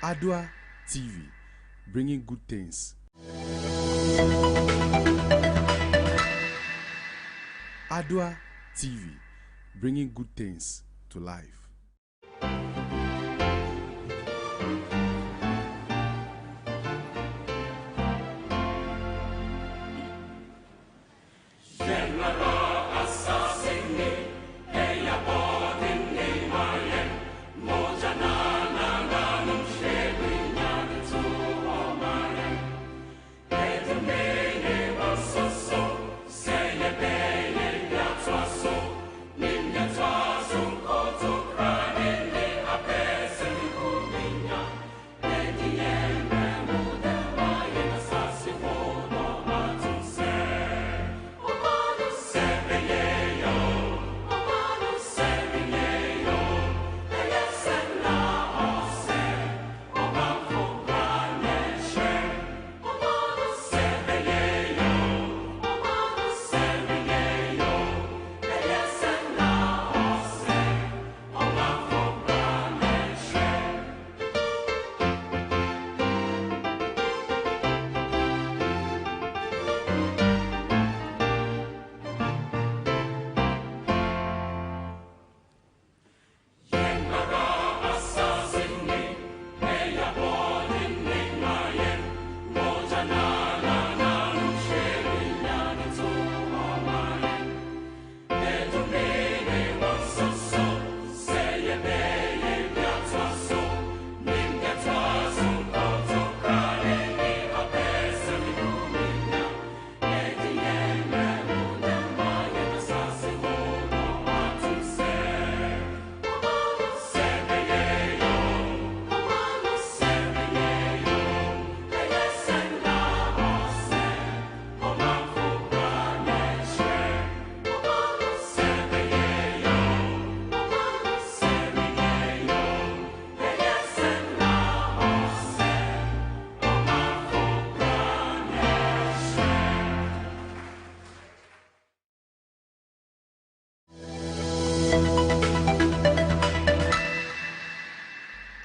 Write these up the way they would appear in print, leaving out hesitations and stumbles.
Adoatv, bringing good things. Adoatv, bringing good things to life.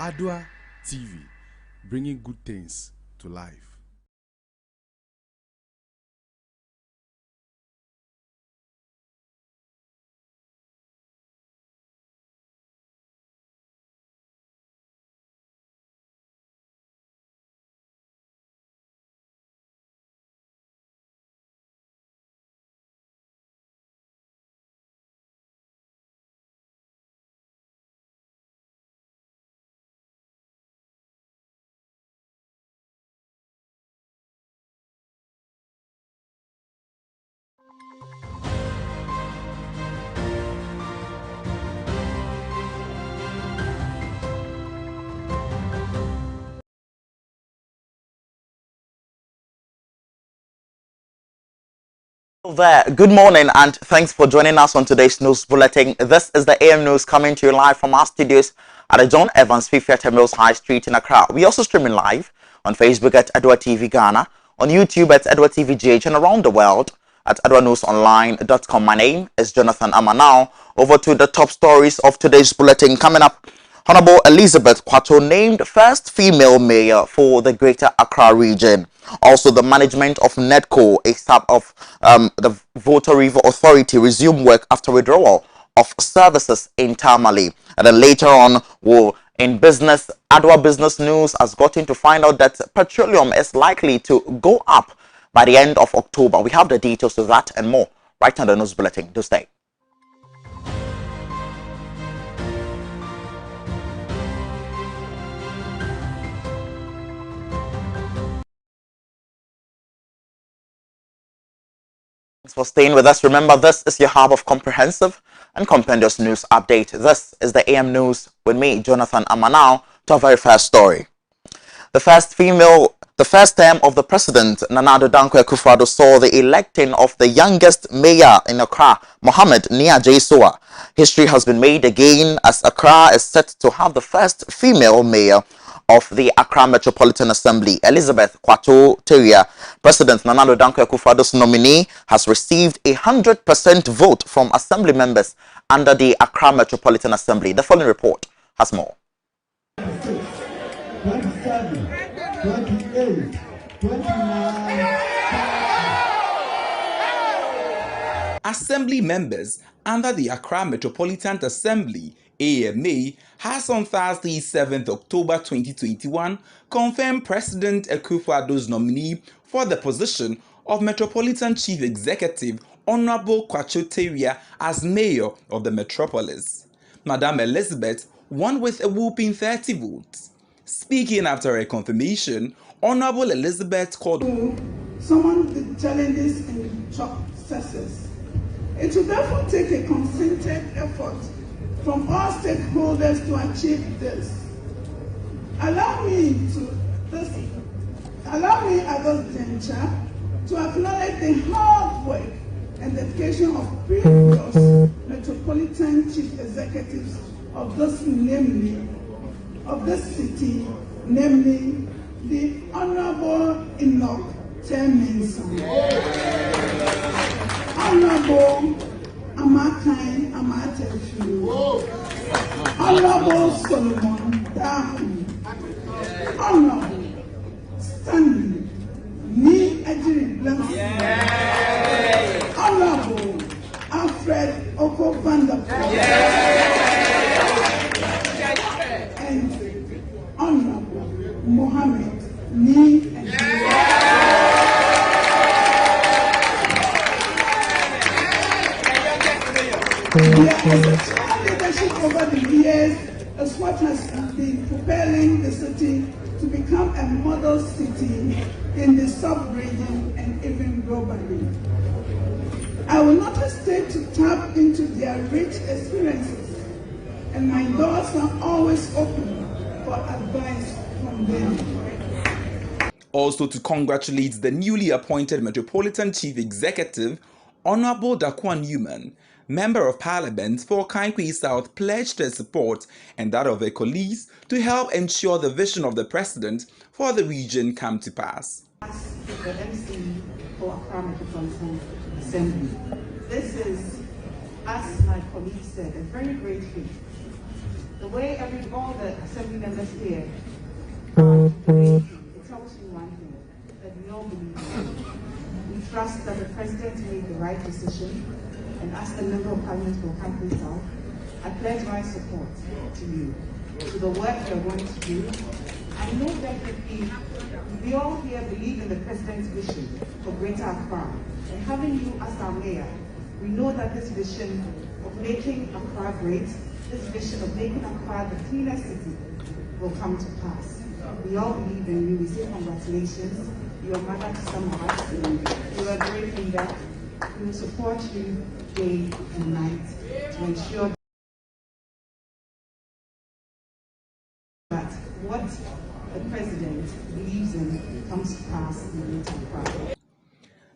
Adoatv, bringing good things to life. There. Good morning and thanks for joining us on today's news bulletin. This is the AM News coming to you live from our studios at the John Evans Fifth Mills High Street in Accra. We also streaming live on Facebook at Adoatv Ghana, on YouTube at Adoatv GH, and around the world at adoanewsonline.com. My name is Jonathan Amanao. Over to the top stories of today's bulletin. Coming up, Honorable Elizabeth Kwato named first female mayor for the Greater Accra region. Also, the management of NEDCO, a sub of the Volta River Authority, resumed work after withdrawal of services in Tamale. And then later on, in business, Adwa Business News has gotten to find out that petroleum is likely to go up by the end of October. We have the details of that and more right on the news bulletin. Do stay. Thanks for staying with us. Remember, this is your hub of comprehensive and compendious news update. This is the AM News with me, Jonathan Amanao, to our very first story. The first term of the President, Nana Addo Dankwa Akufo-Addo, saw the electing of the youngest mayor in Accra, Mohammed Nia J-Soa. History has been made again as Accra is set to have the first female mayor of the Accra Metropolitan Assembly. Elizabeth Kwato Teria, President Nana Addo Dankwa Akufo-Addo's nominee, has received 100% vote from assembly members under the Accra Metropolitan Assembly. The following report has more. 27, 28, 29. Assembly members under the Accra Metropolitan Assembly AMA has on Thursday 7th October 2021 confirmed President Akufo-Addo's nominee for the position of Metropolitan Chief Executive Honorable Kwacho Teria as mayor of the metropolis. Madam Elizabeth won with a whooping 30 votes. Speaking after her confirmation, Honorable Elizabeth called someone with the challenges and successes. It will therefore take a concerted effort from all stakeholders to achieve this. Allow me at this juncture to acknowledge the hard work and dedication of previous Metropolitan Chief Executives of this city, namely the Honorable Enoch Temenson, Honorable Amakai Amatefu, Honorable Solomon Dahu, Honorable Stanley Ni Ejiri Blancy, Honorable Alfred Oko Vanderpool, and Honorable Mohammed Ni Ejiri. Their exceptional leadership over the years is what has been propelling the city to become a model city in the sub-region and even globally. I will not hesitate to tap into their rich experiences, and my doors are always open for advice from them. Also to congratulate the newly appointed Metropolitan Chief Executive, Honorable Dakwa Newman, Member of Parliament for Kankwi South, pledged her support and that of her colleagues to help ensure the vision of the President for the region come to pass. As the MC for Accra Metropolitan Assembly, this is, as my colleague said, a very great feat. The way all the Assembly members here are debating, it tells you one thing, that we all believe in it. We trust that the President made the right decision, and as the Member of Parliament for Kankwi South, I pledge my support to you, to the work you're going to do. I know that we all here believe in the President's vision for Greater Accra, and having you as our mayor, we know that this vision of making Accra great, this vision of making Accra the cleanest city, will come to pass. We all believe in you. We say congratulations. You are mother to some of us, and you are a great leader. We will support you day and night to ensure that what the President believes in comes to pass in Greater Accra.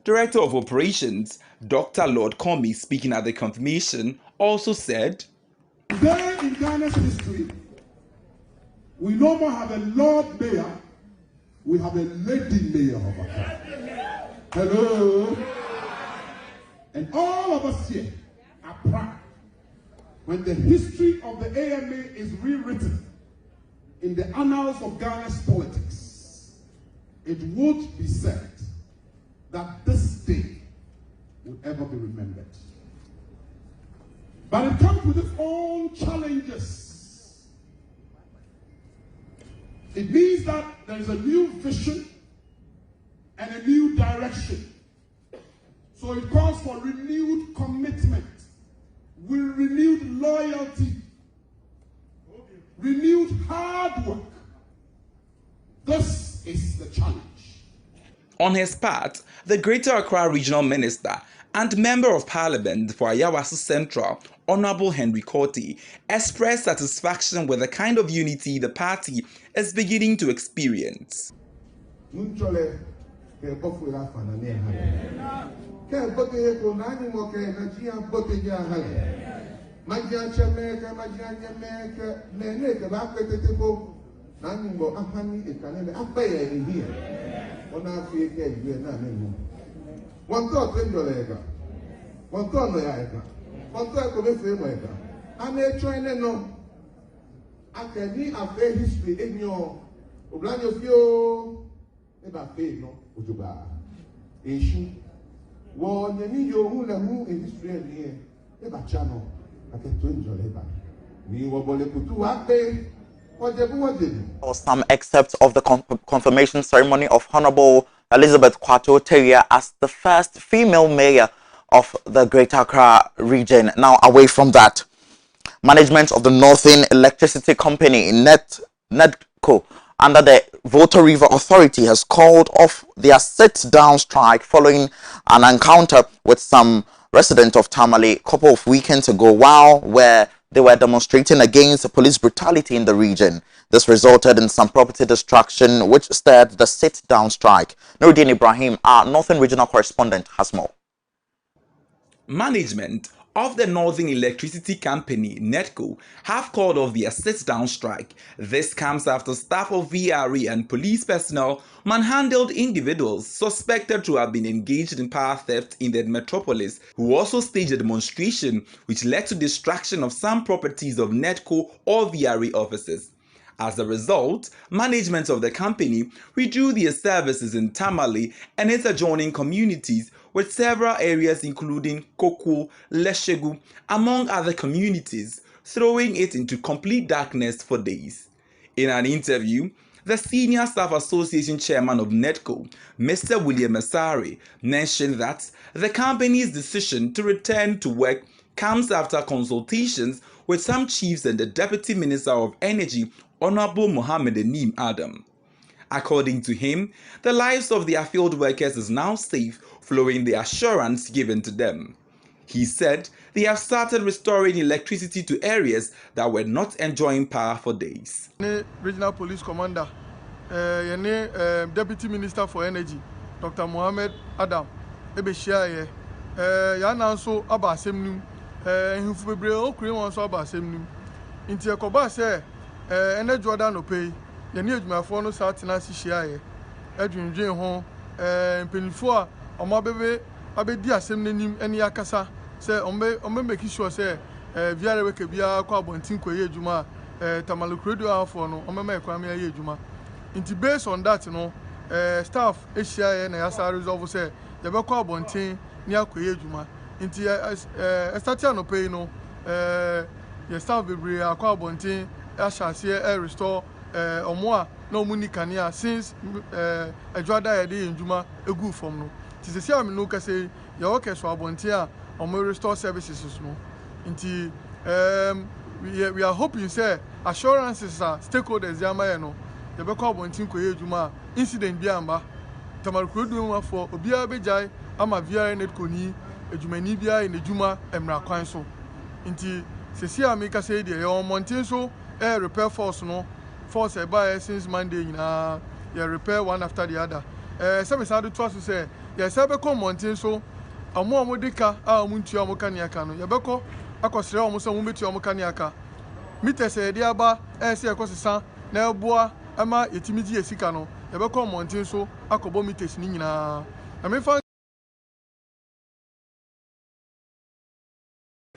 Director of Operations, Dr. Lord Comey, speaking at the confirmation, also said, Today in Ghana's history, we no more have a Lord Mayor, we have a Lady Mayor of Accra. Hello? And all of us here are proud when the history of the AMA is rewritten in the annals of Ghana's politics. It would be said that this day will ever be remembered. But it comes with its own challenges. It means that there is a new vision and a new direction. So it calls for renewed commitment, with renewed loyalty, renewed hard work. This is the challenge. On his part, the Greater Accra Regional Minister and Member of Parliament for Ayawaso Central, Honorable Henry Korte, expressed satisfaction with the kind of unity the party is beginning to experience. Oblanyo fio eba fe no ojoba. Eshu wo nyeni yo hu le hu in history ni eba chano aketo enjoy eba. Ni wo bole kutu wa pe or some excerpts of the confirmation ceremony of Honorable Elizabeth Kwato Teria as the first female mayor of the Greater Accra region. Now, away from that, management of the Northern Electricity Company, NEDCO, under the Volta River Authority, has called off their sit-down strike following an encounter with some residents of Tamale a couple of weekends ago, where they were demonstrating against police brutality in the region. This resulted in some property destruction, which stirred the sit-down strike. Nuruddin Ibrahim, our Northern Regional Correspondent, has more. Management of the Northern Electricity Company, NEDCO, have called off their sit-down strike. This comes after staff of VRE and police personnel manhandled individuals suspected to have been engaged in power theft in the metropolis, who also staged a demonstration which led to destruction of some properties of NEDCO or VRE offices. As a result, management of the company withdrew their services in Tamale and its adjoining communities, with several areas including Koko, Leshegu, among other communities, throwing it into complete darkness for days. In an interview, the Senior Staff Association Chairman of NEDCO, Mr. William Masari, mentioned that the company's decision to return to work comes after consultations with some chiefs and the Deputy Minister of Energy, Honorable Mohammed Enim Adam. According to him, the lives of their field workers is now safe following the assurance given to them. He said they have started restoring electricity to areas that were not enjoying power for days. Regional Police Commander, Deputy Minister for Energy, Dr. Mohammed Adam, Ebeshia, Yananso Abasemnu, Hufubre Okrewan so Abasemnu. Inti Yakoba say, Ene Jordan Opay, Yeni Ejumafo no Satina Sishia, Edwin Jane Hon, Penifua, Omabebe, Abedi Asemnim, Eni Akasa, say, Ombe make sure say, Via Rekebia, Kwabontin Koye Juma, Tamalukredo Afono, Omeme Kwame Yejuma. Inti based on that, staff Asia and Yasa resolve say, the Kwabontin, near Koye Juma. Inti Estatiano pay your staff be Kwabontin, Asha restore Omoa, no Munikania, since a Jada in Juma, a good form. No. Tis a Siam Nuka say, your workers for Bontia, or more restore services. No. Inti we are hoping, say, assurances are stakeholders, Yamayano, the Beko Bontin Koye Juma, incident Biamba, Tamarkudu for Obia Bejai, Ama Via Netkoni, a Jumanibia in the Juma, and Mrakwanso. Inti Cecia Mika say, the Montinso, air repair force, no, force a buyer since Monday, you repair one after the other. Some is how to trust to say, yes, I become Montinso, a more Modica, our Muntia Mokaniakano, Yabeko. Akosere omuso mumeti omukaniaka mitese diaba ese ekosesa na eboa ama yetimiji esika no yebeko montin so akobo mitese ni nyina na mefa.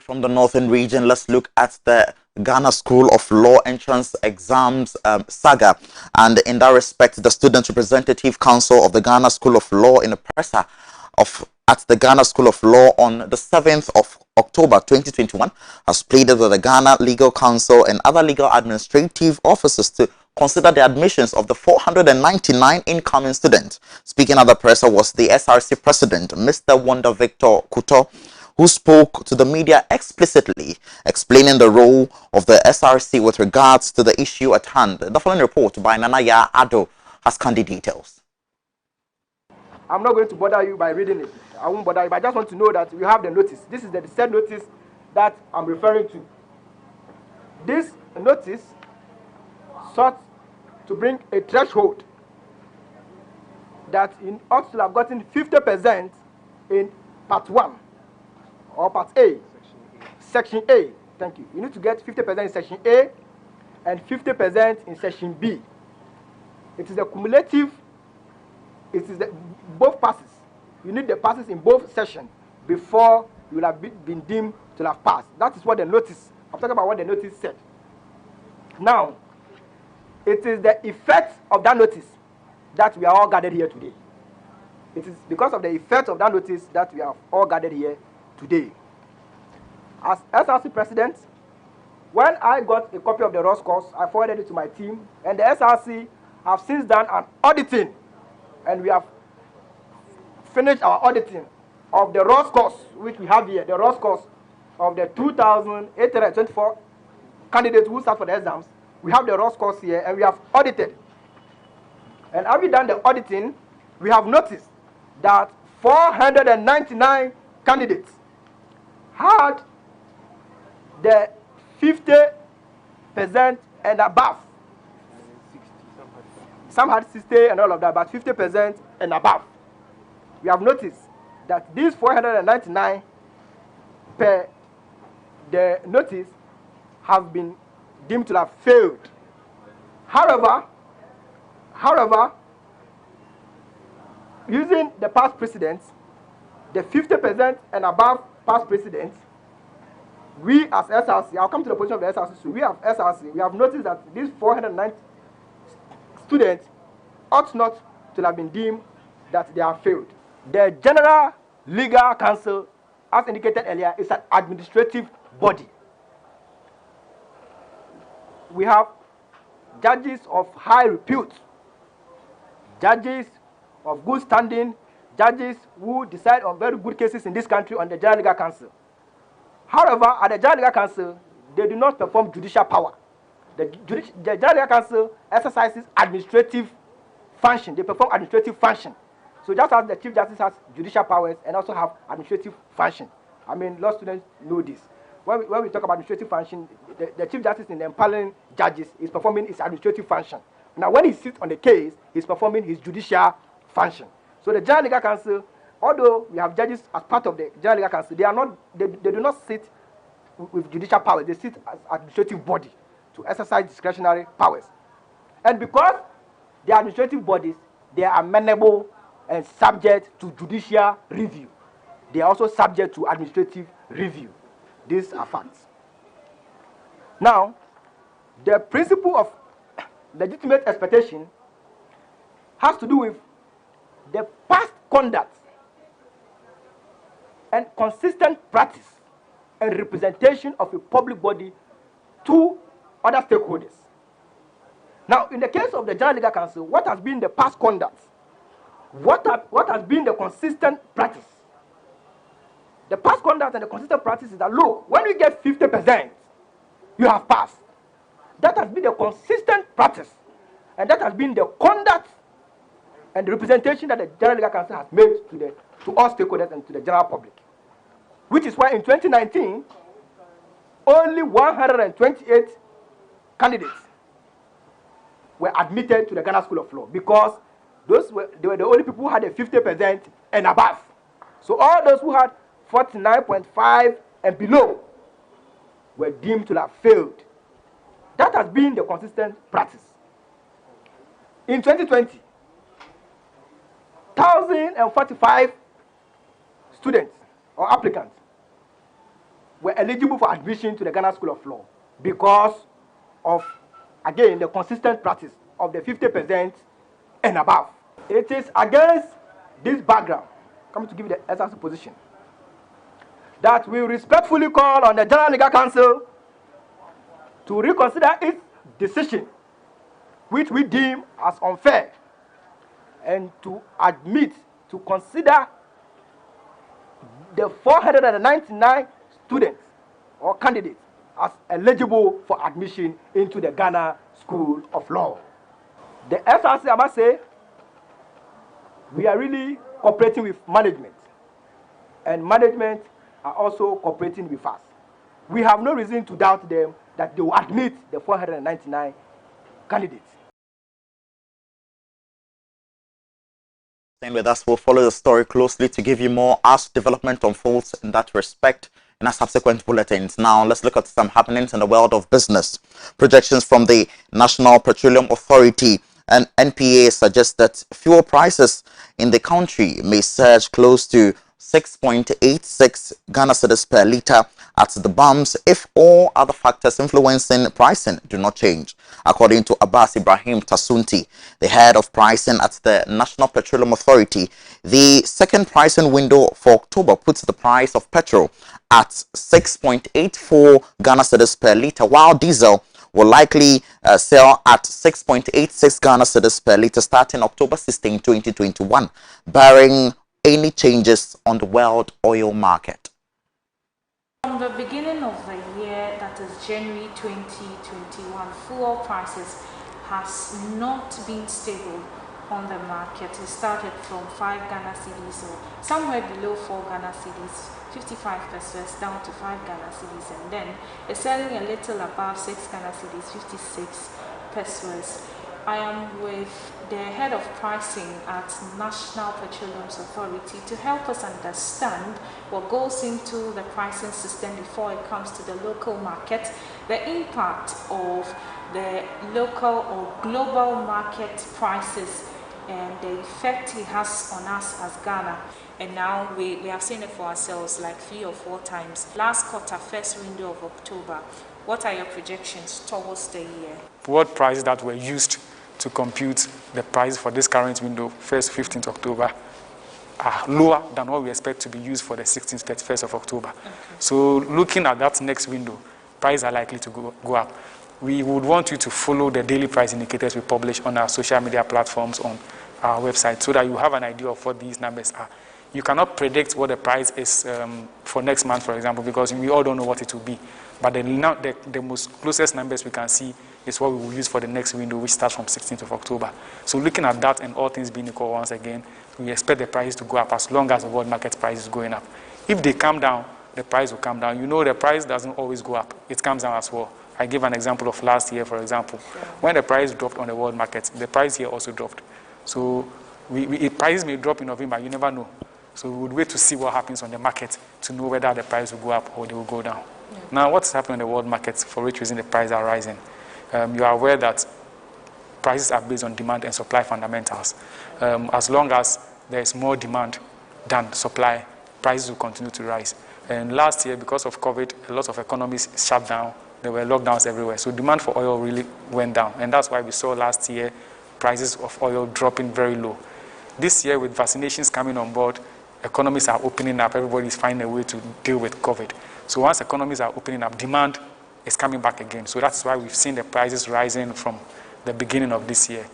From the Northern region, let's look at the Ghana School of Law entrance exams saga. And in that respect, the Student Representative Council of the Ghana School of Law, in a presser at the Ghana School of Law on the 7th of October 2021, has pleaded with the Ghana Legal Council and other legal administrative officers to consider the admissions of the 499 incoming students. Speaking at the presser was the SRC President, Mr. Wonder Victor Kuto, who spoke to the media explicitly explaining the role of the SRC with regards to the issue at hand. The following report by Nanaya Ado has candid details. I'm not going to bother you by reading it. I won't bother you, but I just want to know that you have the notice. This is the said notice that I'm referring to. This notice sought to bring a threshold that in ought to have gotten 50% in part 1 or part A, section A. Thank you. You need to get 50% in section A and 50% in section B. It is the cumulative. It is both passes. You need the passes in both sessions before you will have been deemed to have passed. That is what the notice, I'm talking about what the notice said. Now, It is the effect of that notice that we are all gathered here today. It is because of the effect of that notice that we are all gathered here today. As SRC president, when I got a copy of the raw scores, I forwarded it to my team, and the SRC have since done an auditing, and we have finished our auditing of the raw scores, which we have here, the raw scores of the 2,824 candidates who sat for the exams. We have the raw scores here, and we have audited. And having done the auditing, we have noticed that 499 candidates had the 50% and above. Some had 60 and all of that, but 50% and above. We have noticed that these 499 per the notice have been deemed to have failed. However, using the past precedents, the 50% and above past precedents, we as SRC, I'll come to the position of the SRC, so we have SRC, we have noticed that these 409 students ought not to have been deemed that they have failed. The General Legal Council, as indicated earlier, is an administrative body. We have judges of high repute, judges of good standing, judges who decide on very good cases in this country on the General Legal Council. However, at the General Legal Council, they do not perform judicial power. The General Legal Council exercises administrative function. They perform administrative function. So just as the Chief Justice has judicial powers and also have administrative function. I mean, law students know this. When we talk about administrative function, the Chief Justice in empowering judges is performing his administrative function. Now, when he sits on the case, he's performing his judicial function. So the General Legal Council, although we have judges as part of the General Legal Council, they do not sit with judicial powers. They sit as administrative body to exercise discretionary powers. And because they are administrative bodies, they are amenable and subject to judicial review. They are also subject to administrative review. These are facts. Now, the principle of legitimate expectation has to do with the past conduct and consistent practice and representation of a public body to other stakeholders. Now, in the case of the General Legal Council, what has been the past conduct? What has been the consistent practice? The past conduct and the consistent practice is that, look, when we get 50%, you have passed. That has been the consistent practice. And that has been the conduct and the representation that the General Legal Council has made to all stakeholders and to the general public. Which is why in 2019, only 128 candidates were admitted to the Ghana School of Law, because they were the only people who had a 50% and above. So all those who had 49.5 and below were deemed to have failed. That has been the consistent practice. In 2020, 1,045 students or applicants were eligible for admission to the Ghana School of Law because of, again, the consistent practice of the 50% and above. It is against this background, coming to give you the SRC position, that we respectfully call on the General Legal Council to reconsider its decision, which we deem as unfair, and to admit, to consider the 499 students or candidates as eligible for admission into the Ghana School of Law. The SRC, I must say, we are really cooperating with management, and management are also cooperating with us. We have no reason to doubt them that they will admit the 499 candidates. Staying with us, we'll follow the story closely to give you more as development unfolds in that respect in our subsequent bulletins. Now, let's look at some happenings in the world of business. Projections from the National Petroleum Authority and NPA suggest that fuel prices in the country may surge close to 6.86 Ghana cedis per litre at the bumps if all other factors influencing pricing do not change. According to Abbas Ibrahim Tasunti, the head of pricing at the National Petroleum Authority, the second pricing window for October puts the price of petrol at 6.84 Ghana cedis per litre, while diesel will likely sell at 6.86 Ghana cedis per litre starting October 16, 2021, barring any changes on the world oil market. From the beginning of the year, that is January 2021, fuel prices has not been stable on the market. It started from 5 Ghana cedis or somewhere below 4 Ghana cedis, 55 pesos down to 5 Ghana cedis, and then it's selling a little above 6 Ghana cedis, 56 pesos. I am with the head of pricing at National Petroleum Authority to help us understand what goes into the pricing system before it comes to the local market, the impact of the local or global market prices and the effect it has on us as Ghana. And now we have seen it for ourselves like 3 or 4 times. Last quarter, first window of October, what are your projections towards the year? What prices that were used to compute the price for this current window, 1st, 15th October, are lower than what we expect to be used for the 16th, 31st of October. Okay. So looking at that next window, prices are likely to go up. We would want you to follow the daily price indicators we publish on our social media platforms on our website so that you have an idea of what these numbers are. You cannot predict what the price is for next month, for example, because we all don't know what it will be. But the most closest numbers we can see is what we will use for the next window, which starts from 16th of October. So looking at that and all things being equal once again, we expect the prices to go up as long as the world market price is going up. If they come down, the price will come down. You know the price doesn't always go up. It comes down as well. I give an example of last year, for example. When the price dropped on the world market, the price here also dropped. So prices may drop in November, you never know. So we would wait to see what happens on the market to know whether the price will go up or they will go down. Yeah. Now, what's happening in the world market for which reason the prices are rising? You are aware that prices are based on demand and supply fundamentals. As long as there is more demand than supply, prices will continue to rise. And last year, because of COVID, a lot of economies shut down. There were lockdowns everywhere. So demand for oil really went down. And that's why we saw last year prices of oil dropping very low. This year, with vaccinations coming on board, economies are opening up. Everybody is finding a way to deal with COVID. So once economies are opening up, demand is coming back again. So that's why we've seen the prices rising from the beginning of this year.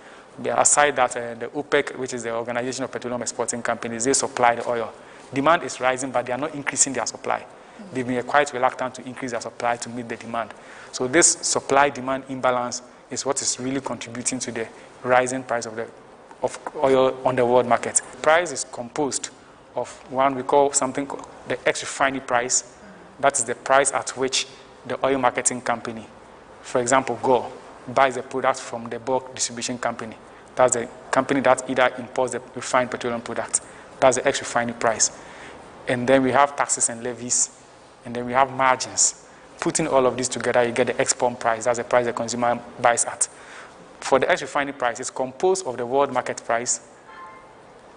Aside that, the OPEC, which is the Organization of Petroleum Exporting Companies, they supply the oil. Demand is rising, but they are not increasing their supply. They've been quite reluctant to increase their supply to meet the demand. So this supply-demand imbalance is what is really contributing to the rising price of oil on the world market. The price is composed of one we call something called the ex-refinery price. That is the price at which the oil marketing company, for example, Gore, buys the product from the bulk distribution company. That's the company that either imports the refined petroleum product. That's the ex-refinery price. And then we have taxes and levies, and then we have margins. Putting all of this together, you get the export price. That's the price the consumer buys at. For the ex-refinery price, it's composed of the world market price,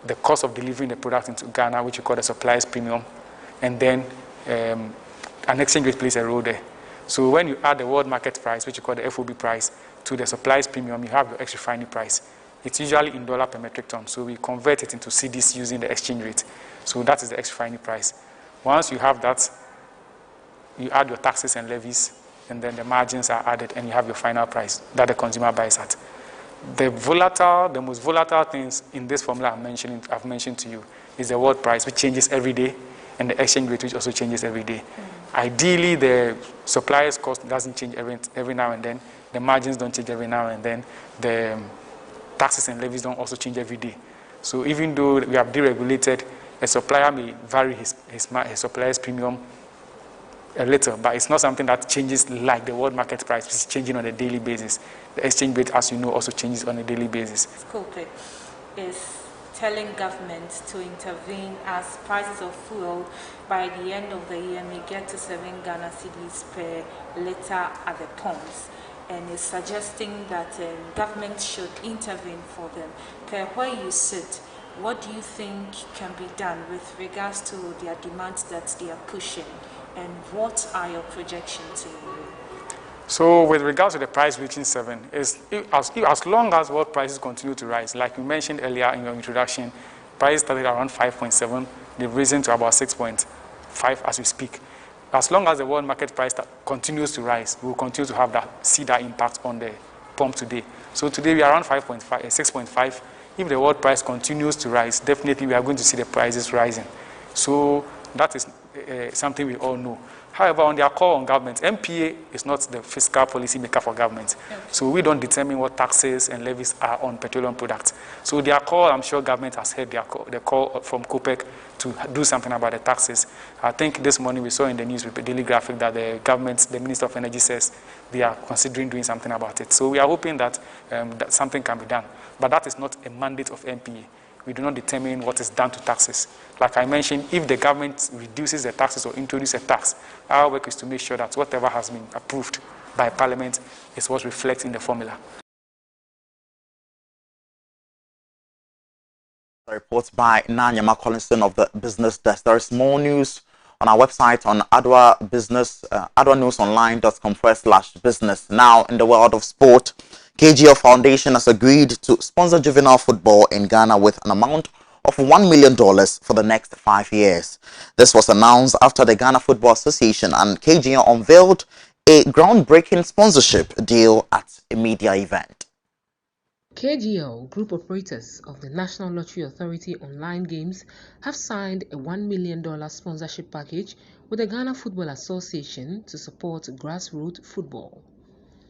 the cost of delivering the product into Ghana, which we call the supplier's premium, and then an exchange rate plays a role there. So when you add the world market price, which you call the FOB price, to the supplier's premium, you have your ex-refinery price. It's usually in dollar per metric ton, so we convert it into cedis using the exchange rate. So that is the ex-refinery price. Once you have that, you add your taxes and levies, and then the margins are added, and you have your final price that the consumer buys at. The most volatile things in this formula I've mentioned to you is the world price, which changes every day, and the exchange rate, which also changes every day. Ideally, the supplier's cost doesn't change every now and then. The margins don't change every now and then. The taxes and levies don't also change every day. So even though we have deregulated, a supplier may vary his supplier's premium a little, but it's not something that changes like the world market price, which is changing on a daily basis. The exchange rate, as you know, also changes on a daily basis. Scope is telling government to intervene as prices of fuel by the end of the year may get to 7 Ghana cedis per litre at the pumps, and is suggesting that government should intervene for them. Per where you sit, what do you think can be done with regards to their demands that they are pushing, and what are your projections in a way? So with regards to the price reaching 7, as long as world prices continue to rise, like you mentioned earlier in your introduction, prices started around 5.7, they've risen to about 6.5 as we speak. As long as the world market price continues to rise, we will continue to see that impact on the pump today. So today we are around 6.5. If the world price continues to rise, definitely we are going to see the prices rising. So that is something we all know. However, on their call on government, MPA is not the fiscal policy maker for government. Okay. So we don't determine what taxes and levies are on petroleum products. So their call, I'm sure government has heard the call from COPEC to do something about the taxes. I think this morning we saw in the news with the daily graphic that the government, the Minister of Energy says they are considering doing something about it. So we are hoping that, that something can be done. But that is not a mandate of MPA. We do not determine what is done to taxes. Like I mentioned, if the government reduces the taxes or introduces a tax, our work is to make sure that whatever has been approved by Parliament is what reflects in the formula. The report by Nanyama Collinson of the Business Desk. There is more news on our website on adoanewsonline.com/business. Now, in the world of sport, KGL Foundation has agreed to sponsor juvenile football in Ghana with an amount of $1 million for the next 5 years. This was announced after the Ghana Football Association and KGL unveiled a groundbreaking sponsorship deal at a media event. KGL, group operators of the National Lottery Authority online games, have signed a $1 million sponsorship package with the Ghana Football Association to support grassroots football.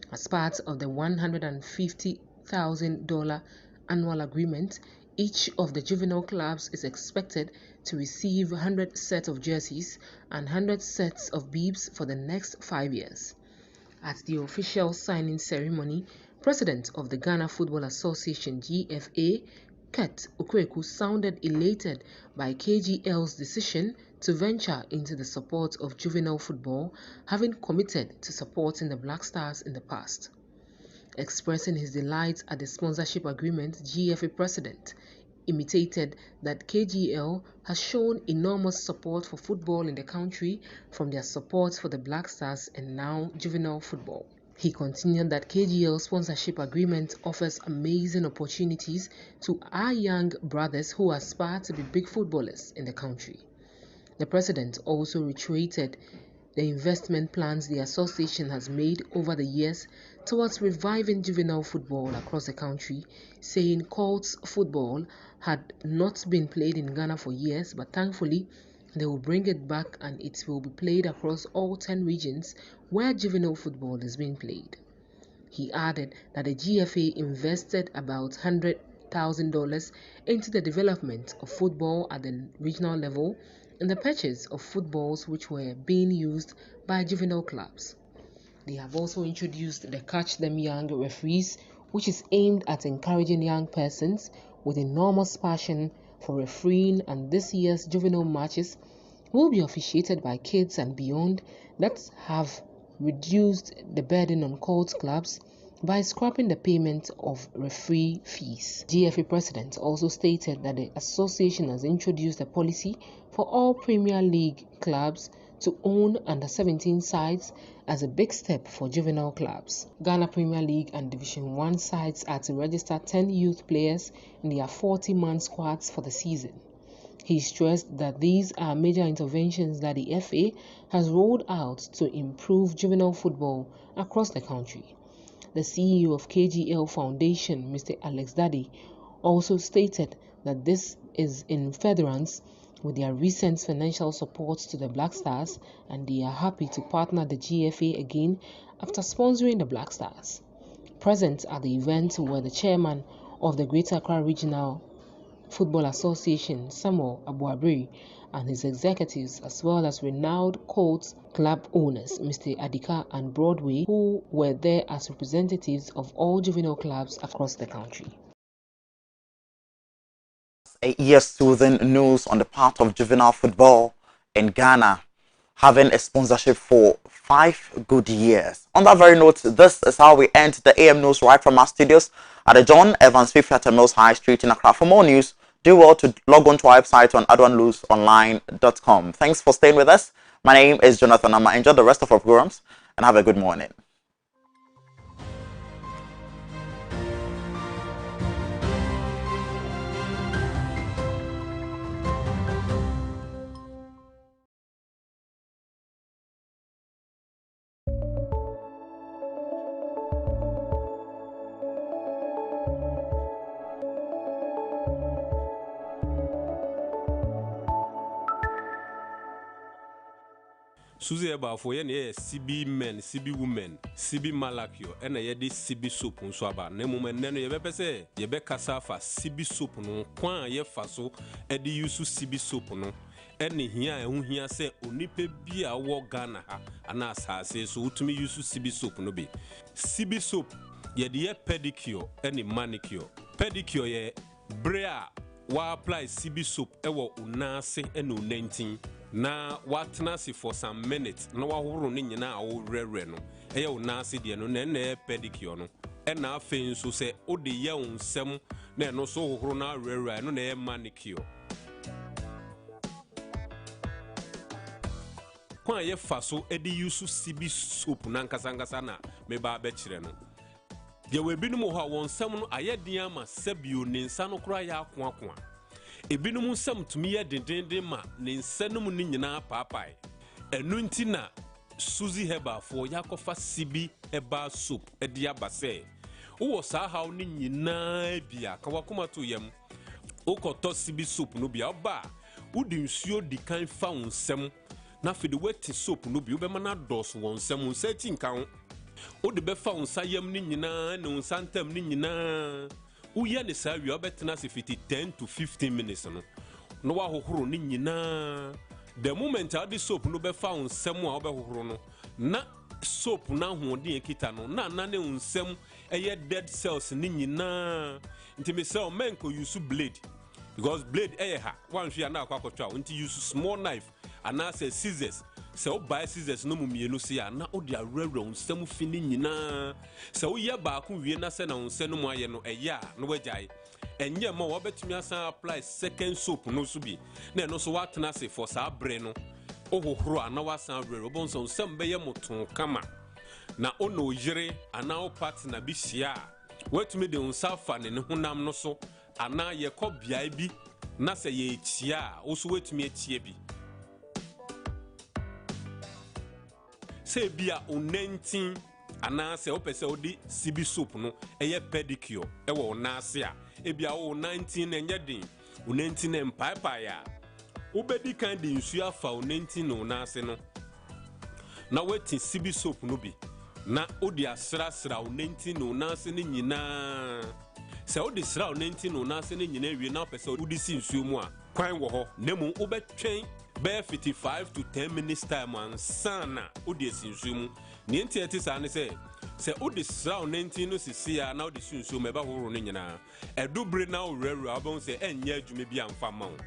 As part of the $150,000 annual agreement, each of the juvenile clubs is expected to receive 100 sets of jerseys and 100 sets of bibs for the next 5 years. At the official signing ceremony, President of the Ghana Football Association GFA, Kurt Okweku, sounded elated by KGL's decision to venture into the support of juvenile football, having committed to supporting the Black Stars in the past. Expressing his delight at the sponsorship agreement, GFA President imitated that KGL has shown enormous support for football in the country, from their support for the Black Stars and now juvenile football. He continued that KGL sponsorship agreement offers amazing opportunities to our young brothers who aspire to be big footballers in the country. The president also reiterated the investment plans the association has made over the years towards reviving juvenile football across the country, saying Colts football had not been played in Ghana for years, but thankfully they will bring it back and it will be played across all 10 regions where juvenile football is being played. He added that the GFA invested about $100,000 into the development of football at the regional level and the purchase of footballs which were being used by juvenile clubs. They have also introduced the Catch Them Young referees, which is aimed at encouraging young persons with enormous passion for refereeing, and this year's juvenile matches will be officiated by kids and beyond that have reduced the burden on court clubs by scrapping the payment of referee fees. GFA President also stated that the association has introduced a policy for all Premier League clubs to own under-17 sides as a big step for juvenile clubs. Ghana Premier League and Division 1 sides are to register 10 youth players in their 40-man squads for the season. He stressed that these are major interventions that the FA has rolled out to improve juvenile football across the country. The CEO of KGL Foundation, Mr. Alex Daddy, also stated that this is in furtherance with their recent financial support to the Black Stars, and they are happy to partner the GFA again after sponsoring the Black Stars. Present at the event were the chairman of the Greater Accra Regional Football Association, Samuel Abuabri, and his executives, as well as renowned Colts club owners, Mr. Adika and Broadway, who were there as representatives of all juvenile clubs across the country. A year soothing news on the part of juvenile football in Ghana, having a sponsorship for 5 good years. On that very note, this is how we end the AM News right from our studios at the John Evans Fifth Mills High Street in Accra. For more news, do well to log on to our website on adoatv.online.com. Thanks for staying with us. My name is Jonathan Amma. Enjoy the rest of our programs and have a good morning. Suzy about for ye CB men, CB women, CB malakyo, and a yedi CB soap on swaba. Ne moment neno ye bepese, ye be kasa fa CB soap no, kwan ye faso, edi yusu CB soap no. Eni hiya hiya se onipe bia wo Ghana ha, ana asase so utumi yusu CB soap no be. CB soap, ye di ye pedicure, eni manicure. Pedicure ye brea, wa apply CB soap ewo unase enu 19. Na watnasi for some minutes na wahoro ni nyina awo rere no eya unase de no na pedicure no na afen so se ode ye unsem na no so hohoro na rere no na manicure kwa ye faso ede use CB soap na nkasa na me ba be kire no de we binum ho a wonsem no ayedin ama sabio ne nsa no kura ya akoako ebinum nsam tumi ye dendenden ma ne nsanum ni nyina paapae enu nti na Suzy Herbal for yakofa CB Herbal soap edi abase wo sa haw ni nyina bia ka wakoma to yam ukoto CB soap no bia oba udi nsuo di kan fa nsam na fede weti soap no bia obema na dos wonsam nsati nka ho odi be fa nsa yam ni nyina ne nsantam ni nyina uya ne sa wi obetena se fiti 10 to 15 minutes no wa hohoro ni nyina the moment adi soap no be fa nsem a obehohoro no na soap na hoodin ekita no na ne nsem eye dead cells ni nyina nti me say o men ko use blade because blade ha one hwe na akwa nti use small knife and say scissors se o buy scissors no mumienu se ya na o dia rewre nsem fini nyina se o ye ba ko wie na se na nsem no mu aye no eya no wajai enye ma wo betumi asan apply second soap no so bi na no so watena se for sa bre no o hohoro ana wasan rewre bon so nsem be ye moton kama na o no yire ana o partner bi hia watumi de nsa fa ne honam no so ana ye kɔ bia bi na se ye chia o so watumi atie bi se bia o 19 ana se o pese o di CB soap no eye pedicure e wo na ase a e bia o 19 enye din o 19 empaipa ya o bedi kan di nsu afa o 19 no na ase no na weti CB soap no bi na o di asra o 19 no na ase ni nyina se o di sra o 19 no na ase ni nyina wie na pese o di si nsu mu a kwan wo ho nemu o betwen be 55 to 10 minutes time ansana odi esinsumu ni enti etisa ne se odi sra 19 no sisi ya na odi sunsumu eba horo no nyina edubre na orere abon se enye adwuma bi amfa ma wo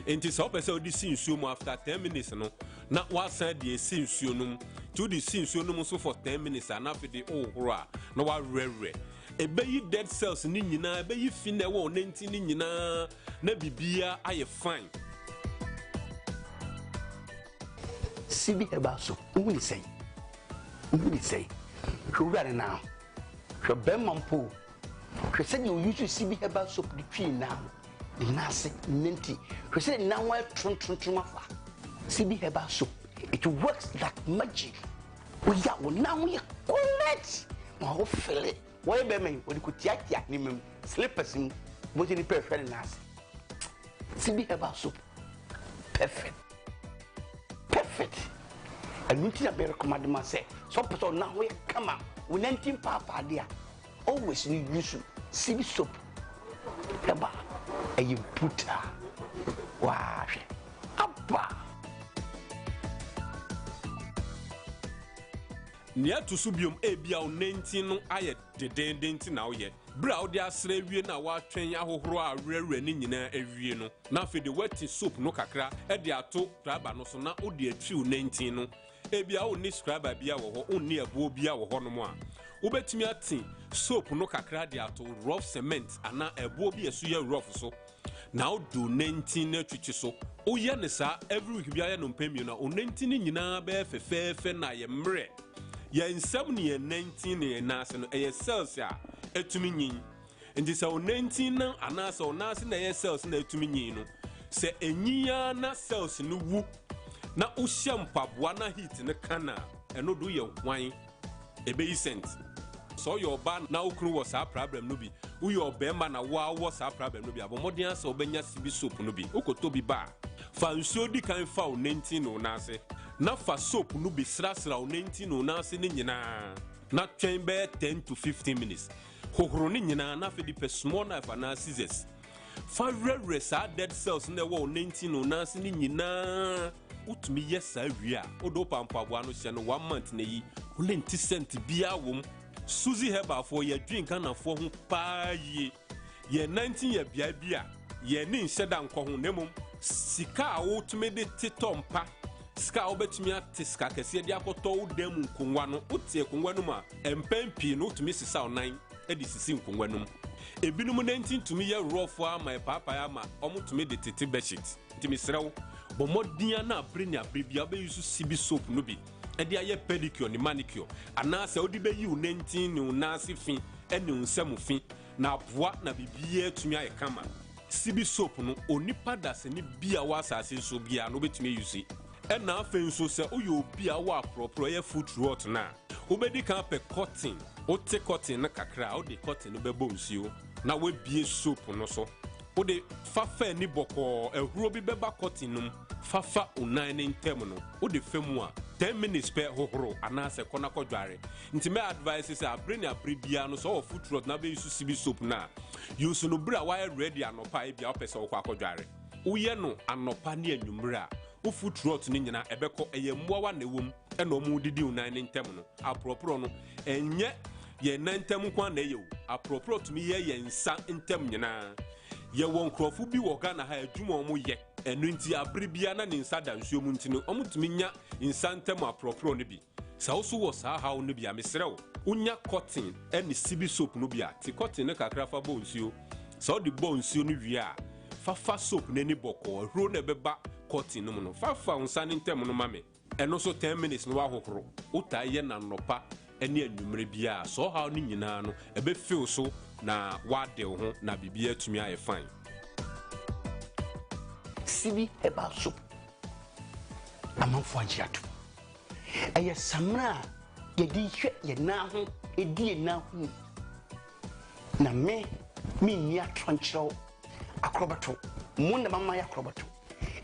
enti se opese odi sunsumu after 10 minutes no na wasan de esinsumu to di sunsumu so for 10 minutes na fide ohoro a na wa rere ebeyi dead cells ni nyina ebeyi fine wo 19 ni nyina na bibia aye fine CB Herbal soap, who say? Who rather now? Your Bemampo. She said you use CB Herbal soap the tree now. The Nasi Ninti. She said now I CB Herbal soap. It works like magic. We are now we are correct. My feel it. Why be me? When you could yak ni slippers in what you prefer Nasi. CB Herbal soap. Perfect. And you be recommend myself. So person now we come out. We 19 papa there. Always need use CB soap. Eba. And you put her. Wow. Abba. Nia to subium ebia o 19 no aye dedendenti na wo ye bra wo de asra wie na wa twen ahohoro a rere ni nyina awie no na fe de weti soap no kakra e de ato traba no so na wo de atwi o 19 no ebia wo ni scriber bia wo ho onni abo bia wo ho no mo a wo betimi ati soap no kakra de ato rough cement ana abo bia so ye rough so Now do 19 na twitwi so oya ne sa every week bia ya no mpemio na o 19 nyina be fefefe na ye mre ye nsam ne ye 19 ne na ase no ye cells a etumi nyin nti se o 19 na anasa o na ase na ye cells na etumi nyin no se enyiya na cells no wu na o hyempaboa na heat ne kana eno do ye hwan ebe yi sent so your ban na okru was a problem no bi your bema na wa was a problem no bi abomodin asa obenya sibi soap no bi okoto bi ba fa nsuo di kan fa o 19 no na ase na fa soap no bi srasra o 19 no na ase ni nyina na twen be 10 to 15 minutes hohoro ni nyina na fe di pe small knife na scissors fa rere sa dead cells na wo 19 no na ase ni nyina utumi yesa wi a odo pampaboa no hye no 1 month na yi o 90 cent bia wom Suzy Heba for your drink and for whom pa ye 19 year bia ye nin shedan ko ho nemum sika wo tumi de titompa sika wo betumi atiska kese de akoto wo dem nkonwa no utie konwa no ma empempi no tumi sisa onan edi sisi nkonwa no ebinum 19 tumi ye rough ama papa ya ma omutumi de tete bedsheet timi srew bo modin na abreni abrebia be use sibi soap no bi edi aye pedicure ni manicure anase odi be yi 19 ni unasi fin eni unsemu fin na aboa na bibie tumi aye kama sibi soap no onipa dase ni bia wa asase so bia no betumi use ena afen so se oyo bia wa propro ye foot rot na obedi kan pe cotton o te cotton na kakra o de cotton no be bonsuo na we bie soap no so o de fafa ni boko ehuro bi beba cotton num fafa unan ni ntem no o de femu a 10 minutes per hohoro anase kona kodware nti me advice say abreni abrebia no so foot rot na be use sibi soap na use no bra wa ready anopa e bia opese wo kwakodware uye no anopa ne anwumre a o foot rot ni nyina ebeko eye mmoa na ewom e no mu didi unan ni ntem no apropro no enye ye nantem kwa na ye o apropro tumi ye nsa ntem nyina ye won krofu bi wo Ghana ha adwuma omo ye enu nti abrebia na ne nsa da nsuo mu nti no omutumi nya insantem apropro no bi sa wo so wo sa ha wo no bi amesrew unya cotton eni sibi soap no bi a ti cotton ne kakra fa bo nsuo sa wo de bo nsuo no wi a fa soap ne ni boko hro na beba cotton no no fa unsa ne ntem no mame eno so 10 minutes no wa hohoro uta ye na nopa eni anwumre bia so ha no nyina no ebe feel so na wade ho na bibia tumi aye fine Sibi Heba soap amanfo agiato eye samra ye di hwe ye na ho edi na ho na me ni atronchiro akrobato mu na mama ya akrobato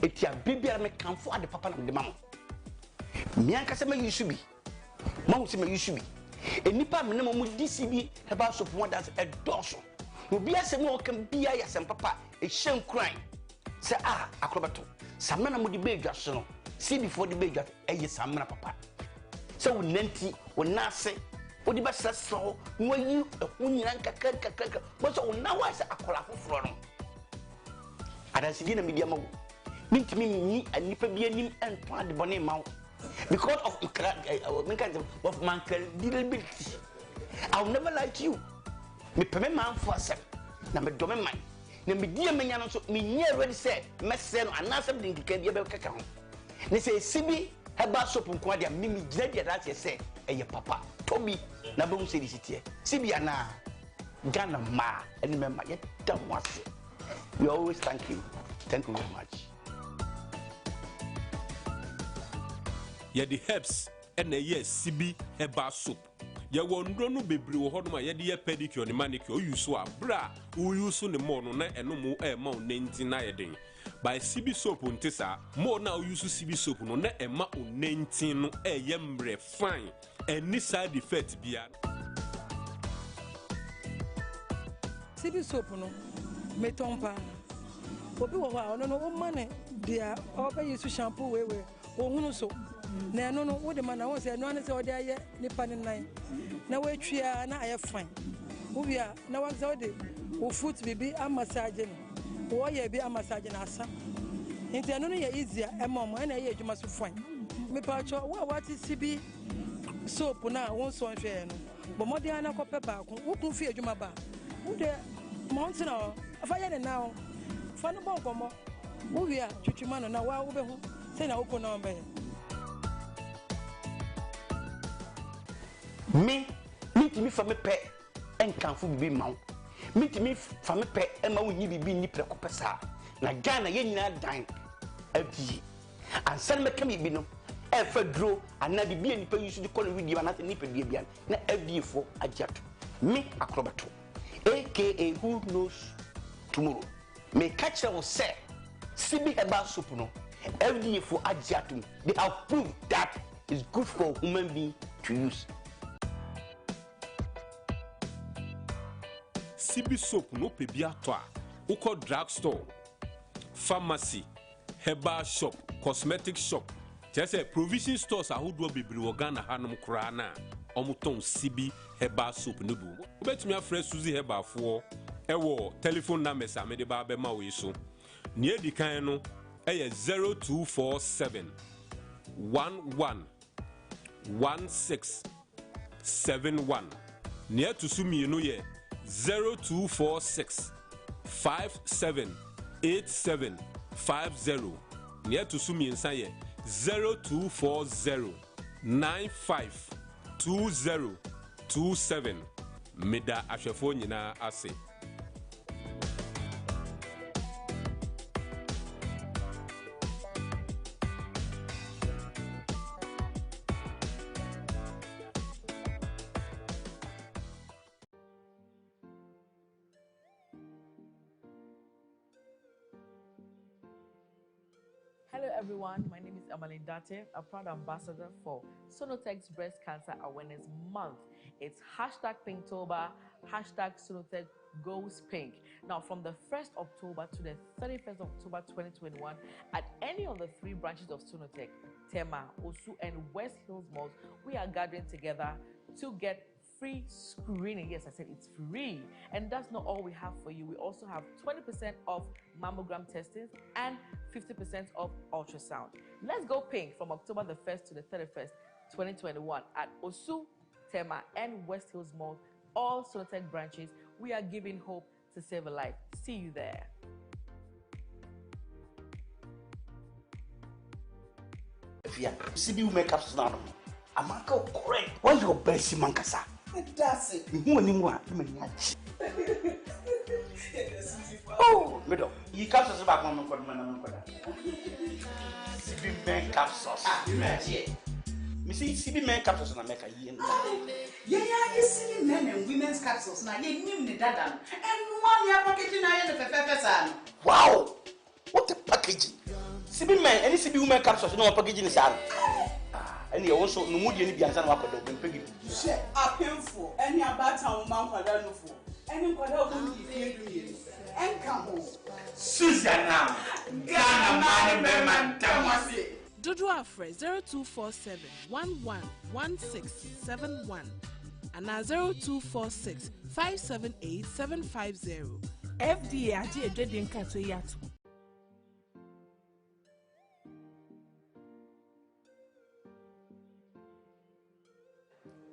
etia bibia me kanfo ade papa na de mama mi anka se ma yusubi ma hu se ma yusubi enipa me na mo di Sibi Heba soap mo da e doso obi asem o kan bia ya sem papa e hyen kran se akrobato samna na mo di bedwa so no si before di bedwa eye samna papa se wo nanti wo nase wo di basa so no yi ehunira kakaka bo so wo na wa se akola foforo no adansi di na media mawo mintimi ni anipa bia nim ento ade bone mawo because of my credibility. I'll never lie to you. Me peme man for asem na me dome man na me die menya no so me nye ready say message no anasem de nkika bia be kaka ho ne say Sibi Heba soap nko ade me gina dia that say eye papa Toby na be say di sitie Sibi ana Ghana ma any member yet don't want it. We always thank you very much. Yeah, the herbs and yes Sibi Heba soap. Ya wondro no bebre wo hodoma ye de pedicure ni manicure o use a bra o use ne mo no na eno mo e ma o 90 na ye den by Sibi soap ntisa mo na o use Sibi soap no na e ma o 90 no e ye mre fine any side effect bia Sibi soap no metompa obi wo ha ono no o mane dia o be use shampoo we o hunu so na no wo de mana won se no an se o de aye nipa ne nan na we twia na aye fine wo bia na wa ze de wo foot bibi a massage no wo ye bi a massage na asa enti no ye easy e mom na ye adwuma so fine me pa cho wo wati Sibi soap na won so hwe no bo modern na kope ba ko wo kun fi adwuma ba wo de mountain afa ye ne na Fano bon komo. Movie a chuchumano na wa ube ho. Say na uko na mbe. Me fa me pe enkanfo bibi mawo. Me fa me pe e ma wonyi bibi ni preko pesa. Na Ghana ye nyina dan abi. Ansan me kam bi no e fa duro ana bibi ni pa yusu di kono video na ni pa bia na abi fo agiato. Me akrobato. AKA who knows tomorrow. Me catch will say CB herbal soup no FDA for agiatum. They have proved that it's good for human being to use. CB soap no pe bi ato a uko drugstore, pharmacy, herbal shop, cosmetic shop, just provision stores ahodo bebiri wo Ghana hanom kura na omuton CB herbal soap no bu. Obetumi afre Suzy herbal fo ewo telephone numbers amede ba be ma we so. Ne edi kan no 0247 11 1671. Ne to sumi no ye 0246 578750. Ne to sumi nsa ye 0240 952027. Meda ahwefo nyina ase. Hello everyone, my name is Adoatv, a proud ambassador for Sonotech's Breast Cancer Awareness Month. It's hashtag Pinktober, hashtag Sonotech Goes Pink. Now from the 1st October to the 31st October 2021, at any of the 3 branches of Sonotech, Tema, Osu and West Hills Malls, we are gathering together to get free screening. Yes, I said it's free. And that's not all we have for you. We also have 20% off mammogram testing and 50% off ultrasound. Let's go pink from October the 1st to the 31st, 2021 at Osu, Tema, and West Hills Mall, all Sonotech branches. We are giving hope to save a life. See you there. Yeah, CB will make up now. I'm correct. What's your best mankasa? That's it. Oh, middle. You captures about one for CB men capsules. Missy CB men capsules and America. Yeah, you see men and women's capsules now. You name the dada. And 1 year packaging I am the pepper. Wow! What a packaging! CB men, any CB women capsules, no packaging is out. And you also no mood any biansan wako do pegi. Share a painful any about town man kwada no for. Any kwada won di fie do ye. Enka ho. Susanna. Ghana man be man tamase. Dodo Afre 0247 111671 and 0246 578 750. FDA aje edwedin kato yato.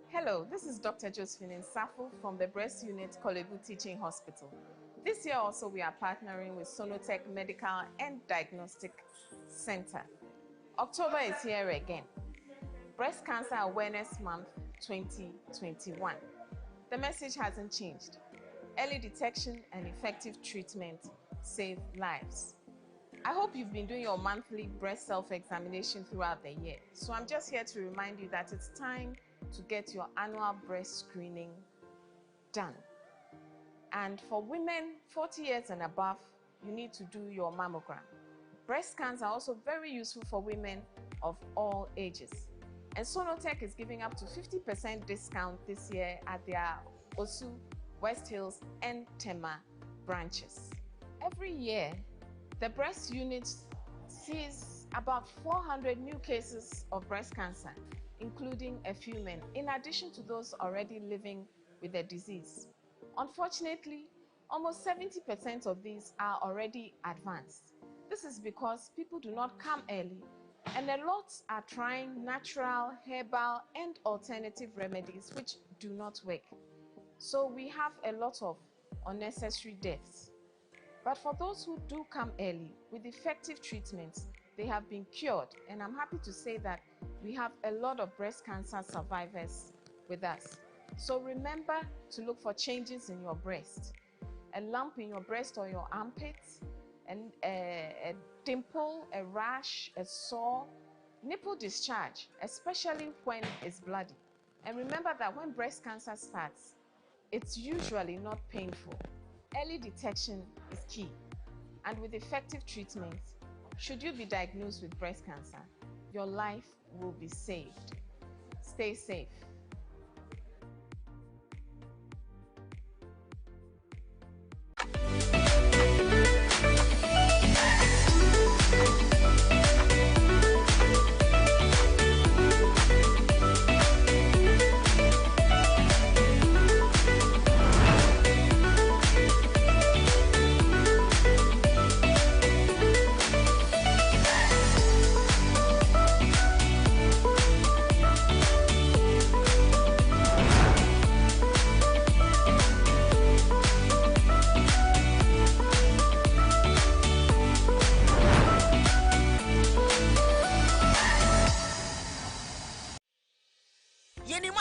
Hello, this is Dr. Josephine Nsafo from the Breast Unit Kolebu Teaching Hospital. This year also we are partnering with Sonotech Medical and Diagnostic Center. October is here again. Breast Cancer Awareness Month 2021. The message hasn't changed. Early detection and effective treatment save lives. I hope you've been doing your monthly breast self-examination throughout the year. So I'm just here to remind you that it's time to get your annual breast screening done. And for women 40 years and above, you need to do your mammogram. Breast scans are also very useful for women of all ages. And Sonotech is giving up to 50% discount this year at their Osu, West Hills, and Tema branches. Every year, the breast unit sees about 400 new cases of breast cancer, including a few men, in addition to those already living with the disease. Unfortunately, almost 70% of these are already advanced. This is because people do not come early, and a lot are trying natural, herbal, and alternative remedies which do not work. So we have a lot of unnecessary deaths. But for those who do come early with effective treatments, they have been cured. And I'm happy to say that we have a lot of breast cancer survivors with us. So remember to look for changes in your breast. A lump in your breast or your armpits, and a dimple, a rash, a sore, nipple discharge, especially when it's bloody. And remember that when breast cancer starts, it's usually not painful. Early detection is key. And with effective treatment, should you be diagnosed with breast cancer, your life will be saved. Stay safe.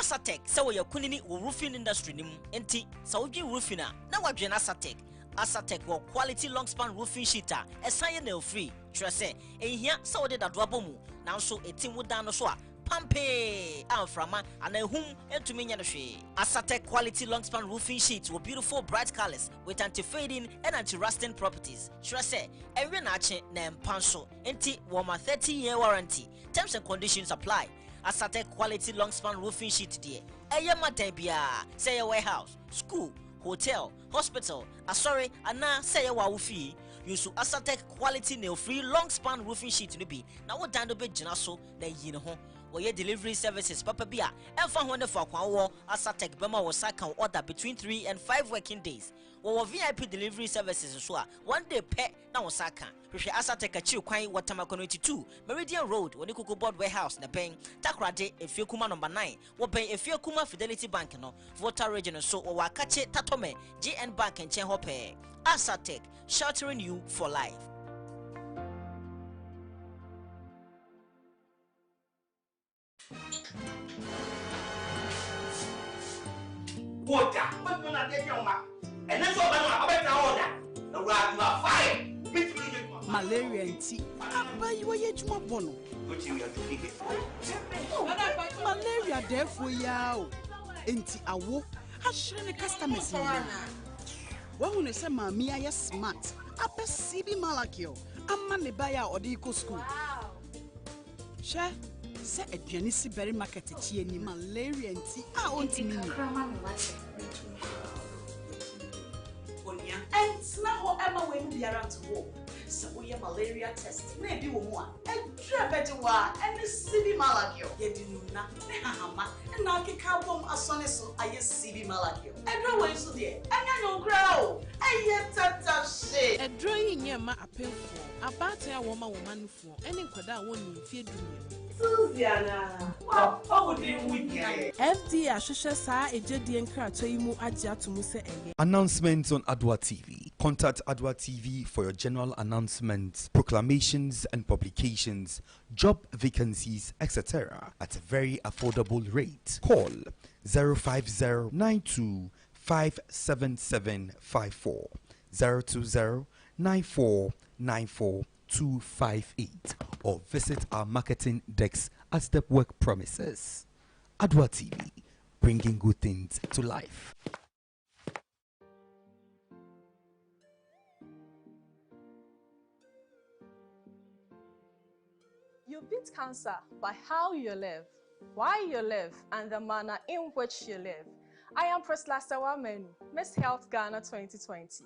Asatek, so your kunini roofing industry nim enti Saudi roofing na wadwen Asatek. Asatek wo quality long span roofing sheeter esan nail free. Trese ehia so de dadoabo mu nanso etim wodan no so a pampe amframa anahum entumi nya no hwe. Asatek quality long span roofing sheets with beautiful bright colors with anti-fading and anti-rusting properties. Trese enwe na ache na empanso enti wo ma 30-year warranty. Terms and conditions apply. Asatek quality long span roofing sheet dear. Eye madan bia, say a warehouse, school, hotel, hospital, sorry, ana say a wawufi. Use Asatek quality nail free long span roofing sheet no be. Na wo dan do be gina so na yin ho. Wo delivery services papa bia. Emfa ho ne for kwan wo Asatek bema wo can order between 3 and 5 working days. Wo VIP delivery services so a 1 day pe na wo can. Hwehwe Asatek achi kwan Watermark 22 Meridian Road woni Cocoa Board Warehouse na ben Takrade Efiekuma number 9 wo ben Efiekuma Fidelity Bank no Voter Region so wo wakache Tatome GN Bank nchen ho pe. Asatek, sheltering you for life. Water, but when I get your mouth, and that's all I'm about to order. The rock my fire. Malaria and tea. But you are yet more bono. What you have to figure? Malaria, therefore, yaw. Enti awo. Hashing the customers. One say, Mammy, I am smart. Upper CB Malakio. A man buyer or the eco school. Share. Say a pianisi berry market ni malaria and tea. I want to mean. And now Emma will be around to walk. So we have malaria test. Maybe one. And better one. And the CB Malakio. You didn't know nothing. And now you can't bomb a son so I CB Malakio. And no one so there. And I don't grow. And yet that shit. A drawing your ma appeal for. A battle woman for. Any quada won't in fear doing. Susiana, what would you with me? FD Ashusha sa ejedi enkra to imu aja to muse eye. Announcements on Adoatv. Contact Adoatv for your general announcements, proclamations and publications, job vacancies, etc. at a very affordable rate. Call 05092 57754 020 9494 258 or visit our marketing decks at Stepwork premises. Adoatv, bringing good things to life. You beat cancer by how you live, why you live, and the manner in which you live. I am Priscilla Sewamenu, Miss Health Ghana 2020.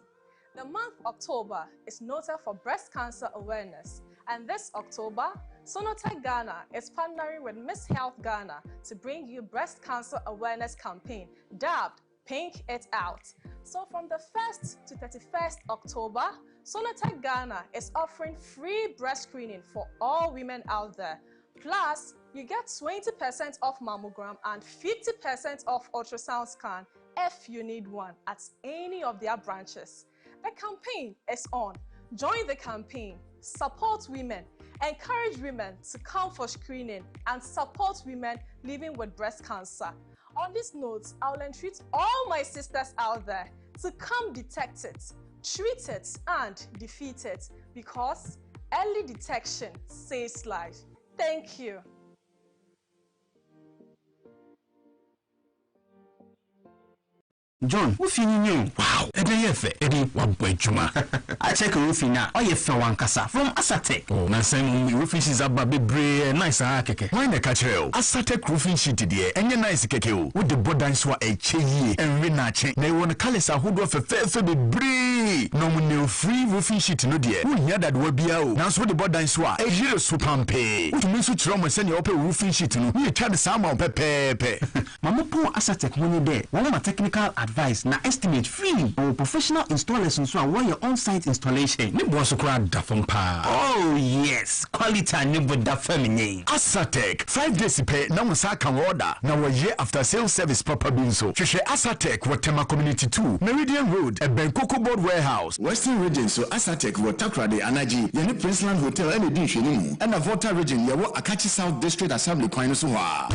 The month October is noted for breast cancer awareness, and this October, Sonotech Ghana is partnering with Miss Health Ghana to bring you breast cancer awareness campaign dubbed Pink It Out. So from the 1st to 31st October, Sonotech Ghana is offering free breast screening for all women out there. Plus, you get 20% off mammogram and 50% off ultrasound scan if you need one at any of their branches. The campaign is on. Join the campaign. Support women. Encourage women to come for screening and support women living with breast cancer. On this note, I'll entreat all my sisters out there to come detect it, treat it, and defeat it, because early detection saves life. Thank you. John, who fin you? Wow, Eddie, what boy juma. I check a roofing now. Oh, you fell one cassa from Asatek. Oh, na same roofing is a baby bray, nice keke. Why the catch you? Asatek roofing sheet dear, and your nice keke with the bodan swa a chee and rinache. They want a calisa who do for fair be bray. No new free roofing sheet no dear. Who hear that will be out. Now so the bodan swa a hero supampe. What means which Roman send your open roofing sheet no? You try the summer pepe. Mama po Asatek money there. One of my technical advice na estimate free or professional installers so where your on-site installation ne boss crowd da from pa. Oh yes, quality ne bo da feminine. Asatek 5 days pay na musa kan order na we year after sales service proper bin so. Hwehwe Asatek Watema Community 2 Meridian Road Ebenkoko Board Warehouse Western Region. So Asatek Wotakrade Anaji yene Princeland Hotel and di hwene mu and na Volta Region yewo Akachi South District Assembly kwan so ha.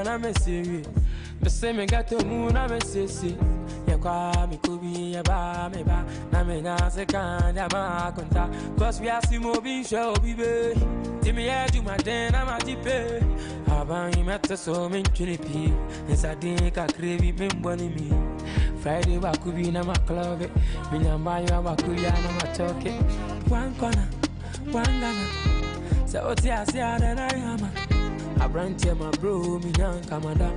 I'm serious. The same got to moon, I'm a sissy. You call me, could be a bar, me bar. Namina, second, I'm a contact. Cause we are still moving, show, baby. Timmy, I do my den, I'm a deep. About him at the so many chilipi. It's a dick, I crave it, me. Friday, I could be in my club. Million by you, I could be on my talking. One corner, one gunner. So, what's the idea that I am? I brand here my bro, me young Kamada.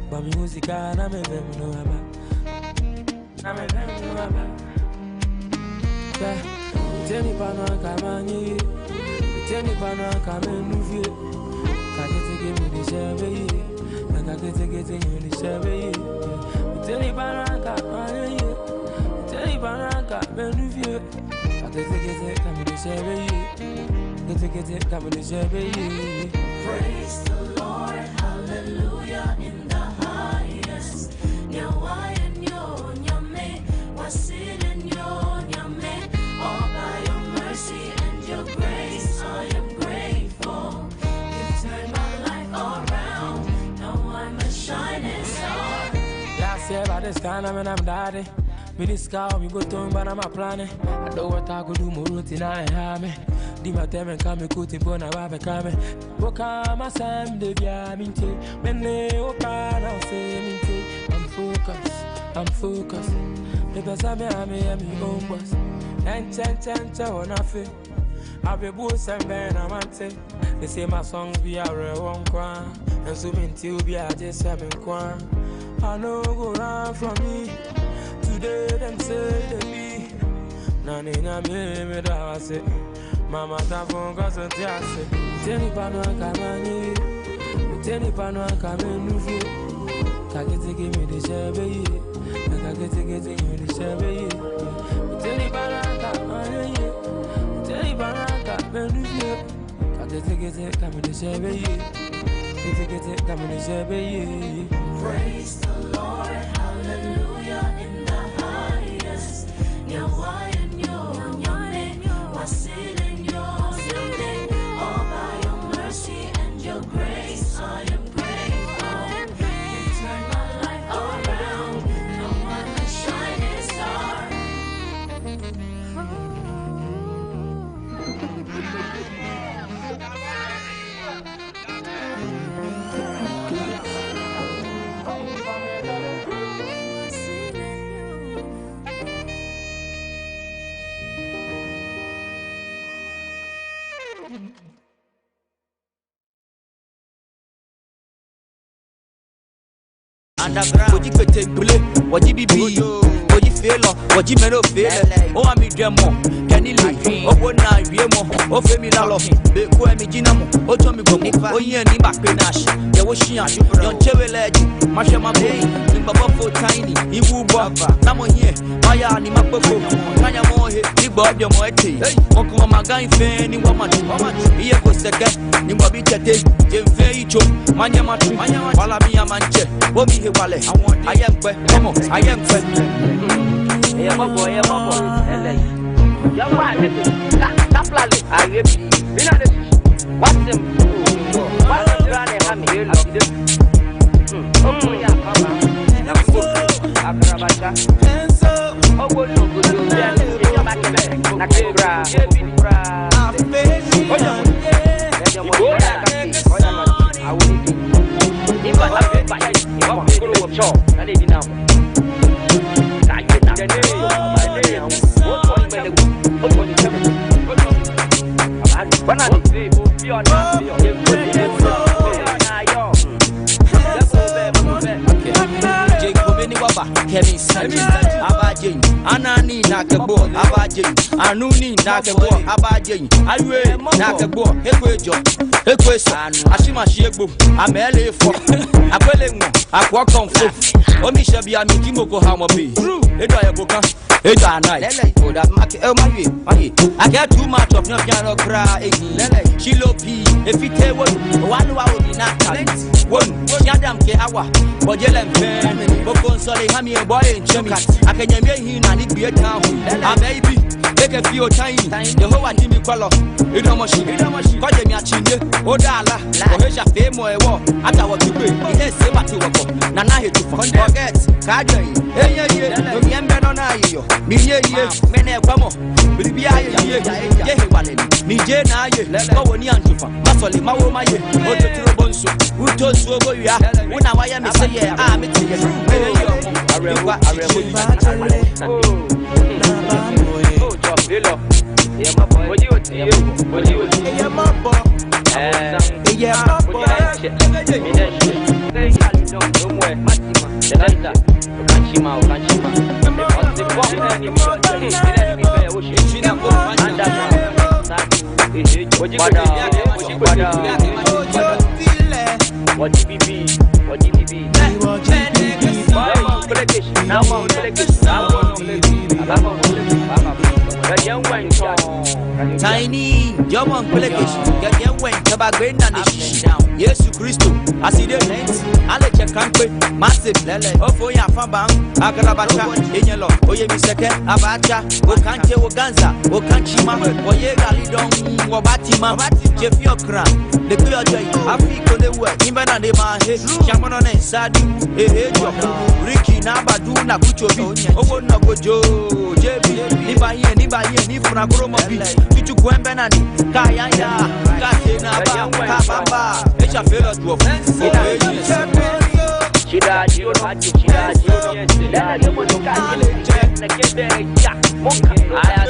But music, I'm a baby, no about. I'm a baby, no about. Tell me, Pana, come on, you. Tell me, Pana, come and move it. I get to give me the survey. I get to get in the survey. Tell me, Pana, come on, you. Tell me, Pana, come and move it. I get to get it, come in the survey. Get it, come in the survey. Praise the Lord, hallelujah, in the highest. Nyawa and yo, nyame, what's it in yo, nyame? All by your mercy and your grace, I am grateful. You've turned my life around, now I'm a shining star. Last year by this time, I'm daddy. Me this car, me go to but I'm a planning. I know what I could do, more routine, I have me. Dima teme kame kuti bona wabe kame Woka masam de via minte Mene woka na se minte I'm focused The besame ame own boss Ten wana fe Abe boss and ben amante They say my songs be a real one kwan And so minti will be a just 7 kwan I know go run from me Today them say they be Nani na me da say Mama tafon goso tiase Teni pano akamani Teni pano akamenufi Kakete give me the shebe Kakete give me the shebe Teni pano akamani Teni pano akamenufi Kakete give me the shebe Kakete give me the shebe Praise the Lord, hallelujah, in the highest. Nyawa and yo, nyame, what's it? Grace, I am grateful. You turned my life around. Now I'm a shining star. Oji Petebule, Oji Bibi, Oji Felo, Oji Meno Fele, O Amidremo, Canili, O Bona Riemo, O Femilalo, Beco Emiginamo, O Tomigo, O Yenima Penash, the Ocean, Yon Cheveleji, Mashama Bay, Limbabo Tiny, Ibu Baba, Namo here, Maya Nimapoko, Kanya Mohe, Ibodio Moete, Okuma Gain Fanny Woman, Iako Second, Nimbabita, Jemfeicho, Manyamatu, Walamia Manche, Bomi Hewale, I am come on, I am fed. Yeah, my boy, I what's them? What's the running? I'm here. Oh, yeah, Papa. Oh, good, good. Kemi Sanji, Abajin, Anani Nakabo, Abajin, Anuni Nakabo, Abajin, Iwe Nakabo, Equejo, Equesan, Ashima Shebo, Amele for Apelemo, Aquacom, Omisha Biamikimoko Hamabi, Edoya Boka, Eda night, or that market, I get too much of your piano cry, Chilo P, if it was 1 hour in that talent, one, Yadam Keawa, Bojelam Fan, Bokon Soli Hami, a boy in Chemi, I can get him and it be a town, a baby, make a few tiny, the whole Jimmy color, you don't much, call me a chin, Odala, Oheja Fame or a war, at our two, yes, Sebatu, Nana to forget, Kaja, remember on Ayo, Miye, Mene Pamo, Bibia, Nije Naye, let's go on Yantufa, Masoli, Mawo Maye, Oto Bonso, who told Sogo, when I am a say, I'm it. Tiny, your one collection, get your way, Tabagrain and the down. Yes, Christo, I see the names, I let your country, massive, oh, for your fabang, Agarabacha, Enyelo, Oyemi Second, Abacha, Okante Oganza, Okanchima, Oyega Lidon, Wabatima, Jefiokra, the Kuyajoy, Africa, the word, even on the Mahe, Shamanon and Sadu, Ricky Nabadu, Nakucho, oh, Nagojo, JB, Nibaye, Nifuna Groma, Pichu Gwembenani, Kayaya, Katina, Kabamba, Echafela to offense. Chida, you had to Chida, let them want to call it, and get there, Monka, I had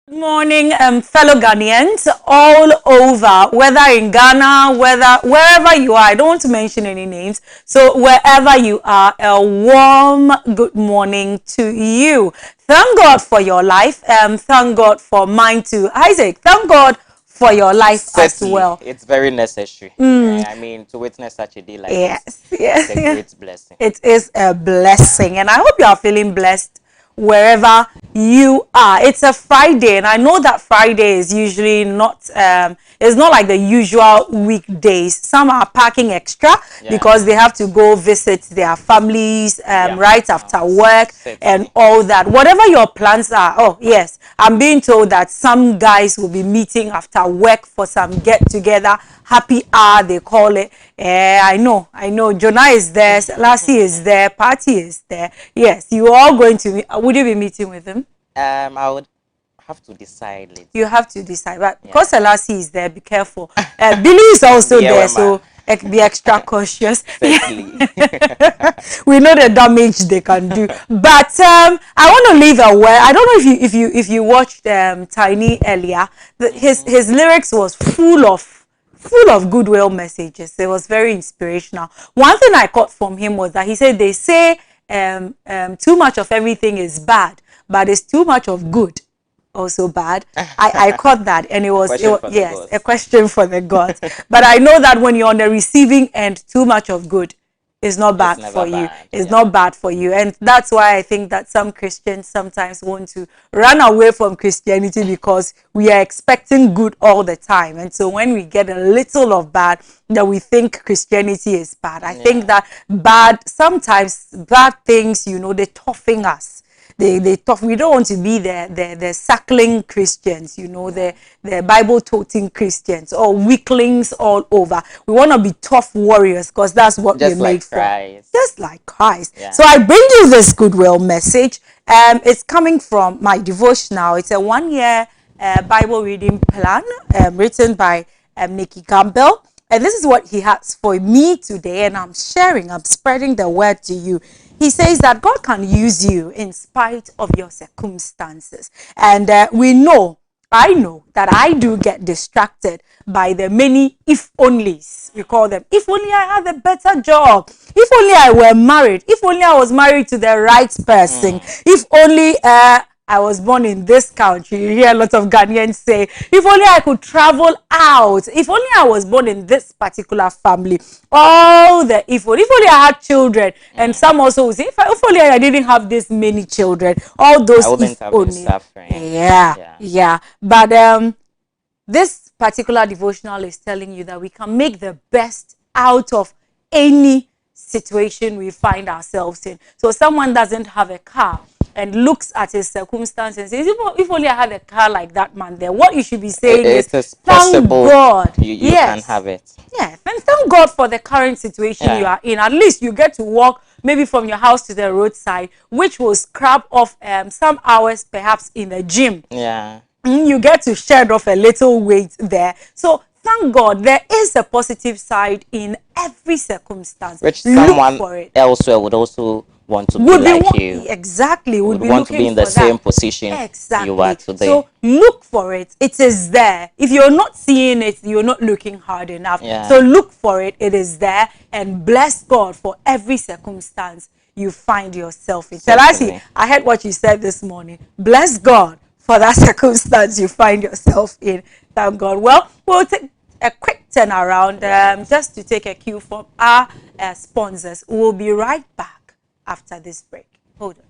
Good morning, fellow Ghanaians all over, whether in Ghana, wherever you are. I don't want to mention any names. So wherever you are, a warm good morning to you. Thank God for your life. Thank God for mine too. Isaac, thank God for your life Certainly, as well. it's very necessary. I mean, to witness such a day like this, Yes. it's a great blessing. It is a blessing, and I hope you are feeling blessed wherever you are. It's a Friday, and I know that Friday is usually not it's not like the usual weekdays. Some are packing extra because they have to go visit their families right after work and all that. Whatever your plans are. Oh yes, I'm being told that some guys will be meeting after work for some get together, happy hour they call it. I know. Jonah is there, Lassie is there, Patty is there. Yes, you are all going to meet. Would you be meeting with him? I would have to decide later. You have to decide, but because Lassie is there, be careful. Billy is also there, so be extra cautious. We know the damage they can do. But I want to leave a word. I don't know if you watched Tiny earlier. His lyrics was full of goodwill messages. It was very inspirational. One thing I caught from him was that he said they say too much of everything is bad, but it's too much of good also bad. I caught that, and it was a question for the gods. But I know that when you're on the receiving end, too much of good is not bad for you. It's not bad for you, and that's why I think that some Christians sometimes want to run away from Christianity because we are expecting good all the time, and so when we get a little of bad, then we think Christianity is bad. I think that sometimes bad things, they toughen us. They tough. We don't want to be the suckling Christians, the Bible toting Christians or weaklings all over. We want to be tough warriors because that's what we're made for. Just like Christ. Yeah. So I bring you this goodwill message. It's coming from my devotional. It's a 1-year Bible reading plan written by Nicky Campbell. And this is what he has for me today, and I'm spreading the word to you. He says that God can use you in spite of your circumstances. And I know that I do get distracted by the many if onlys. We call them. If only I had a better job. If only I were married. If only I was married to the right person. If only I was born in this country. You hear a lot of Ghanaians say, if only I could travel out. If only I was born in this particular family. All the if only I had children. And some also will say, if only I didn't have this many children. All those if only. Yeah. But this particular devotional is telling you that we can make the best out of any situation we find ourselves in. So someone doesn't have a car and looks at his circumstances and says, if only I had a car like that man there. What you should be saying is, thank God. You can have it. Yeah, and thank God for the current situation you are in. At least you get to walk maybe from your house to the roadside, which will scrap off some hours perhaps in the gym. Yeah. You get to shed off a little weight there. So thank God there is a positive side in every circumstance. Which someone elsewhere would also want to be like you. Exactly. Would want to be in the same position you are today. So look for it. It is there. If you're not seeing it, you're not looking hard enough. Yeah. So look for it. It is there. And bless God for every circumstance you find yourself in. Selassie, I heard what you said this morning. Bless God for that circumstance you find yourself in. Thank God. Well, we'll take a quick turnaround just to take a cue from our sponsors. We'll be right back after this break. Hold on.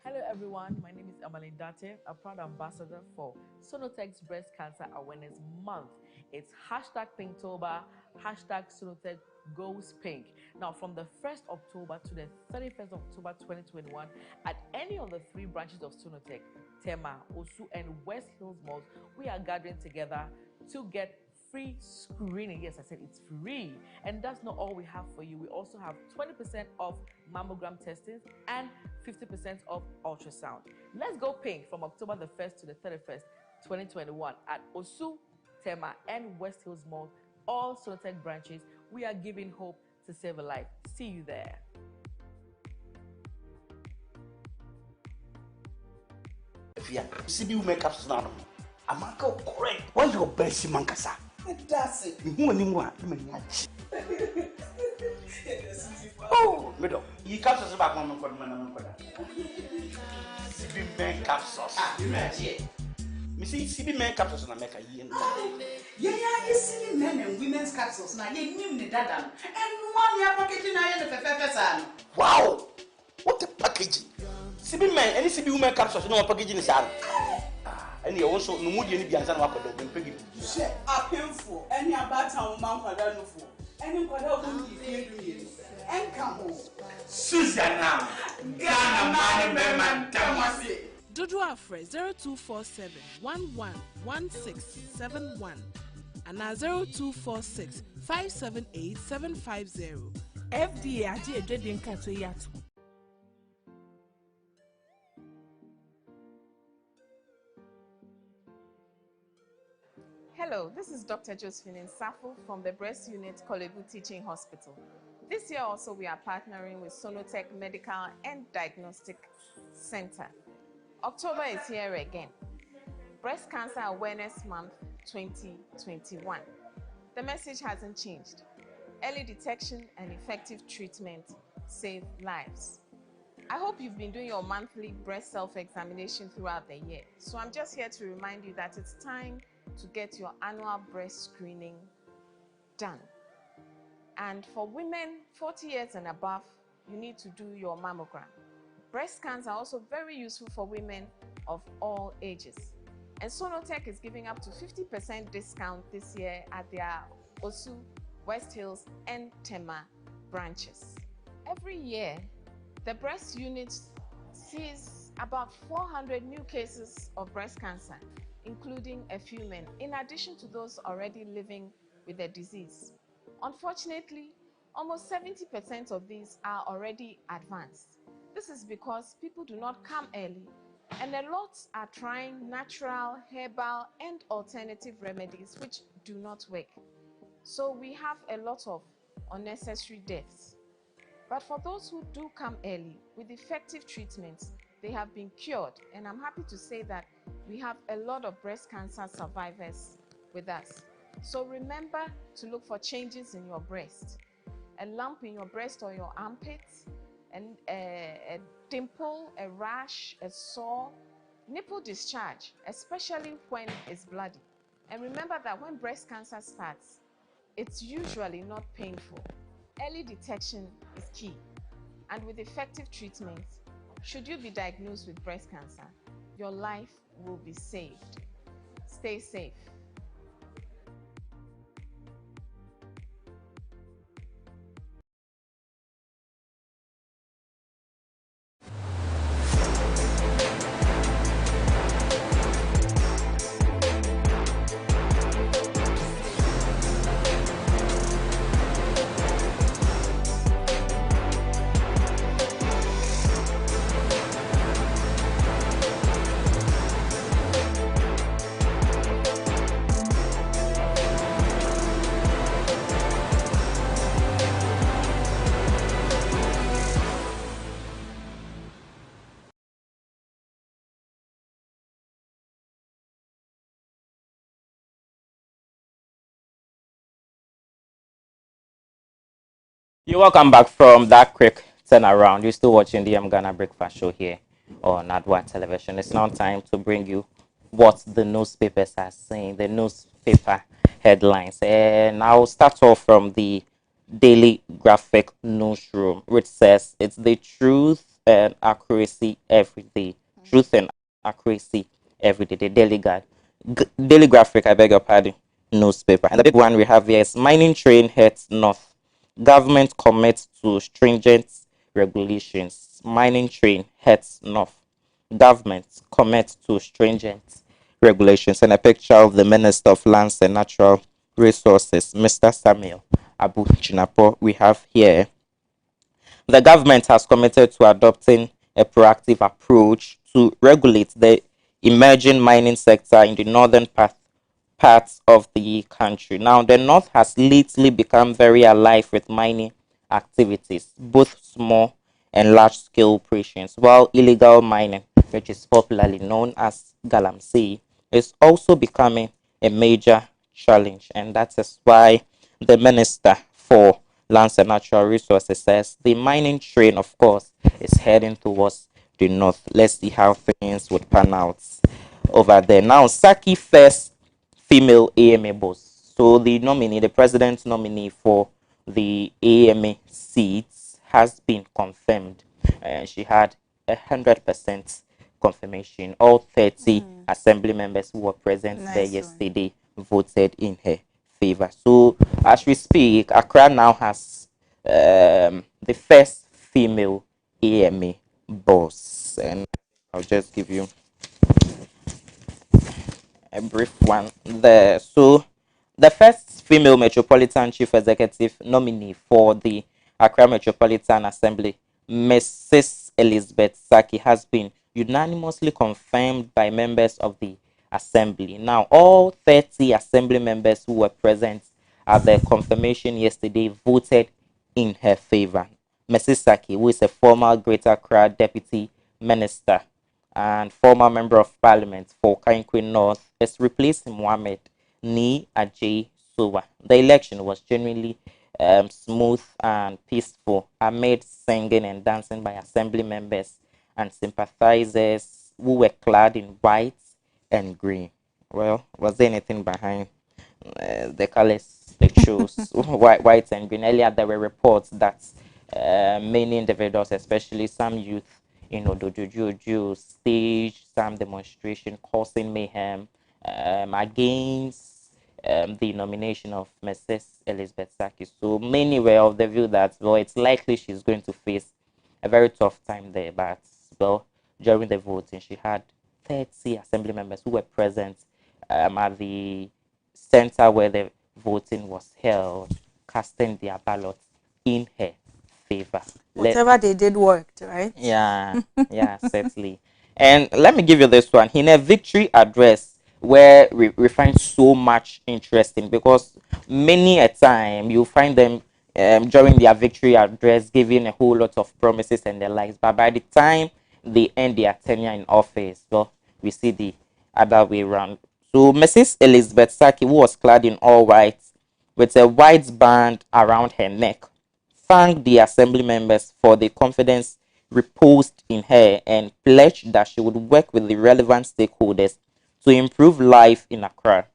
Hello everyone, my name is Adoatv, a proud ambassador for Sonotech's Breast Cancer Awareness Month. It's hashtag Pinktober, hashtag Sonotech Goes Pink. Now from the 1st October to the 31st October 2021, at any of the 3 branches of Sonotech, Tema, Osu and West Hills Malls, we are gathering together to get free screening. Yes, I said it's free. And that's not all we have for you. We also have 20% off mammogram testing and 50% off ultrasound. Let's go pink from October the 1st to the 31st, 2021 at Osu, Tema, and West Hills Mall, all Sonotech branches. We are giving hope to save a life. See you there. Yeah, CB will make up now. I'm not correct. What's your best, Mancasa? That's it. You want anyone? Oh, middle. You captures about one CB men capsules. You see, CB men capsules and America. Yeah, you see men and women's capsules. Now, you knew the dada. And one year packaging I had the Wow! What a packaging! CB men, any CB women capsules, no packaging is out. And you also no mood any bianza no akodo mpegi. Share painful any about town man kwada no for. Any kwada won di fie du ye. Enka ho. Susanna. Ghana man man tamase. Dodo Afre 0247 111671 and 0246 578 750. FDA aje edwede nkato yato. Hello, this is Dr. Josephine Nsafo from the Breast Unit Kolebu Teaching Hospital. This year also we are partnering with Sonotech Medical and Diagnostic Center. October is here again. Breast Cancer Awareness Month 2021. The message hasn't changed. Early detection and effective treatment save lives. I hope you've been doing your monthly breast self-examination throughout the year. So I'm just here to remind you that it's time to get your annual breast screening done. And for women 40 years and above, you need to do your mammogram. Breast scans are also very useful for women of all ages. And Sonotech is giving up to 50% discount this year at their Osu, West Hills, and Tema branches. Every year, the breast unit sees about 400 new cases of breast cancer, including a few men, in addition to those already living with the disease. Unfortunately, almost 70% of these are already advanced. This is because people do not come early, and a lot are trying natural, herbal, and alternative remedies which do not work. So we have a lot of unnecessary deaths. But for those who do come early with effective treatments, they have been cured, and I'm happy to say that we have a lot of breast cancer survivors with us. So remember to look for changes in your breast, a lump in your breast or your armpit, and a dimple, a rash, a sore, nipple discharge, especially when it's bloody. And remember that when breast cancer starts, it's usually not painful. Early detection is key, and with effective treatment, should you be diagnosed with breast cancer, your life will be saved. Stay safe. You're welcome back from that quick turnaround. You're still watching the Ghana Breakfast Show here on Adoatv Television. It's now time to bring you what the newspapers are saying, the newspaper headlines. And I'll start off from the Daily Graphic newsroom, which says it's the truth and accuracy every day. Truth and accuracy every day. The Daily Graphic, I beg your pardon, newspaper. And the big one we have here is mining train heads north. Government commits to stringent regulations. Mining train heads north. Government commits to stringent regulations, and a picture of the Minister of Lands and Natural Resources, Mr. Samuel Abu Chinapo, we have here. The government has committed to adopting a proactive approach to regulate the emerging mining sector in the northern parts of the country. Now, the north has lately become very alive with mining activities, both small and large scale operations, while illegal mining, which is popularly known as galamsey, is also becoming a major challenge. And that is why the Minister for Lands and Natural Resources says the mining train, of course, is heading towards the north. Let's see how things would pan out over there. Now, Saki first female AMA boss. So the nominee, the president's nominee for the AMA seats has been confirmed. She had 100% confirmation. All 30 assembly members who were present there yesterday voted in her favor. So as we speak, Accra now has the first female AMA boss. And I'll just give you a brief one there. So, the first female Metropolitan Chief Executive nominee for the Accra Metropolitan Assembly, Mrs. Elizabeth Saki, has been unanimously confirmed by members of the Assembly. Now, all 30 Assembly members who were present at the confirmation yesterday voted in her favor. Mrs. Saki, who is a former Greater Accra Deputy Minister and former Member of Parliament for Kainkwin North, is replacing Mohammed Ni Ajay Sowa. The election was genuinely smooth and peaceful amid singing and dancing by Assembly members and sympathizers who were clad in white and green. Well, was there anything behind the colors they chose? White and green. Earlier, there were reports that many individuals, especially some youth, Dojojo stage some demonstration causing mayhem against the nomination of Mrs. Elizabeth Saki. So many were of the view that, well, it's likely she's going to face a very tough time there. But, well, during the voting, she had 30 assembly members who were present at the center where the voting was held, casting their ballots in her favor. Whatever they did worked, right? Yeah, yeah, certainly. And let me give you this one. In a victory address, where we find so much interesting, because many a time you find them during their victory address giving a whole lot of promises and the likes, but by the time they end their tenure in office, well, we see the other way around. So Mrs. Elizabeth Saki, who was clad in all white with a white band around her neck, thanked the assembly members for the confidence reposed in her and pledged that she would work with the relevant stakeholders to improve life in Accra.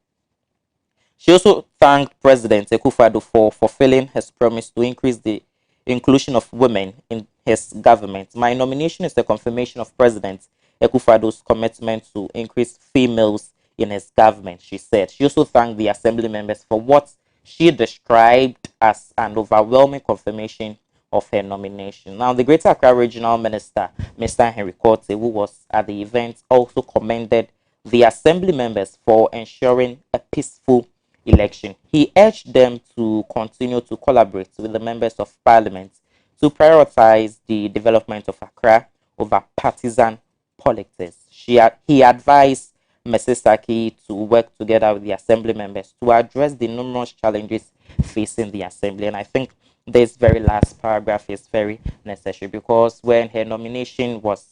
She also thanked President Akufo-Addo for fulfilling his promise to increase the inclusion of women in his government. My nomination is a confirmation of President Akufo-Addo's commitment to increase females in his government, she said. She also thanked the assembly members for what she described as an overwhelming confirmation of her nomination. Now, the Greater Accra Regional Minister, Mr. Henry Korte, who was at the event, also commended the assembly members for ensuring a peaceful election. He urged them to continue to collaborate with the members of parliament to prioritize the development of Accra over partisan politics. He advised Mrs. Saki to work together with the assembly members to address the numerous challenges facing the assembly. And I think this very last paragraph is very necessary, because when her nomination was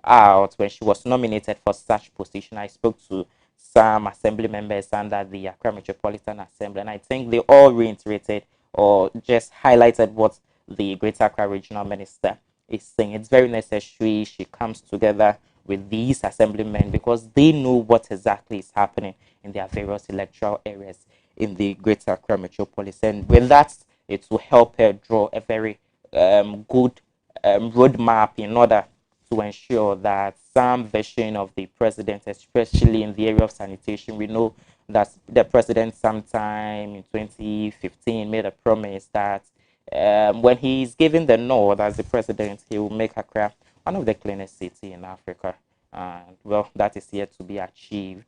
out, when she was nominated for such position, I spoke to some assembly members under the Accra Metropolitan Assembly, and I think they all reiterated or just highlighted what the Greater Accra Regional Minister is saying. It's very necessary she comes together with these assemblymen, because they know what exactly is happening in their various electoral areas in the Greater Accra Metropolis. And with that, it will help her draw a very good roadmap in order to ensure that some version of the president, especially in the area of sanitation, we know that the president sometime in 2015 made a promise that when he's given the nod as the president, he will make Accra one of the cleanest cities in Africa. And well, that is yet to be achieved.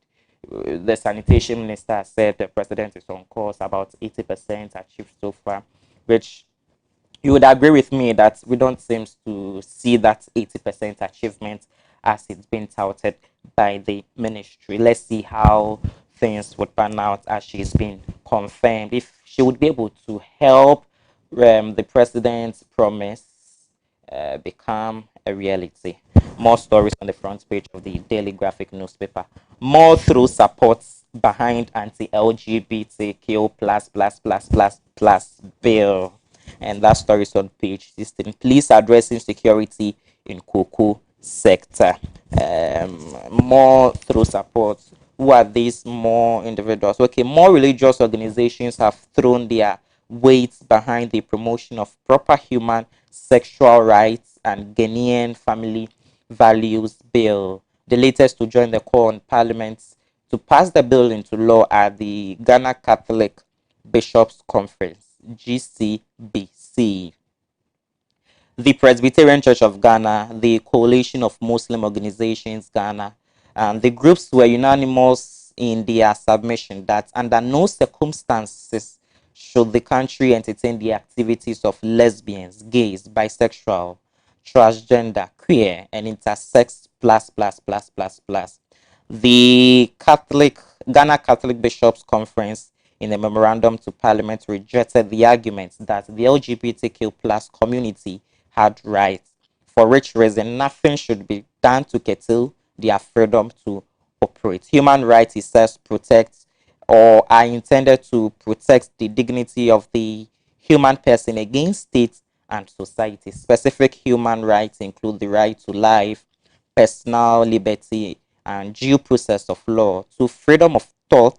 The sanitation minister said the president is on course, about 80% achieved so far, which you would agree with me that we don't seem to see that 80% achievement as it's been touted by the ministry. Let's see how things would pan out as she's been confirmed. If she would be able to help the president's promise become a reality. More stories on the front page of the Daily Graphic newspaper. More through supports behind anti-LGBTQ plus bill. And that story is on page 16. Police addressing security in cocoa sector. More through support. Who are these more individuals? Okay, more religious organizations have thrown their weight behind the promotion of proper human sexual rights and Ghanaian family values bill. The latest to join the call on Parliament to pass the bill into law at the Ghana Catholic Bishops Conference, GCBC. The Presbyterian Church of Ghana, the Coalition of Muslim Organizations Ghana, and the groups were unanimous in their submission that under no circumstances should the country entertain the activities of lesbians, gays, bisexual, transgender, queer, and intersex plus. The Ghana Catholic Bishops Conference in a memorandum to Parliament rejected the argument that the LGBTQ plus community had rights, for which reason nothing should be done to curtail their freedom to operate. Human rights, it says, protect or are intended to protect the dignity of the human person against state and society. Specific human rights include the right to life, personal liberty, and due process of law, to freedom of thought,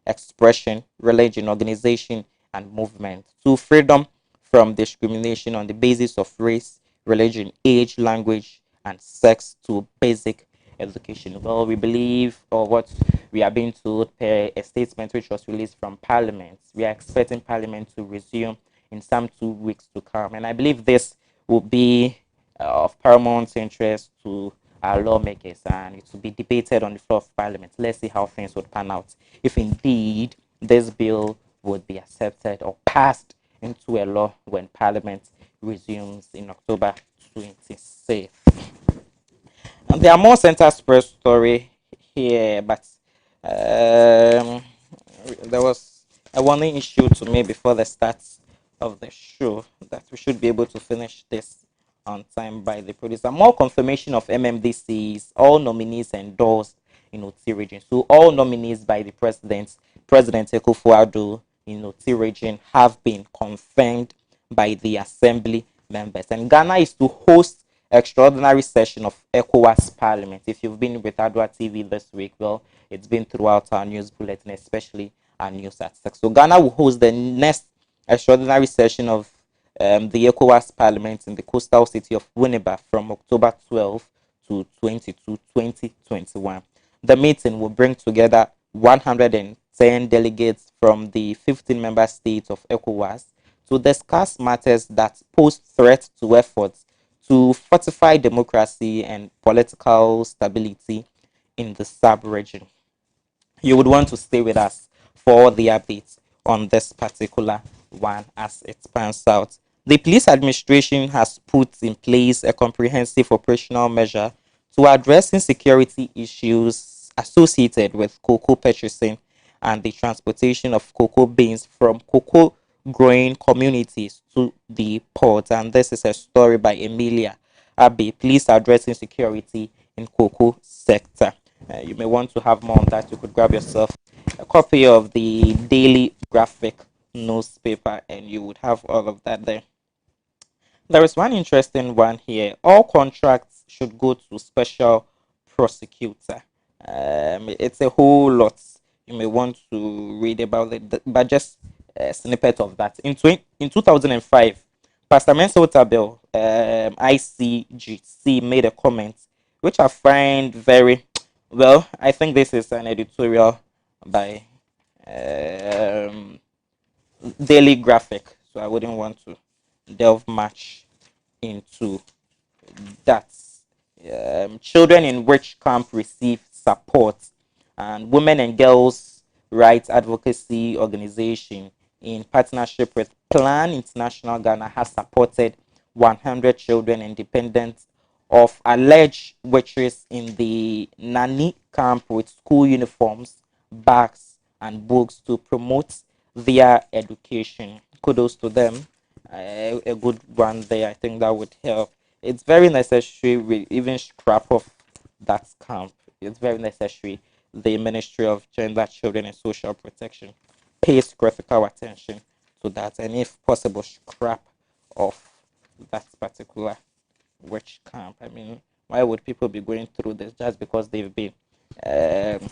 expression, religion, organization, and movement, to freedom from discrimination on the basis of race, religion, age, language, and sex, to basic education. Well, we believe, or what we are being told per a statement which was released from Parliament, we are expecting Parliament to resume in some 2 weeks to come. And I believe this will be of paramount interest to our lawmakers, and it will be debated on the floor of Parliament. Let's see how things would pan out. If indeed this bill would be accepted or passed into a law when Parliament resumes in October 26th. And there are more center spread story here, but there was a warning issue to me before the start of the show that we should be able to finish this on time by the producer. More confirmation of MMDCs, all nominees endorsed in Oti region. So all nominees by the President Akufo-Addo in Oti region have been confirmed by the assembly members. And Ghana is to host extraordinary session of ECOWAS Parliament. If you've been with Adoatv this week, well, it's been throughout our news bulletin, especially our news at 6. So Ghana will host the next extraordinary session of the ECOWAS Parliament in the coastal city of Winneba from October 12 to 22, 2021. The meeting will bring together 110 delegates from the 15 member states of ECOWAS to discuss matters that pose threat to efforts to fortify democracy and political stability in the sub-region. You would want to stay with us for the updates on this particular one as it pans out. The police administration has put in place a comprehensive operational measure to address insecurity issues associated with cocoa purchasing and the transportation of cocoa beans from cocoa growing communities to the port. And this is a story by Emilia Abbey, police addressing security in cocoa sector. You may want to have more on that. You could grab yourself a copy of the Daily Graphic newspaper and you would have all of that there. There is one interesting one here. All contracts should go to special prosecutor. It's a whole lot. You may want to read about it, but just a snippet of that. In 2005, Pastor Mensa Otabil, ICGC, made a comment which I find very well. I think this is an editorial by Daily Graphic, so I wouldn't want to delve much into that. Children in which camp receive support and Women and Girls Rights Advocacy Organization, in partnership with Plan International Ghana, has supported 100 children and dependents of alleged witches in the Nani camp with school uniforms, bags, and books to promote their education. Kudos to them. A good one there. I think that would help. It's very necessary we even scrap off that camp. It's very necessary the Ministry of Gender, Children and Social Protection pays critical attention to that, and if possible, scrap off that particular witch camp. I mean, why would people be going through this just because they've been um,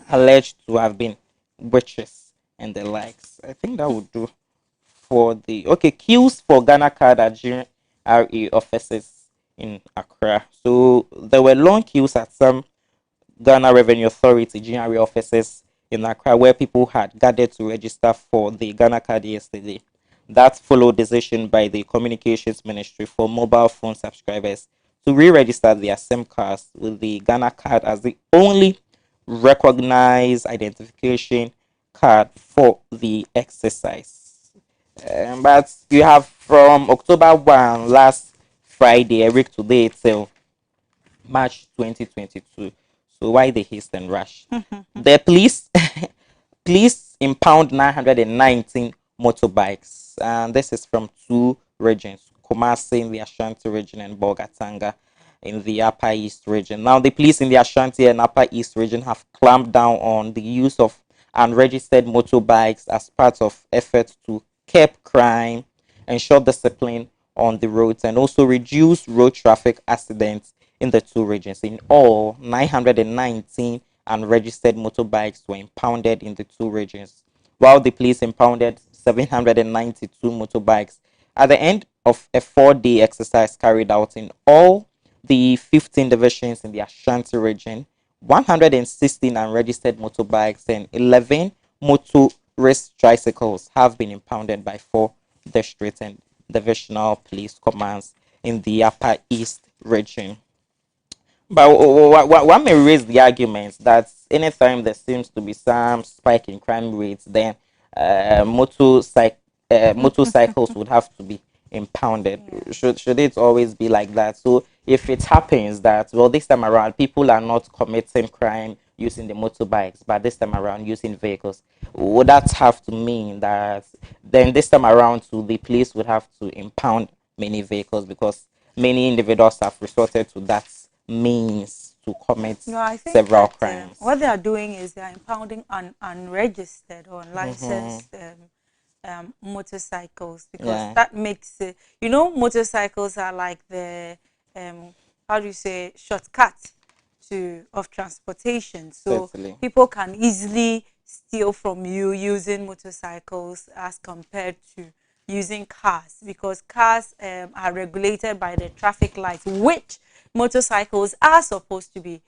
alleged to have been witches and the likes? I think that would do for the queues for Ghana card at GRA offices in Accra. So there were long queues at some Ghana Revenue Authority GRA offices in Accra where people had gathered to register for the Ghana card yesterday. That followed decision by the Communications Ministry for mobile phone subscribers to re-register their SIM cards with the Ghana card as the only recognized identification card for the exercise. But you have from October 1 last Friday, a week today till March 2022. So why the haste and rush? The police impound 919 motorbikes, and this is from two regions: Kumasi in the Ashanti region and Bolgatanga in the Upper East region. Now, the police in the Ashanti and Upper East region have clamped down on the use of unregistered motorbikes as part of efforts to curb crime, ensure discipline on the roads, and also reduce road traffic accidents in the two regions. In all, 919 unregistered motorbikes were impounded in the two regions, while the police impounded 792 motorbikes at the end of a 4-day exercise carried out in all the 15 divisions in the Ashanti region. 116 unregistered motorbikes and 11 motorist tricycles have been impounded by 4 district and divisional police commands in the Upper East region. But one may raise the argument that anytime there seems to be some spike in crime rates, then motorcycles would have to be impounded. Should it always be like that? So if it happens that, well, this time around people are not committing crime using the motorbikes, but this time around using vehicles, would that have to mean that then this time around too, the police would have to impound many vehicles because many individuals have resorted to that means to commit several crimes? What they are doing is they are impounding unregistered or unlicensed motorcycles, because that makes it, motorcycles are like the how do you say, shortcut of transportation. So people can easily steal from you using motorcycles as compared to using cars, because cars are regulated by the traffic lights, which motorcycles are supposed to be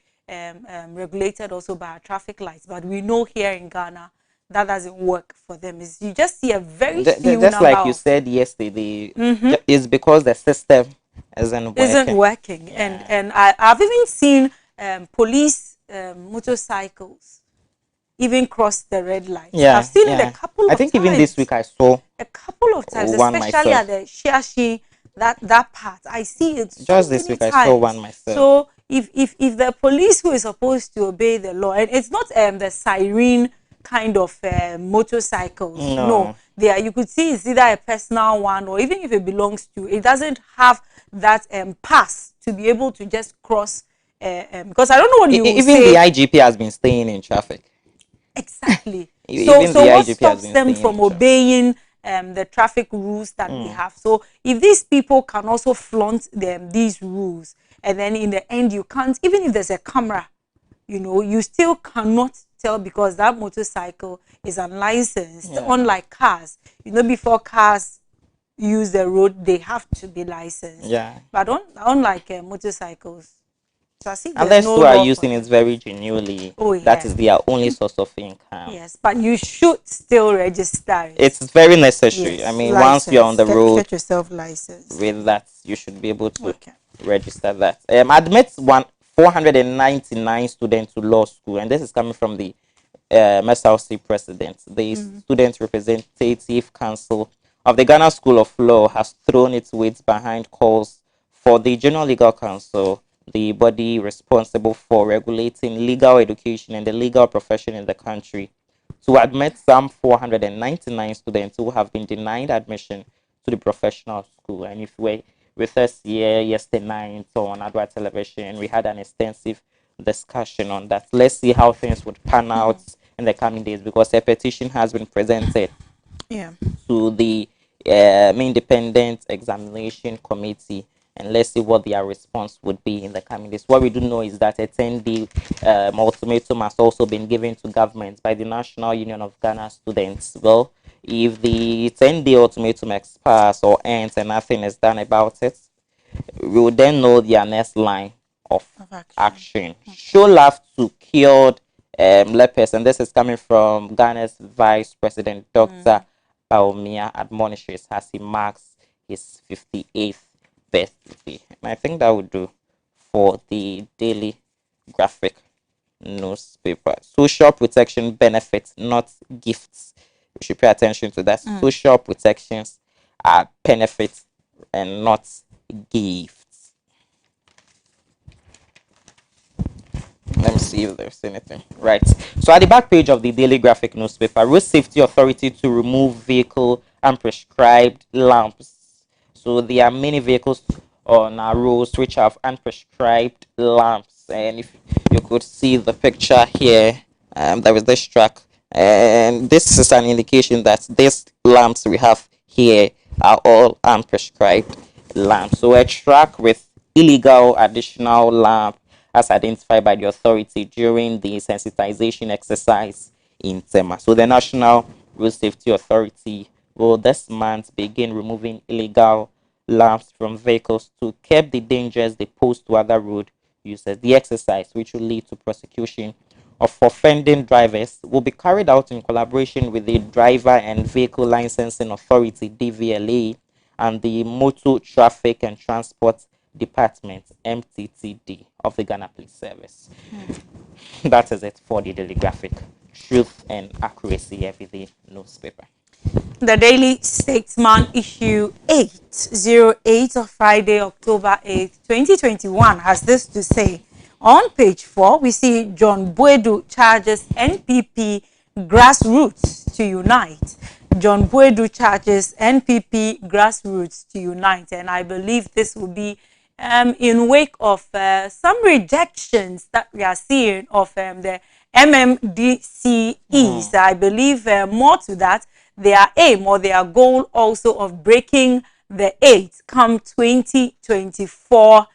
regulated also by our traffic lights. But we know here in Ghana that doesn't work for them. You just see a very few just number like you said yesterday, it's because the system isn't working. And I've even seen police motorcycles even cross the red light. I've seen it a couple of times. I think even this week I saw a couple of times, especially at the Shiashi, that part. I see it just this week. I saw one myself. So if the police who is supposed to obey the law, and it's not the siren kind of motorcycles, no, they are, you could see it's either a personal one, or even if it belongs to, it doesn't have that pass to be able to just cross, because I don't know what you even say. The IGP has been staying in traffic. Exactly. So what stops them from obeying the traffic rules that we have? So if these people can also flaunt these rules, and then in the end you can't, even if there's a camera, you still cannot tell, because that motorcycle is unlicensed. Unlike cars, before cars use the road, they have to be licensed. But unlike motorcycles, so I see unless you are using it very genuinely, that is their only source of income. Yes, but you should still register it. It's very necessary. I mean, once you're on the road, get yourself licensed. With that, you should be able to register that. Admit 499 students to law school, and this is coming from the MSLC president. The Student Representative Council of the Ghana School of Law has thrown its weight behind calls for the General Legal Council, the body responsible for regulating legal education and the legal profession in the country, to admit some 499 students who have been denied admission to the professional school. And if we with us here yesterday night on Adoatv television, we had an extensive discussion on that. Let's see how things would pan out in the coming days, because a petition has been presented to the Independent Examination Committee, and let's see what their response would be in the coming days. What we do know is that a 10-day ultimatum has also been given to government by the National Union of Ghana Students. Well, if the 10-day ultimatum expires or ends and nothing is done about it, we will then know their next line of action. Show love to cured lepers, and this is coming from Ghana's Vice President, Dr. Baumia, admonishes as he marks his 58th birthday. And I think that would do for the daily graphic newspaper. Social protection benefits, not gifts. We should pay attention to that. Social protections are benefits and not gifts. Let me see if there's anything. Right. So at the back page of the daily graphic newspaper, Road Safety Authority to remove vehicle and prescribed lamps. So there are many vehicles on our roads which have unprescribed lamps, and if you could see the picture here, there is this truck, and this is an indication that these lamps we have here are all unprescribed lamps. So a truck with illegal additional lamp as identified by the authority during the sensitization exercise in Tema. So the National Road Safety Authority will this month begin removing illegal lamps from vehicles to curb the dangers they pose to other road users. The exercise, which will lead to prosecution of offending drivers, will be carried out in collaboration with the Driver and Vehicle Licensing Authority (DVLA) and the Motor Traffic and Transport Department (MTTD) of the Ghana Police Service. That is it for the daily graphic. Truth and accuracy everyday newspaper. The Daily Statesman issue 808 of Friday, October 8th, 2021 has this to say. On page 4, we see John Boadu charges NPP grassroots to unite. John Boadu charges NPP grassroots to unite, and I believe this will be in wake of some rejections that we are seeing of the MMDCEs. I believe more to that, their aim or their goal also of breaking the 8 come 2024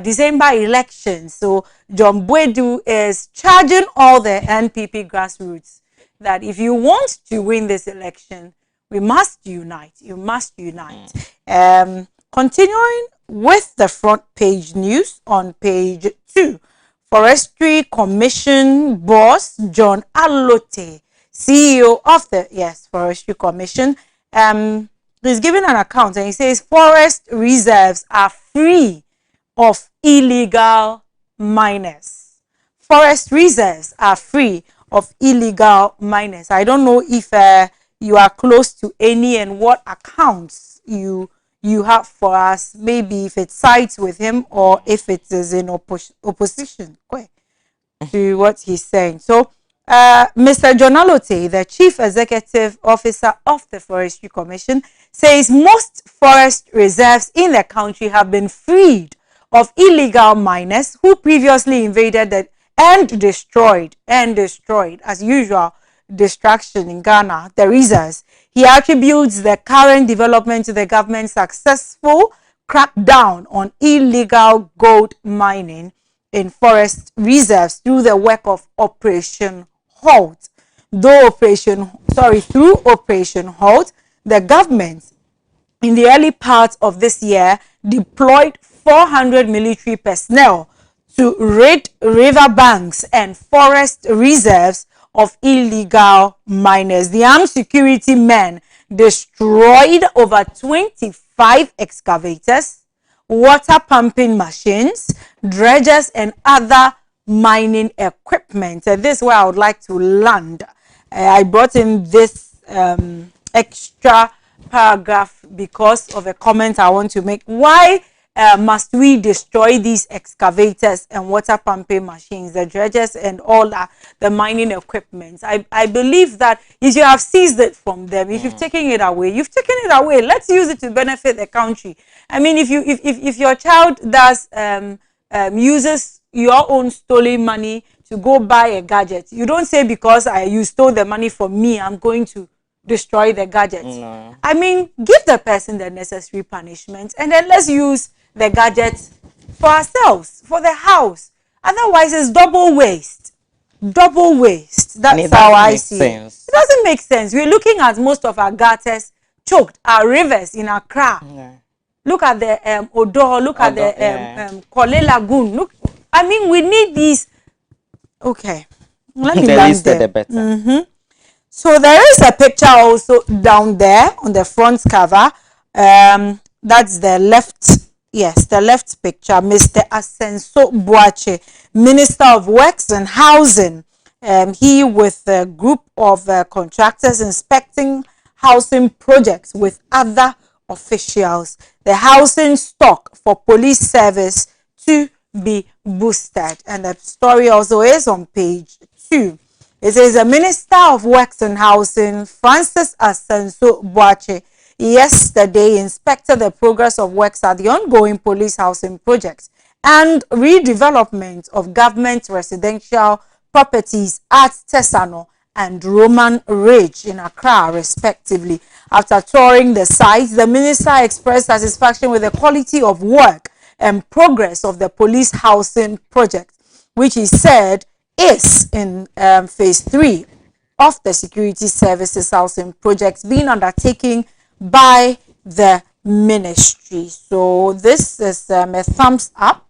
December elections. So John Boadu is charging all the NPP grassroots that if you want to win this election, we must unite. You must unite. Continuing with the front page news on page 2, Forestry Commission boss John Alote, CEO of the Forestry Commission, is giving an account, and he says forest reserves are free of illegal miners. Forest reserves are free of illegal miners. I don't know if you are close to any and what accounts you have for us. Maybe if it sides with him or if it is in opposition to what he's saying. So Mr. John Alote, the Chief Executive Officer of the Forestry Commission, says most forest reserves in the country have been freed of illegal miners who previously invaded and destroyed, as usual, destruction in Ghana, the reasons. He attributes the current development to the government's successful crackdown on illegal gold mining in forest reserves through the work of Operation Halt. Through Operation Halt, the government in the early part of this year deployed 400 military personnel to raid riverbanks and forest reserves of illegal miners. The armed security men destroyed over 25 excavators, water pumping machines, dredgers, and other mining equipment. And this is where I would like to land. I brought in this extra paragraph because of a comment I want to make. Why must we destroy these excavators and water pumping machines, the dredgers and all that, the mining equipment? I believe that if you have seized it from them, if you've taken it away, you've taken it away. Let's use it to benefit the country. I mean, if your child does uses your own stolen money to go buy a gadget, you don't say because you stole the money from me, I'm going to destroy the gadget. No. I mean, give the person the necessary punishment, and then let's use the gadget for ourselves, for the house. Otherwise, it's double waste. Double waste. That's how I see it. It doesn't make sense. We're looking at most of our gutters choked, our rivers in Accra. Look at the Odo, look at the Kole Lagoon. Look, I mean, we need these. Okay, let me land there. The better. So there is a picture also down there on the front cover. That's the left, yes, the left picture. Mr. Asenso Boache, Minister of Works and Housing. He with a group of contractors inspecting housing projects with other officials. The housing stock for police service to be boosted. And the story also is on page 2. It says the Minister of Works and Housing, Francis Asenso Boache, yesterday inspected the progress of works at the ongoing police housing projects and redevelopment of government residential properties at Tesano and Roman Ridge in Accra, respectively. After touring the sites, the minister expressed satisfaction with the quality of work and progress of the police housing project, which he said is in phase 3 of the security services housing project being undertaken by the ministry. So this is a thumbs up.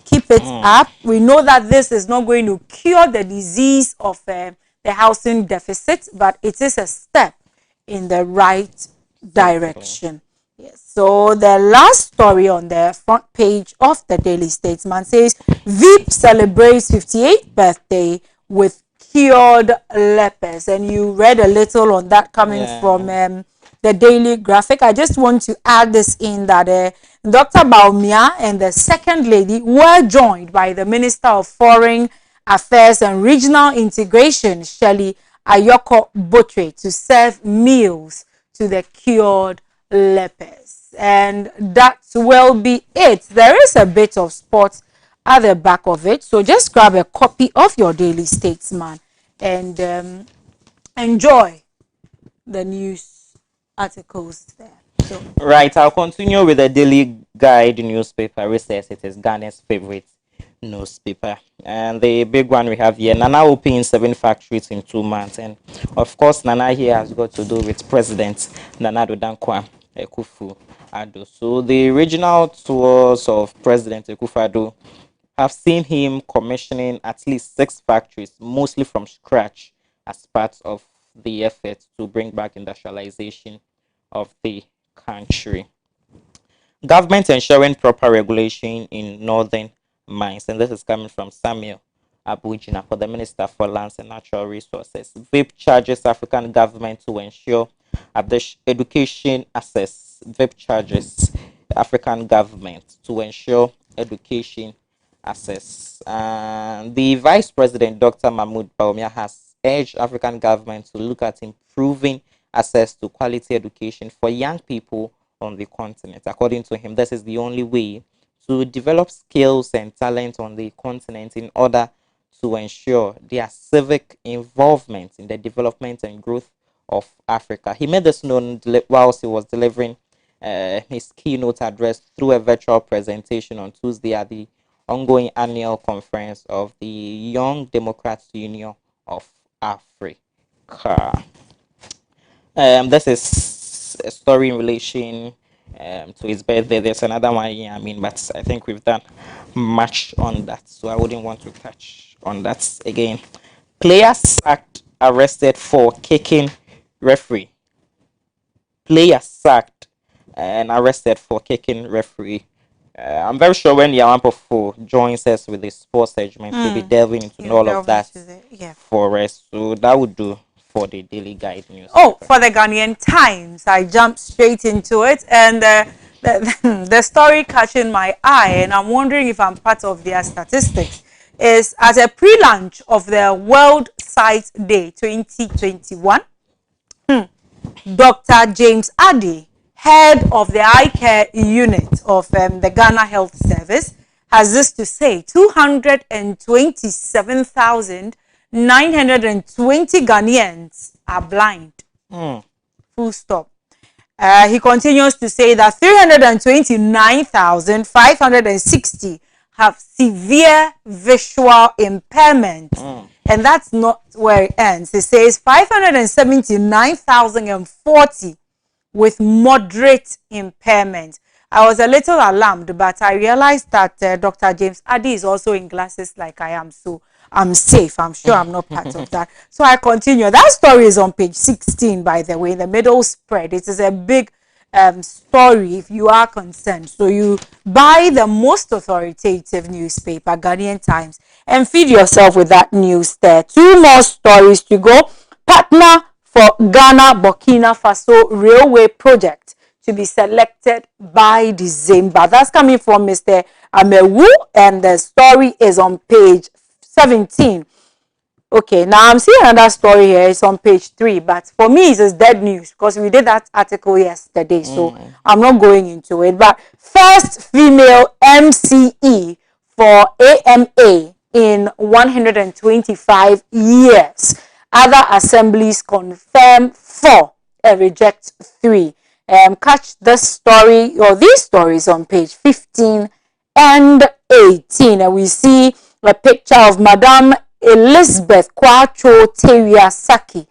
Keep it up. We know that this is not going to cure the disease of the housing deficit, but it is a step in the right direction. Yes. So the last story on the front page of the Daily Statesman says VIP celebrates 58th birthday with cured lepers, and you read a little on that coming from the Daily Graphic. I just want to add this in that Dr. Baumia and the second lady were joined by the Minister of Foreign Affairs and Regional Integration, Shelley Ayoko Botre, to serve meals to the cured lepers. And that will be it. There is a bit of sports at the back of it, so just grab a copy of your Daily Statesman and enjoy the news articles there. So. Right, I'll continue with the Daily Guide newspaper. Recess, it is Ghana's favorite newspaper, and the big one we have here: Nana opening 7 factories in 2 months. And of course, Nana here has got to do with President Nana Addo Dankwa Akufo-Addo. So the regional tours of President Akufo-Addo have seen him commissioning at least 6 factories, mostly from scratch, as part of the effort to bring back industrialization of the country. Government ensuring proper regulation in northern mines, and this is coming from Samuel Abujina for the Minister for Lands and Natural Resources. VIP charges African government to ensure education access. VIP charges African government to ensure education access. The Vice President, Dr. Mahmoud Baumia, has urged African government to look at improving access to quality education for young people on the continent. According to him, this is the only way to develop skills and talent on the continent in order to ensure their civic involvement in the development and growth of Africa. He made this known whilst he was delivering his keynote address through a virtual presentation on Tuesday at the ongoing annual conference of the Young Democrats Union of Africa. This is a story in relation to his birthday. There's another one here, but I think we've done much on that, so I wouldn't want to touch on that again. Player sacked, arrested for kicking referee. Player sacked and arrested for kicking referee. I'm very sure when Yamapofu joins us with the sports segment, we'll be delving into all of that for us. So that would do for the Daily Guide news. Oh, for the Ghanaian Times, I jumped straight into it, and the story catching my eye, and I'm wondering if I'm part of their statistics, is at a pre-launch of the World Sight Day 2021. Dr. James Addy, head of the eye care unit of the Ghana Health Service, has this to say: 227,920 Ghanaians are blind. Full stop. He continues to say that 329,560 have severe visual impairment. And that's not where it ends. It says 579,040 with moderate impairment. I was a little alarmed, but I realized that Dr. James Addy is also in glasses like I am, so I'm safe. I'm sure I'm not part of that. So I continue. That story is on page 16, by the way, in the middle spread. It is a big story if you are concerned. So you buy the most authoritative newspaper, Ghanaian Times, and feed yourself with that news there. 2 more stories to go. Partner for Ghana Burkina Faso Railway Project to be selected by December. That's coming from Mr. Amewu, and the story is on page 17. Okay, now I'm seeing another story here. It's on page 3, but for me it's dead news because we did that article yesterday, so I'm not going into it. But first female MCE for AMA in 125 years. Other assemblies confirm 4 and reject 3. Catch this story or these stories on page 15 and 18, and we see a picture of Madame Elizabeth Kwacho Teria Saki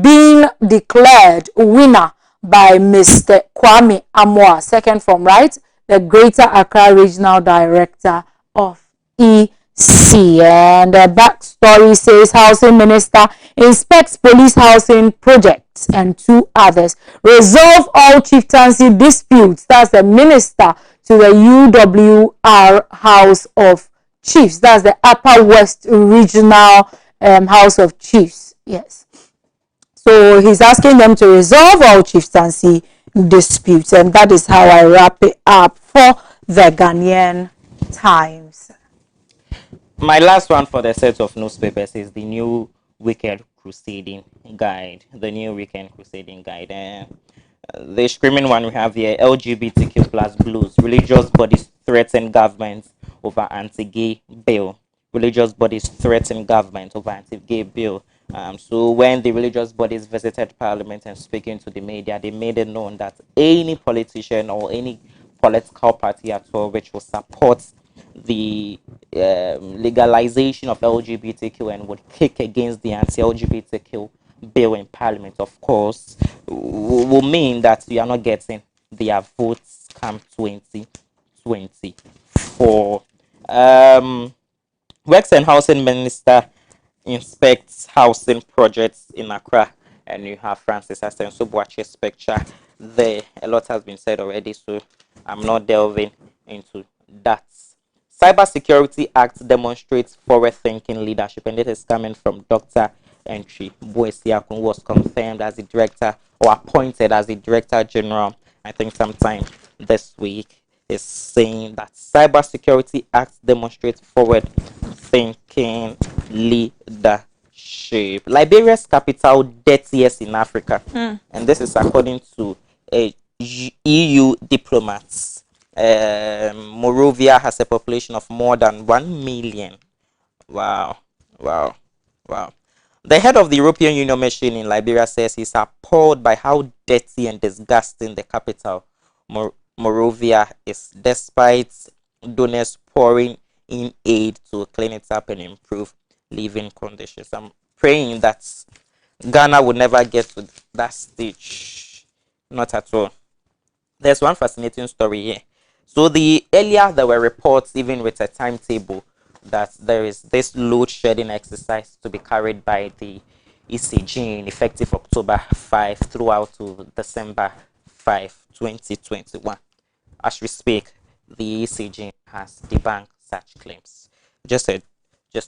being declared winner by Mr. Kwame Amoa, second from right, the Greater Accra Regional Director of EC. And the backstory says Housing Minister inspects police housing projects and 2 others. Resolve all chieftaincy disputes. That's the minister to the UWR House of Chiefs. That's the Upper West Regional House of Chiefs. Yes. So he's asking them to resolve all chieftaincy disputes, and that is how I wrap it up for the Ghanaian Times. My last one for the set of newspapers is the new Weekend Crusading Guide. The new Weekend Crusading Guide. The screaming one we have here: LGBTQ plus blues. Religious bodies threaten government over anti-gay bill. Religious bodies threaten government over anti-gay bill. So when the religious bodies visited Parliament and speaking to the media, they made it known that any politician or any political party at all which will support the legalization of LGBTQ and would kick against the anti-LGBTQ bill in Parliament, of course, will mean that you are not getting their votes come 2024. Works and Housing Minister inspects housing projects in Accra, and you have Francis Asenso-Boakye's picture there. A lot has been said already, so I'm not delving into that. Cybersecurity Act demonstrates forward-thinking leadership, and this is coming from Dr. Entry Boesiakun, who was confirmed as the director or appointed as the Director General, I think sometime this week, is saying that Cybersecurity Act demonstrates forward-thinking leadership. Liberia's capital, dirtiest in Africa, and this is according to EU diplomats. Morovia has a population of more than 1 million. Wow. The head of the European Union mission in Liberia says he's appalled by how dirty and disgusting the capital, Morovia, is, despite donors pouring in aid to clean it up and improve living conditions. I'm praying that Ghana would never get to that stage. Not at all. There's one fascinating story here. So earlier there were reports, even with a timetable, that there is this load shedding exercise to be carried by the ECG effective October 5 throughout to December 5, 2021. As we speak, the ECG has debunked such claims. Just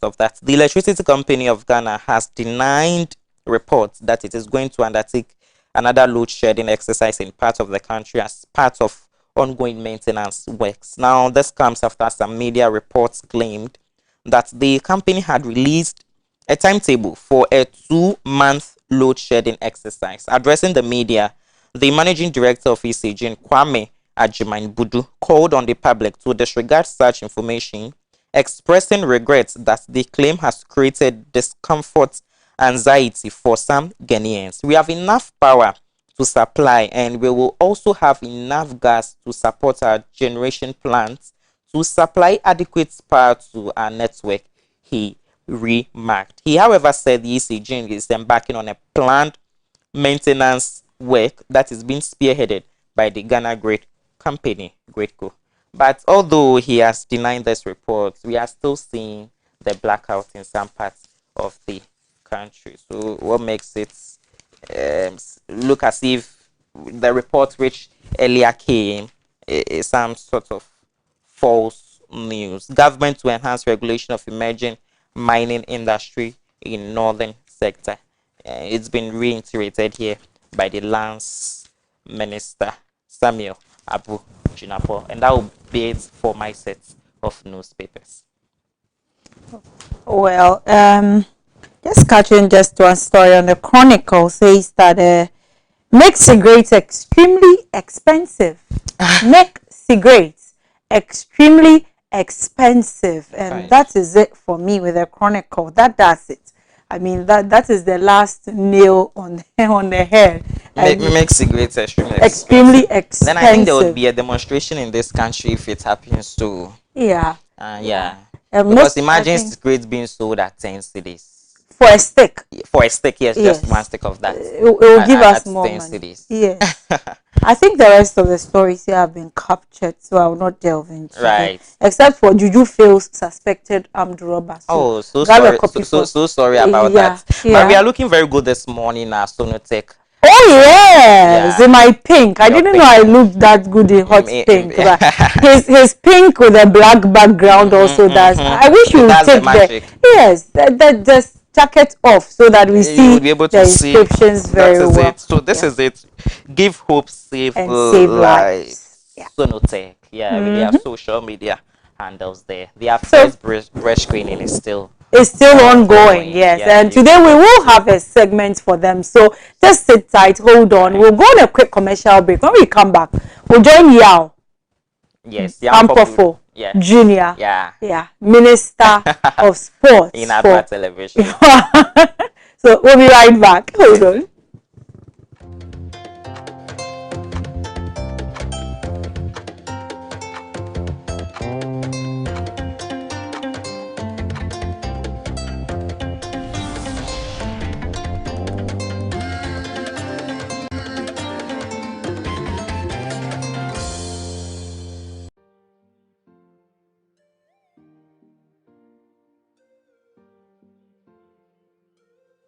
of that, the Electricity Company of Ghana has denied reports that it is going to undertake another load shedding exercise in part of the country as part of ongoing maintenance works. Now, this comes after some media reports claimed that the company had released a timetable for a 2-month load shedding exercise. Addressing the media, the managing director of ECG, Kwame Ajiman Budu, called on the public to disregard such information, expressing regret that the claim has created discomfort, anxiety for some Ghanaians. We have enough power to supply, and we will also have enough gas to support our generation plants to supply adequate power to our network, he remarked. He, however, said the ECG is embarking on a planned maintenance work that is being spearheaded by the Ghana Great Company, Greatco. But although he has denied this report, we are still seeing the blackout in some parts of the country. So what makes it look as if the report which earlier came is some sort of false news? Government to enhance regulation of emerging mining industry in northern sector. It's been reiterated here by the Lands Minister Samuel Abu Jinapo, and that will be it for my set of newspapers. Well, just catching just one story on the Chronicle says that make cigarettes extremely expensive. Make cigarettes extremely expensive, and that is it for me with the Chronicle. That does it. I mean, that is the last nail on the head. Make cigarettes extremely expensive. Then I think there would be a demonstration in this country if it happens to. Yeah. Yeah. Because imagine cigarettes being sold at 10 cedis. For a stick. For a stick, yes, just one stick of that. It will give us more 10 money. cedis. Yes. I think the rest of the stories here have been captured, so I will not delve into them. Except for Juju Phil's suspected armed robber. So sorry about that. But we are looking very good this morning at Sonotech. Oh yes, in my pink. I didn't know I looked that good in hot pink. But his pink with a black background also does. I wish you would take the jacket off so that we see be able the to see inscriptions very well. So this is it. Give hope, save lives. Sonotech. Yeah, we have social media handles there. Their first breast screening is still ongoing, yes. And today we will have a segment for them. So just sit tight, hold on. We'll go on a quick commercial break. When we come back, we'll join Yao. Yes, Ampofo Junior. Yeah. Minister of Sports in Adoatv television. So we'll be right back. Hold on.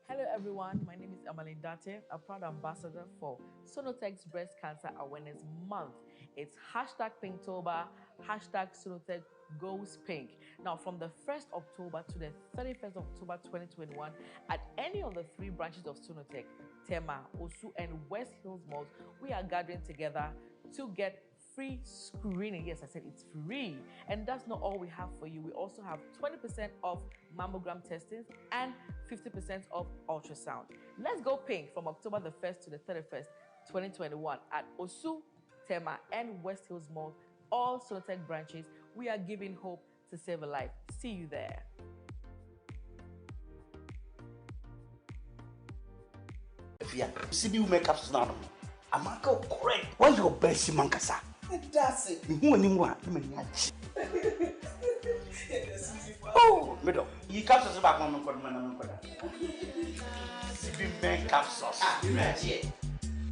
Hello everyone, my name is Adoatv, a proud ambassador for Sonotech's Breast Cancer Awareness Month. It's hashtag Pinktober, hashtag Sonotech Goes Pink. Now from the 1st October to the 31st of October 2021, at any of the 3 branches of Sonotech, Tema, Osu and West Hills Malls, we are gathering together to get free screening. Yes, I said it's free. And that's not all we have for you. We also have 20% off mammogram testing and 50% off ultrasound. Let's go pink from October the 1st to the 31st, 2021 at Osu, Tema and West Hills Mall, all Sonotech branches. We are giving hope to save a life. See you there. CB women capsules now. I'm correct. Why your best mankasa? That's it. Who anyone? Oh, middle. You capsules about one CB men capsules.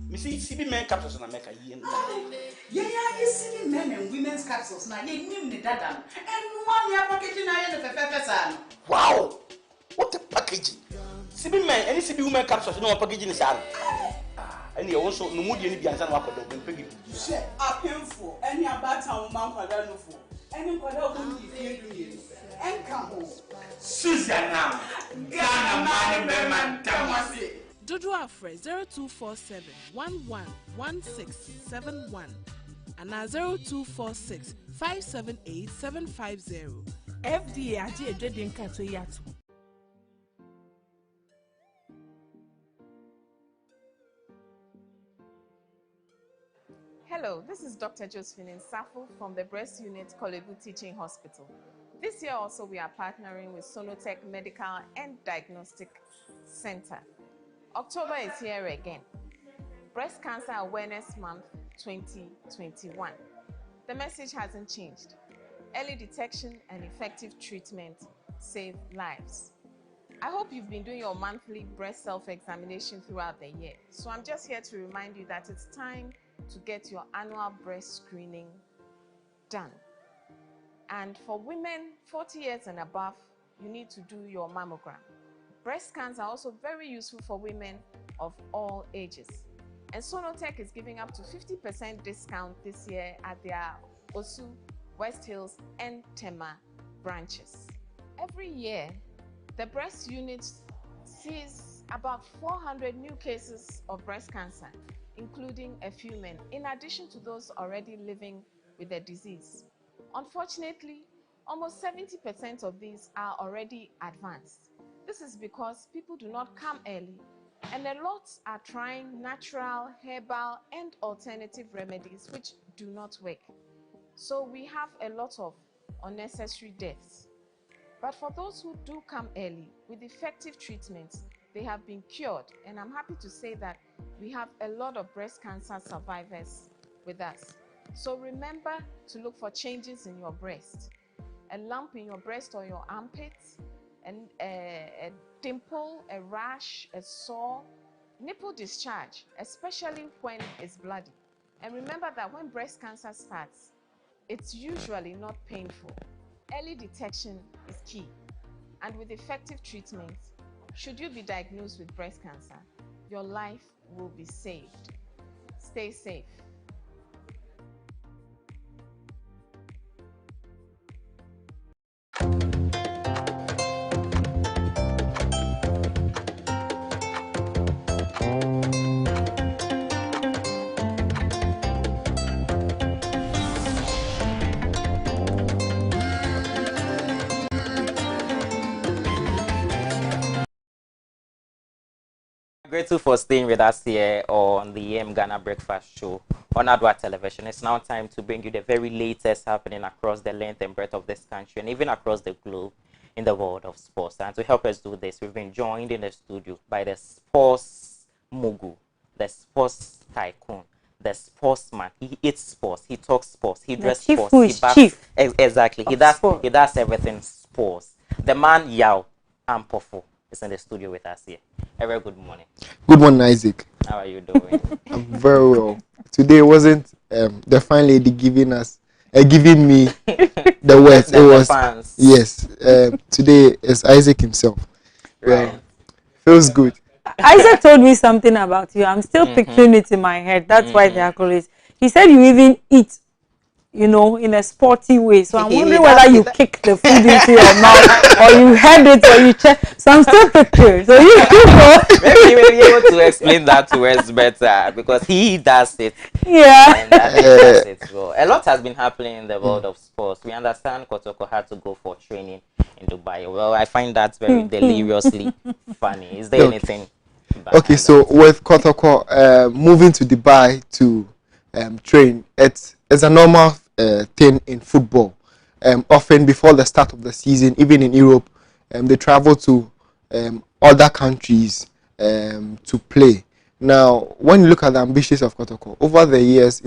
Me see CB men capsules in America. Yeah, CB men and women's capsules. Now, you name the dada. And 1 year packaging I had the Wow! What a packaging! CB men, any CB women capsules, no packaging is out. And you also no mood any be answer wa kodo ben pegi. She apemfo any abata wo man kwada no fo. Any kwada wo ni fie du ni. Enka ho. Susanna. Ghana man be man tamase. Dodo Afre 0247 111671 and 0246 578 750. FDA aje edwedin ka to yato. Hello, this is Dr. Josephine Nsafo from the Breast Unit Kolebu Teaching Hospital. This year also we are partnering with Sonotech Medical and Diagnostic Center. October is here again. Breast Cancer Awareness Month 2021. The message hasn't changed. Early detection and effective treatment save lives. I hope you've been doing your monthly breast self-examination throughout the year. So I'm just here to remind you that it's time to get your annual breast screening done. And for women 40 years and above, you need to do your mammogram. Breast scans are also very useful for women of all ages. And Sonotech is giving up to 50% discount this year at their Osu, West Hills, and Tema branches. Every year, the breast unit sees about 400 new cases of breast cancer, including a few men, in addition to those already living with the disease. Unfortunately, almost 70% of these are already advanced. This is because people do not come early, and a lot are trying natural, herbal, and alternative remedies which do not work. So we have a lot of unnecessary deaths. But for those who do come early with effective treatments, they have been cured, and I'm happy to say that we have a lot of breast cancer survivors with us. So remember to look for changes in your breast, a lump in your breast or your armpits, and a dimple, a rash, a sore, nipple discharge, especially when it's bloody. And remember that when breast cancer starts, it's usually not painful. Early detection is key, and with effective treatment, should you be diagnosed with breast cancer, your life will be saved. Stay safe. Grateful for staying with us here on the Ghana Breakfast Show on Adoatv Television. It's now time to bring you the very latest happening across the length and breadth of this country and even across the globe in the world of sports. And to help us do this, we've been joined in the studio by the sports mogul, the sports tycoon, the sportsman. He eats sports, he talks sports, he dresses sports, he backs, exactly. He does everything sports. The man Yao Ampofo is in the studio with us here. A very good morning. Good morning, Isaac. How are you doing? I'm very well. Today wasn't the fine lady giving me the words. It was fans. Yes. Today is Isaac himself. Right. Feels good. Isaac told me something about you. I'm still picturing it in my head. That's why the accolades. He said you even eat, in a sporty way. So I'm wondering whether you kick the food into your mouth or you head it or you check. So I'm still picturing. So you go. Maybe you will be able to explain that to us better because he does it. Yeah. And he does it well. A lot has been happening in the world of sports. We understand Kotoko had to go for training in Dubai. Well, I find that very deliriously funny. Is there anything? Okay, so with Kotoko moving to Dubai to train, it's a normal thing in football. Often before the start of the season, even in Europe, they travel to other countries to play. Now, when you look at the ambitions of Kotoko, over the years,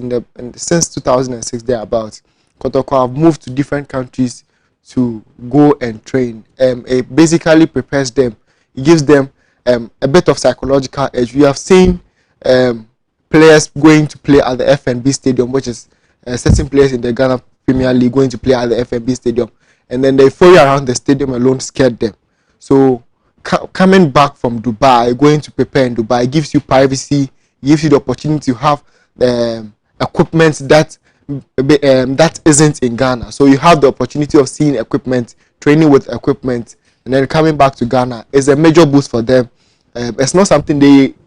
since 2006 thereabouts, Kotoko have moved to different countries to go and train. It basically prepares them. It gives them a bit of psychological edge. We have seen players going to play at the FNB Stadium, which is certain players in the Ghana Premier League going to play at the FNB Stadium, and then the euphoria around the stadium alone scared them. So coming back from Dubai, going to prepare in Dubai gives you privacy, gives you the opportunity to have equipment that isn't in Ghana. So you have the opportunity of seeing equipment, training with equipment, and then coming back to Ghana is a major boost for them. It's not something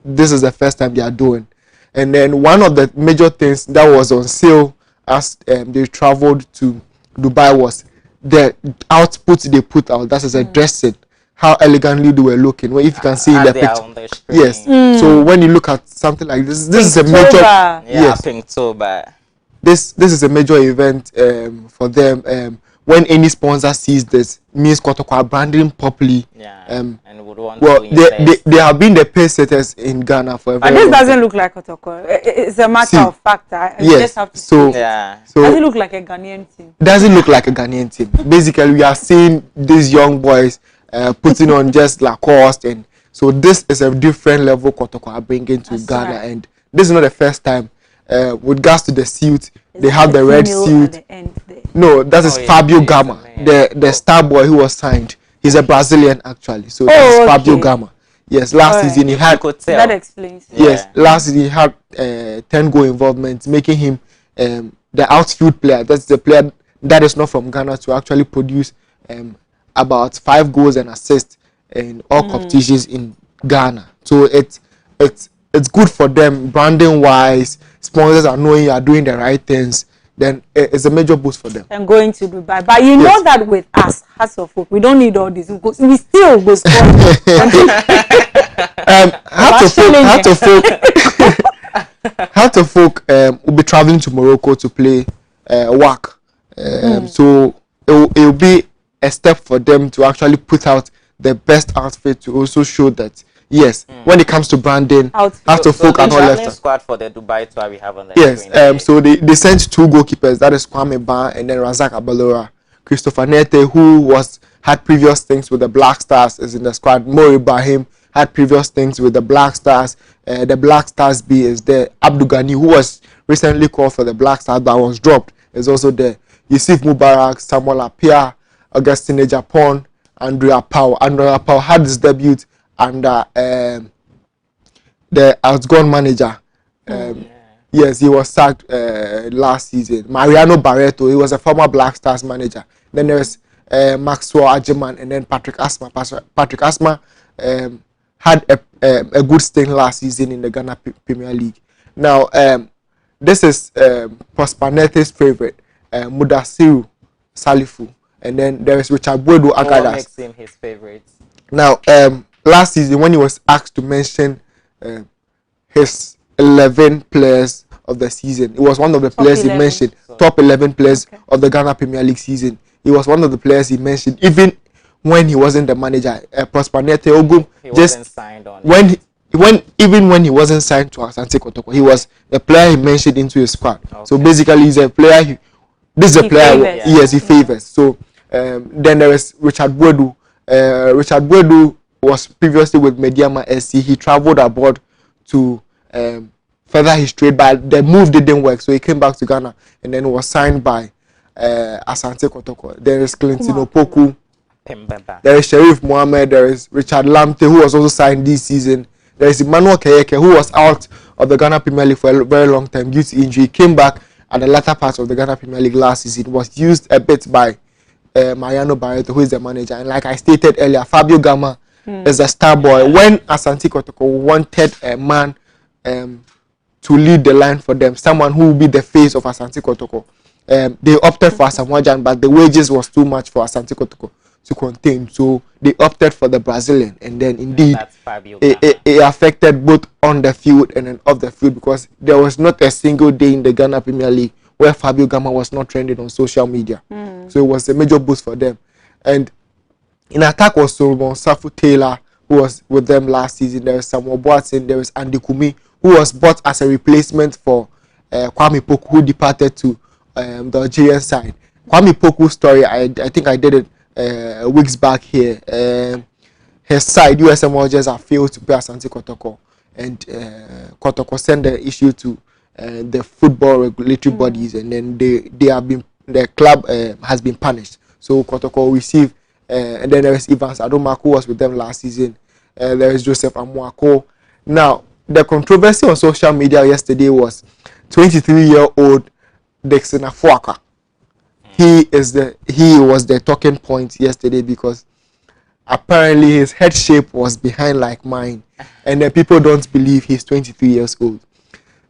this is the first time they are doing. And then one of the major things that was on sale as they traveled to Dubai was the output they put out. That is a dressing, how elegantly they were looking. Well, if you can see in the picture, yes. So when you look at something like this is a major, yes, Pinktober. This is a major event for them. When any sponsor sees this, means Kotoko branding properly. And would want well, to they have been the pace setters in Ghana for a very But this long doesn't time. look like Kotoko. It's a matter of fact. You Yes. just have to So, see it. so Does it look like a Ghanaian team? doesn't look like a Ghanaian team. Basically, we are seeing these young boys putting on just Lacoste, and so this is a different level Kotoko are bringing to Ghana, right. and this is not the first time. With regards to the suit, they have the red suit. No, that is Fabio Gama, the star boy who was signed. He's a Brazilian actually, so this is Fabio Gama. Yes, last season he had. That explains. Yes, last season he had 10 goal involvement, making him the outfield player. That's the player that is not from Ghana to actually produce about 5 goals and assists in all competitions in Ghana. So it's good for them branding wise. Sponsors are knowing you are doing the right things. Then it's a major boost for them. And going to Dubai, but you know that with us, Hearts of Hope, we don't need all this. We still go score. Hearts of Folk will be traveling to Morocco to play WAC. So it will be a step for them to actually put out the best outfit to also show that yes, when it comes to branding, Hearts of Folk are not left. Squad for the Dubai tour we have on the Yes, screen. so they sent 2 goalkeepers, that is Kwame Ban and then Razak Abalora. Christopher Nete, who had previous things with the Black Stars, is in the squad. Mori Bahim had previous things with the Black Stars. The Black Stars B is there. Abdul Ghani, who was recently called for the Black Stars but was dropped, is also there. Yusuf Mubarak, Samuel Apia, Augustine Japan, Andrea Powell. Andrea Powell had his debut under the outgone manager. Yes, he was sacked last season. Mariano Barreto, he was a former Black Stars manager. Then there's Maxwell Ajiman and then Patrick Asma. Patrick Asma had a good stint last season in the Ghana Premier League. Now, this is Prosper Nete's favorite, Mudasiru Salifu. And then there is Richard Boedo Agadas. What makes him his favorite? Now, last season when he was asked to mention his 11 players of the season, it was one of the players he mentioned. Top 11 players of the Ghana Premier League season. He was one of the players he mentioned, even when he wasn't the manager. Prosper Nete Ogum wasn't signed on. Even when he wasn't signed to Asante Kotoko, he was a player he mentioned into his squad. So basically, he's a player. This is a player. Yes, he favors. So then there is Richard Boedu. Richard Boedu was previously with Mediama SC. He traveled abroad to further his trade, but the move didn't work, so he came back to Ghana and then was signed by Asante Kotoko. There is Clinton Opoku, there is Sheriff Mohammed, there is Richard Lamte, who was also signed this season. There is Emmanuel Keyeke, who was out of the Ghana Premier League for a very long time due to injury. He came back at the latter part of the Ghana Premier League last season. Was used a bit by Mariano Barreto, who is the manager. And like I stated earlier, Fabio Gama is a star boy. When Asante Kotoko wanted a man to lead the line for them, someone who will be the face of Asante Kotoko, they opted for Asamoah, but the wages was too much for Asante Kotoko to contain, so they opted for the Brazilian, and then indeed it affected both on the field and then off the field, because there was not a single day in the Ghana Premier League where Fabio Gama was not trending on social media. So it was a major boost for them. And in attack was Solomon Safu Taylor, who was with them last season. There is Samuel Boateng, there is Andy Kumi, who was bought as a replacement for Kwame Poku, who departed to the Algerian side. Kwame Poku's story, I think I did it weeks back here. His side, USM Algiers, have failed to pay Asante Kotoko, and Kotoko sent the issue to the football regulatory bodies, and then the club has been punished. So Kotoko received, and then there is Evans Adomak, who was with them last season. There is Joseph Amuako. Now, the controversy on social media yesterday was 23-year-old Dixon Afuaka. He was the talking point yesterday because apparently his head shape was behind like mine, and then people don't believe he's 23 years old.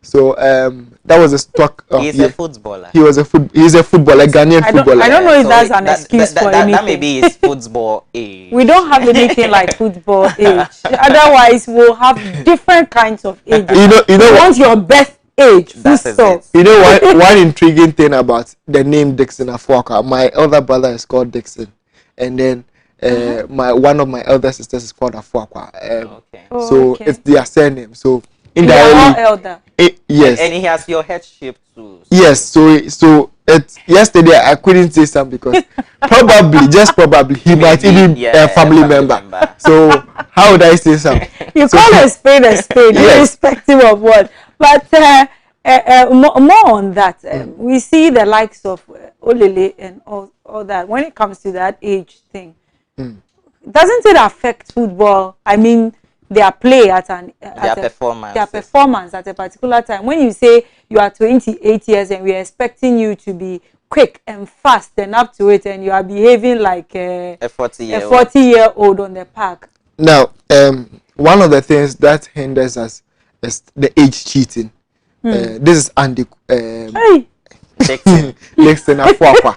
So that was a stock. He's a footballer. He's a footballer, Ghanaian footballer. I don't know if that's an excuse for anything. That may be his football age. We don't have anything like football age. Otherwise, we'll have different kinds of ages. You know want your best age. You know one intriguing thing about the name Dixon Afuaka. My elder brother is called Dixon, and then one of my elder sisters is called Afuaka. So it's their surname. So indirectly, elder. Yes. And he has your head shape too. Yes. So it's yesterday I couldn't say something because just probably he might even be a family member. So how would I say something? You call a spade, irrespective of what. But more on that, we see the likes of Olele and all that. When it comes to that age thing, doesn't it affect football? I mean, their play their performance at a particular time. When you say you are 28 years and we are expecting you to be quick and fast and up to it, and you are behaving like a 40-year-old on the park. Now, one of the things that hinders us is the age cheating. This is Andy Dixon Afuapa.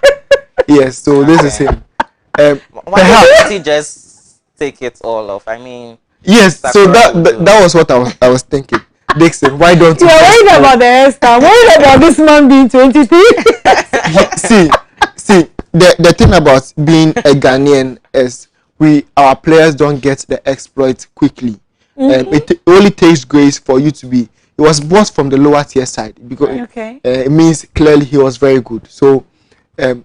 Yes, so this is him. Why can't he just take it all off? I mean, yes, so that was what I was thinking. Dixon, why don't you? You're worried about the hairstyle. Worried about this man being 23. see, the thing about being a Ghanaian is our players don't get the exploit quickly. It only takes grace for you to be. He was bought from the lower tier side because it means clearly he was very good. So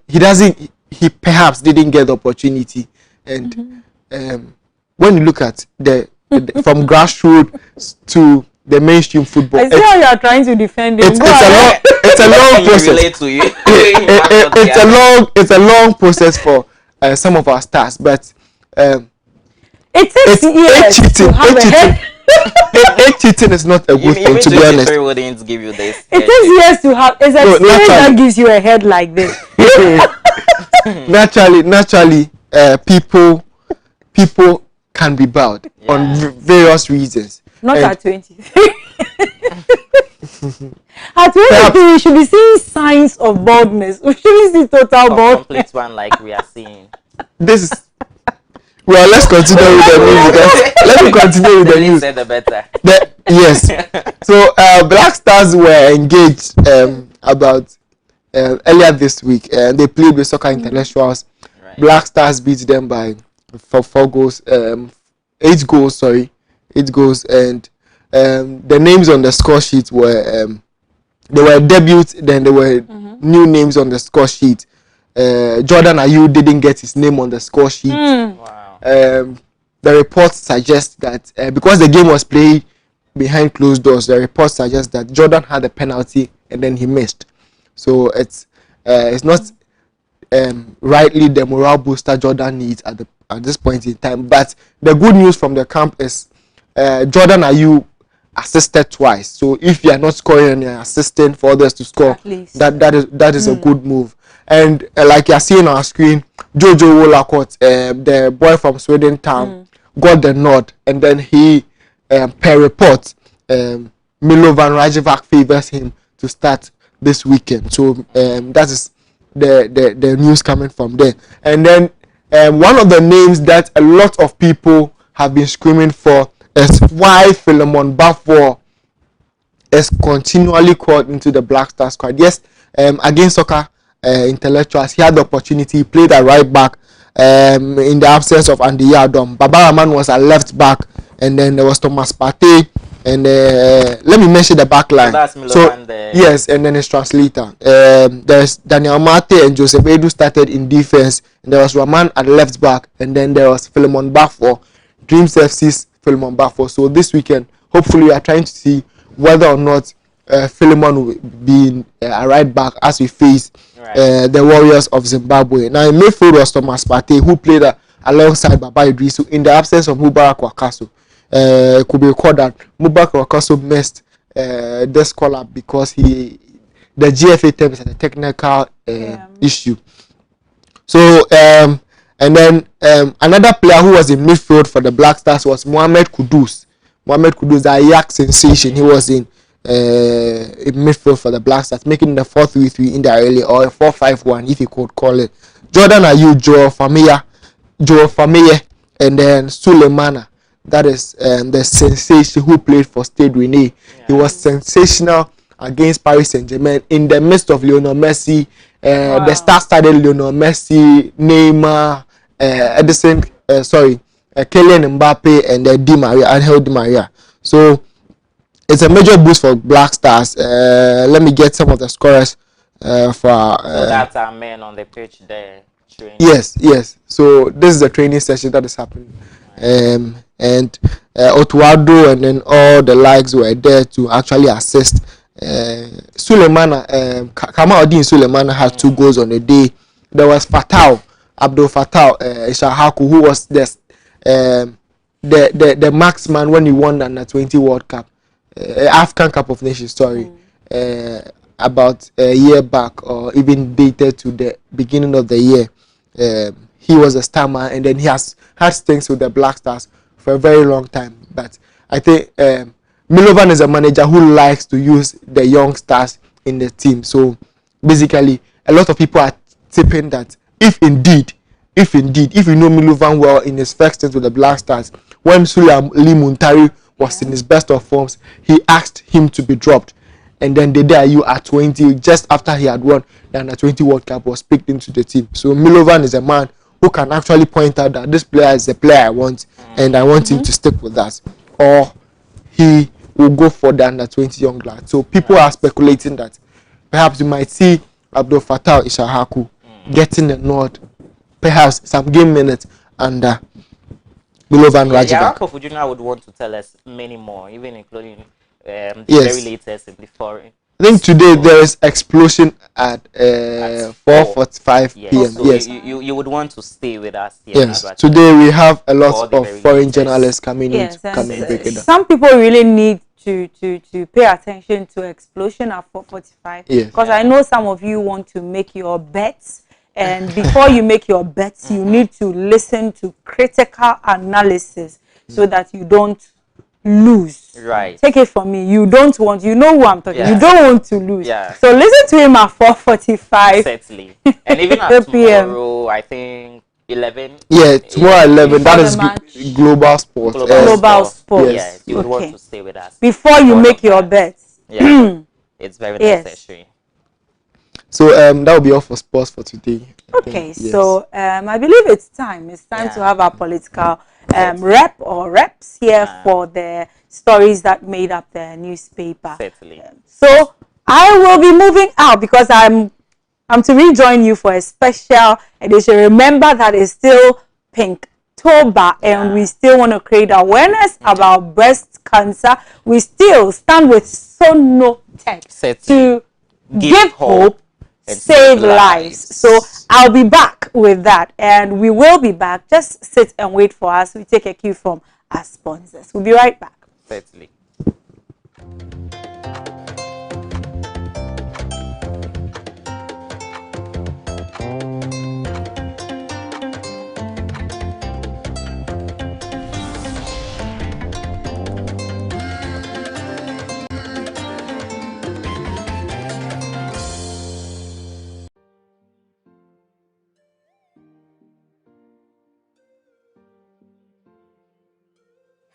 he perhaps didn't get the opportunity, and when you look at from grassroots to the mainstream football, I see how you are trying to defend him. It's a long process. It's a long process for some of our stars, but it takes years to have a head. Cheating is not a good thing, to be honest. Wouldn't give you this. It takes years to have. It's experience that gives you a head like this. naturally, people can be bowed on various reasons. Not at 23. At 23, we should be seeing signs of baldness. We shouldn't see total baldness. Complete one like we are seeing. This is. Well, let's continue with the news. Let me continue with the news. Said the better. Yes. So Black Stars were engaged about earlier this week. They played with Soccer Intellectuals. Right. Black Stars beat them by 8 goals. And the names on the score sheet were they were debuts. Then there were new names on the score sheet. Jordan Ayew didn't get his name on the score sheet. Wow. The reports suggest that because the game was played behind closed doors, the reports suggest that Jordan had a penalty and then he missed. So it's not rightly the morale booster Jordan needs at this point in time. But the good news from the camp is Jordan Ayew assisted twice. So if you are not scoring and you're assisting for others to score, that is a good move. And like you are seeing on our screen, Jojo Wolakot, the boy from Sweden Town, got the nod, and then he, per report, Milovan Rajevac favors him to start this weekend. So that is the news coming from there. And then one of the names that a lot of people have been screaming for is why Philemon Bafo is continually called into the Black Star squad. Yes, against Soccer Intellectuals, he had the opportunity. He played at right back in the absence of Andy Yadom. Babaraman was a left back, and then there was Thomas Partey, and let me mention the back line. Yes, and then his translator. There's Daniel Mate and Joseph Edu started in defense, and there was Rahman at left back, and then there was Philemon Bafo, Dreams FC's Philemon Bafo. So this weekend, hopefully, we are trying to see whether or not Philemon will be a right back as we face the Warriors of Zimbabwe. Now in midfield was Thomas Partey, who played alongside Baba Idrisu in the absence of Mubarak Wakaso. it could be recorded that Mubak also missed this call up because the GFA term is a technical issue. So and then another player who was in midfield for the Black Stars was Mohamed Kudus. Mohamed Kudus, the Ajax sensation. He was in midfield for the Black Stars, making the 4-3-3 in there early, or a 4-5-1 if you could call it. Jordan Ayew, Joe Fameye, and then Sulemana. That is the sensation who played for Stade Rennais. He was sensational against Paris Saint-Germain in the midst of Lionel Messi. The star-studded Lionel Messi, Neymar, Kylian Mbappe, and Angel Di Maria. So it's a major boost for Black Stars. Let me get some of the scorers for. So that's our men on the pitch there training. Yes. So this is a training session that is happening, and Otuado and then all the likes were there to actually assist. Sulemana, Kamaldeen Sulemana had 2 goals on the day. There was Abdul Fattah Ishahaku, who was the marksman when he won the Under-20 World Cup, African Cup of Nations. About a year back, or even dated to the beginning of the year. He was a star man, and then he has had stints with the Black Stars for a very long time. But I think Milovan is a manager who likes to use the young stars in the team. So basically, a lot of people are tipping that if indeed, if you know Milovan well in his first stint with the Black Stars, when Suleiman Muntari was in his best of forms, he asked him to be dropped. And then the day you at 20, just after he had won the Under-20 World Cup, was picked into the team. So Milovan is a man who can actually point out that this player is the player I want, and I want him to stick with that. Or he will go for the Under-20 young lad. So people are speculating that perhaps you might see Abdul Fattah Ishahaku getting a nod, perhaps some game minutes under Milovan Rajic. Yarakov Ujuna would want to tell us many more, even including the very latest in the foreign. I think today there is explosion at 4:45 p.m. So yes, you would want to stay with us here. Yes, today we have a lot of foreign journalists coming in to come and break it down. Some people really need to pay attention to explosion at 4:45. Yes. Because I know some of you want to make your bets, and before you make your bets, you need to listen to critical analysis so that you don't lose. Right. Take it from me. You don't want, you know who I'm talking. Yeah. You don't want to lose. Yeah. So listen to him at 4:45. Certainly. And even at tomorrow, I think 11. Yeah, tomorrow 11. That is global sports. Global sports. Yes, you would want to stay with us before you make your bets. Yeah, it's very necessary. So that will be all for sports for today. Okay, so I believe it's time. It's time to have our political reps here for the stories that made up the newspaper. Certainly. So I will be moving out because I'm to rejoin you for a special edition. Remember that it's still Pinktober, and we still want to create awareness about breast cancer. We still stand with Sonotech to give hope, save lives. So I'll be back with that, and we will be back. Just sit and wait for us. We take a cue from our sponsors. We'll be right back. Certainly.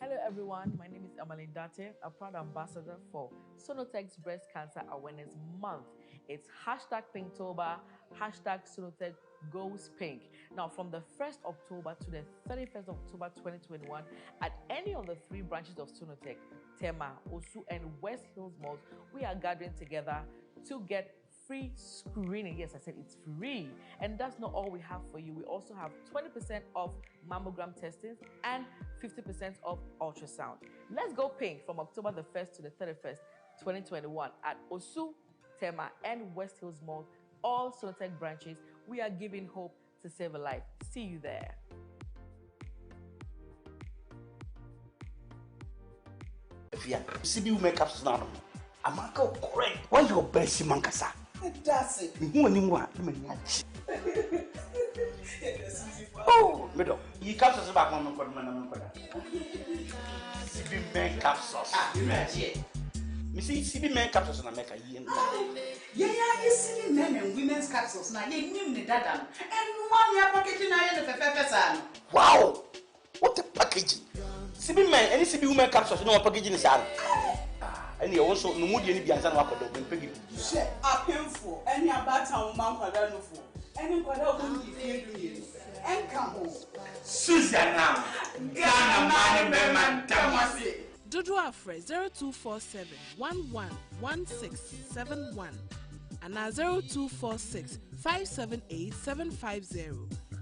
Hello everyone, my name is Adoatv, a proud ambassador for Sonotech's Breast Cancer Awareness Month. It's hashtag Pinktober, hashtag Sonotech Goes Pink. Now from the 1st October to the 31st October 2021, at any of the 3 branches of Sonotech, Tema, Osu and West Hills Malls, we are gathering together to get free screening. Yes, I said it's free. And that's not all we have for you. We also have 20% off mammogram testing and 50% off ultrasound. Let's go pink from October the 1st to the 31st, 2021 at Osu, Tema, and West Hills Mall, all Sonotech branches. We are giving hope to save a life. See you there. fia. CB will make capsules now. Amaka correct. Why your best mankasa? That's it. Who anyone? Oh, middle. You capsules back on CB men capsules. You see, CB men capsules in America. Yeah, you see men and women's capsules now. You name the data. And one year packaging I the wow! What a packaging! CB men, any CB women capsules, no packaging is out. And you also no mood any biansan wako do pegi. Share a painful any about town man kwada no for. Any kwada won di fie do ye. En ka ho. Susanna. Ghana man be man tamase. Dodo Afre 0247 111671 and 0246 578 750.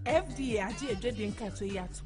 FDA aje edwedin ka to yato.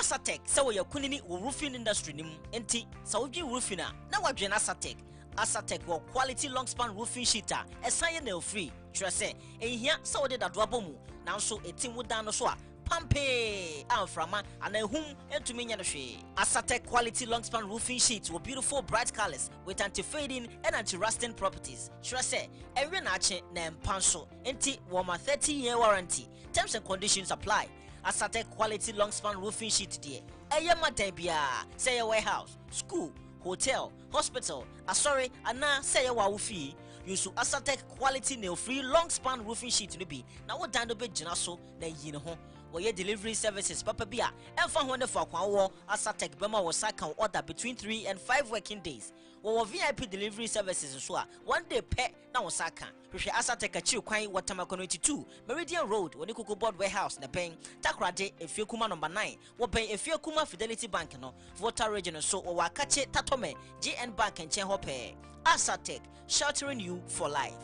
Asatek so we kunini roofing industry nim enti so we roofing na wadwe na Asatek wo quality long span roofing sheet esan nail free try say ehia so we da doabo mu na so etim wodan no so a pampe amframa and ehum entumi nya no hwe. Asatek quality long span roofing sheets with beautiful bright colors with anti-fading and anti-rusting properties. Try say every na ache na empanso enti wo ma 30-year warranty. Terms and conditions apply. Asatek quality long span roofing sheet dear. Eyama debia, say a warehouse, school, hotel, hospital, sorry, ana say a wawufi. Use Asatek quality nail free long span roofing sheet to be. Now what dando be jinaso na yino ho. Where delivery services papa bia and for wonder for kwa Asatek Bema was can order between 3 and 5 working days. Our VIP delivery services so one day pet na osaka. Hwe Asatek achiu kwan Watermark 22 Meridian Road woni Cocoa Board Warehouse na pen Takrade Efiekuma number 9 wo pen Efiekuma Fidelity Bank no Voter Region so o wakache Tatome GN Bank and Chen Hope. Asatek, sheltering you for life.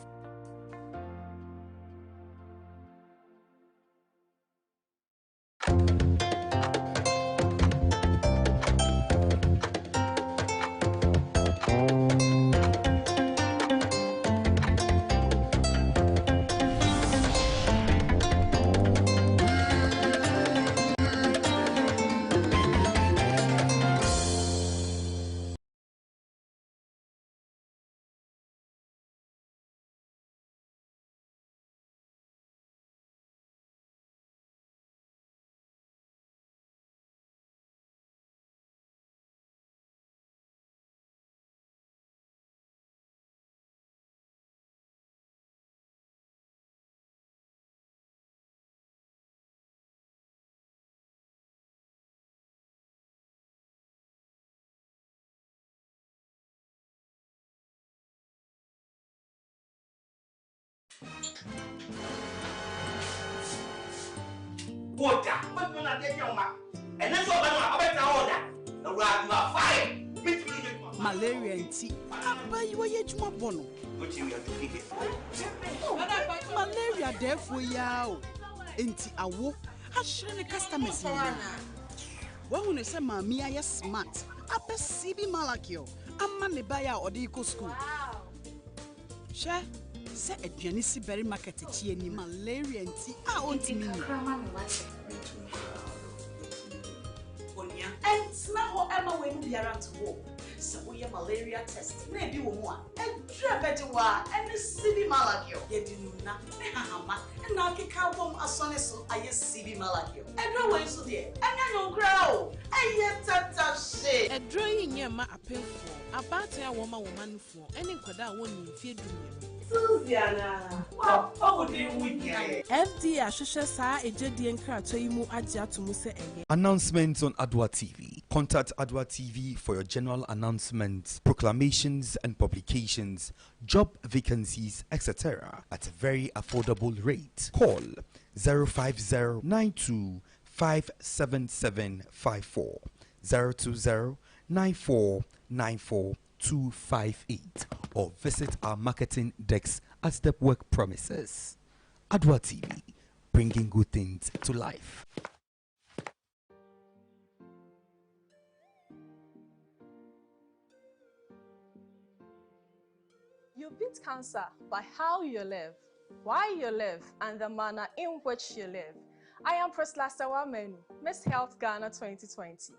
Water, but you're not getting your mouth. And that's all I'm order. The rock you are fire. Malaria and tea. But you are yet to bono. But you have to keep it. Malaria, therefore, yaw. Enti awo. I shouldn't customers. Well, when I say, Mammy, I smart. Upper CB Malakio. I'm money buyer or the eco school. Share. Say a Janisi berry market ni malaria and tea. I want to mean. And smell Emma when we are at war. So we are malaria test. Maybe one. And better one. And the CB Malakio. Yedinuna. Nehama. And now kick out bomb as soon as I CB Malakio. And no way so dear. And I don't grow. I yet tata shit. A drawing near my appeal for. About a woman for. Any quada won't feed you. Susiana. Wow, how would you win here? FDA ahwehwɛ saa ejadie nkrato yi mu agye ato mu sɛ ɛyɛ. Announcements on Adoatv. Contact Adoatv for your general announcements, proclamations and publications, job vacancies, etc. at a very affordable rate. Call 050-92-57754, 020-9494-258, or visit our marketing desk at the work premises. Adoatv, bringing good things to life. You beat cancer by how you live, why you live, and the manner in which you live. I am Priscilla Sewamenu, Miss Health Ghana 2020.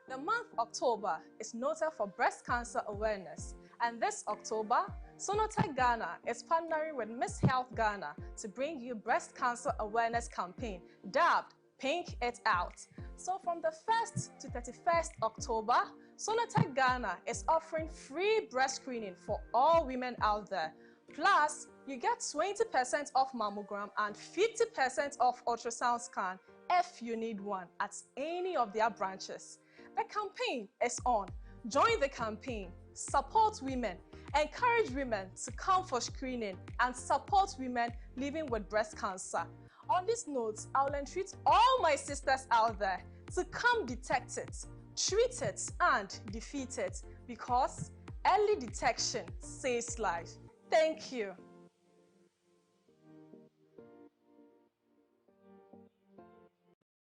The month October is noted for breast cancer awareness, and this October, Sonotech Ghana is partnering with Miss Health Ghana to bring you breast cancer awareness campaign dubbed Pink It Out. So from the 1st to 31st October, Sonotech Ghana is offering free breast screening for all women out there. Plus, you get 20% off mammogram and 50% off ultrasound scan if you need one at any of their branches. The campaign is on. Join the campaign, support women, encourage women to come for screening, and support women living with breast cancer. On this note, I will entreat all my sisters out there to come detect it, treat it, and defeat it, because early detection saves life. Thank you.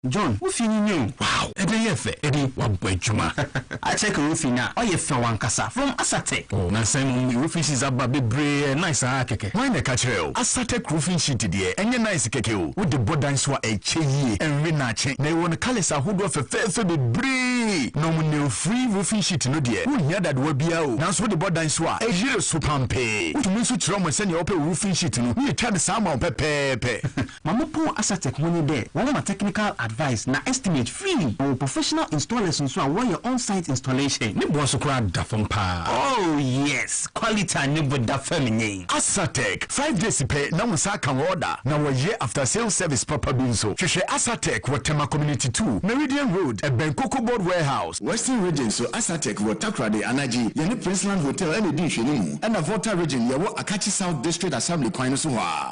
John, who fin you? Wow, Eddie, one boy juma. I check a roofing now. Oh, you fell one casa from Asate. Oh, man, Simon, roofing is a baby bray, nice keke. Why the catch you? Asate roofing sheet dear, and your nice keke with the bodan swa a chee and rinache. They want to call us a hood of a fair be bray. No no free roofing sheet no dear. Who near that will be out? Now, so the bodan swa a year supampe. What means which Roman send your open roofing sheet no? You tell the salmon pepe. Mama po Asate money there. One of my technical advice na estimate free or professional installers nso a your on-site installation ne boss kura da fam pa. Oh yes, quality ne bo da feminine. Asatec 5 days pay na musa kan order na wo ye after sales service papa bi nso. Hwehwe Asatec Watema Community 2 Meridian Road Ebenkoko Board Warehouse Western Region. So Asatec wo Takrade Anaji ye ne Princeland Hotel ene di hwene mu na Volta Region ye wo Akachi South District Assembly kwan no so ha.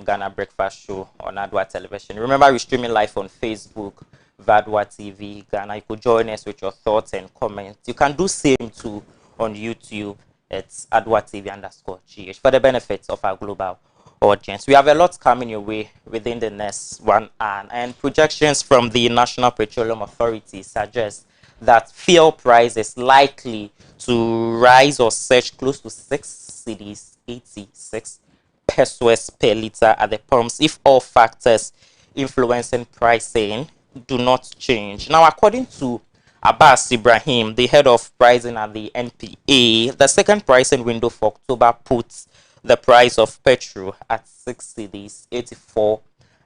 Ghana Breakfast Show on Adoatv Television. Remember, we're streaming live on Facebook, Adoatv Ghana. You could join us with your thoughts and comments. You can do same too on YouTube. It's Adoatv_GH for the benefits of our global audience. We have a lot coming your way within the next 1 hour, and projections from the National Petroleum Authority suggest that fuel price is likely to rise or surge close to 6 cedis, 86 pesos per liter at the pumps if all factors influencing pricing do not change. Now, according to Abbas Ibrahim, the head of pricing at the NPA, the second pricing window for October puts the price of petrol at 6 cedis, 84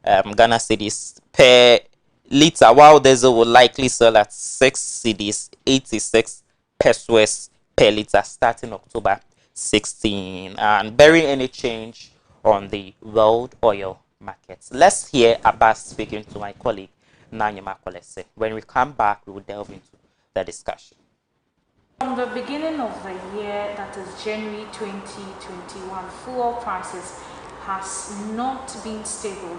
Ghana cedis per liter, while diesel will likely sell at 6 cedis, 86 pesos per liter starting October 16, and bearing any change on the world oil markets. Let's hear Abbas speaking to my colleague Nanyama Kolese. When we come back, we will delve into the discussion. From the beginning of the year, that is January 2021, fuel prices has not been stable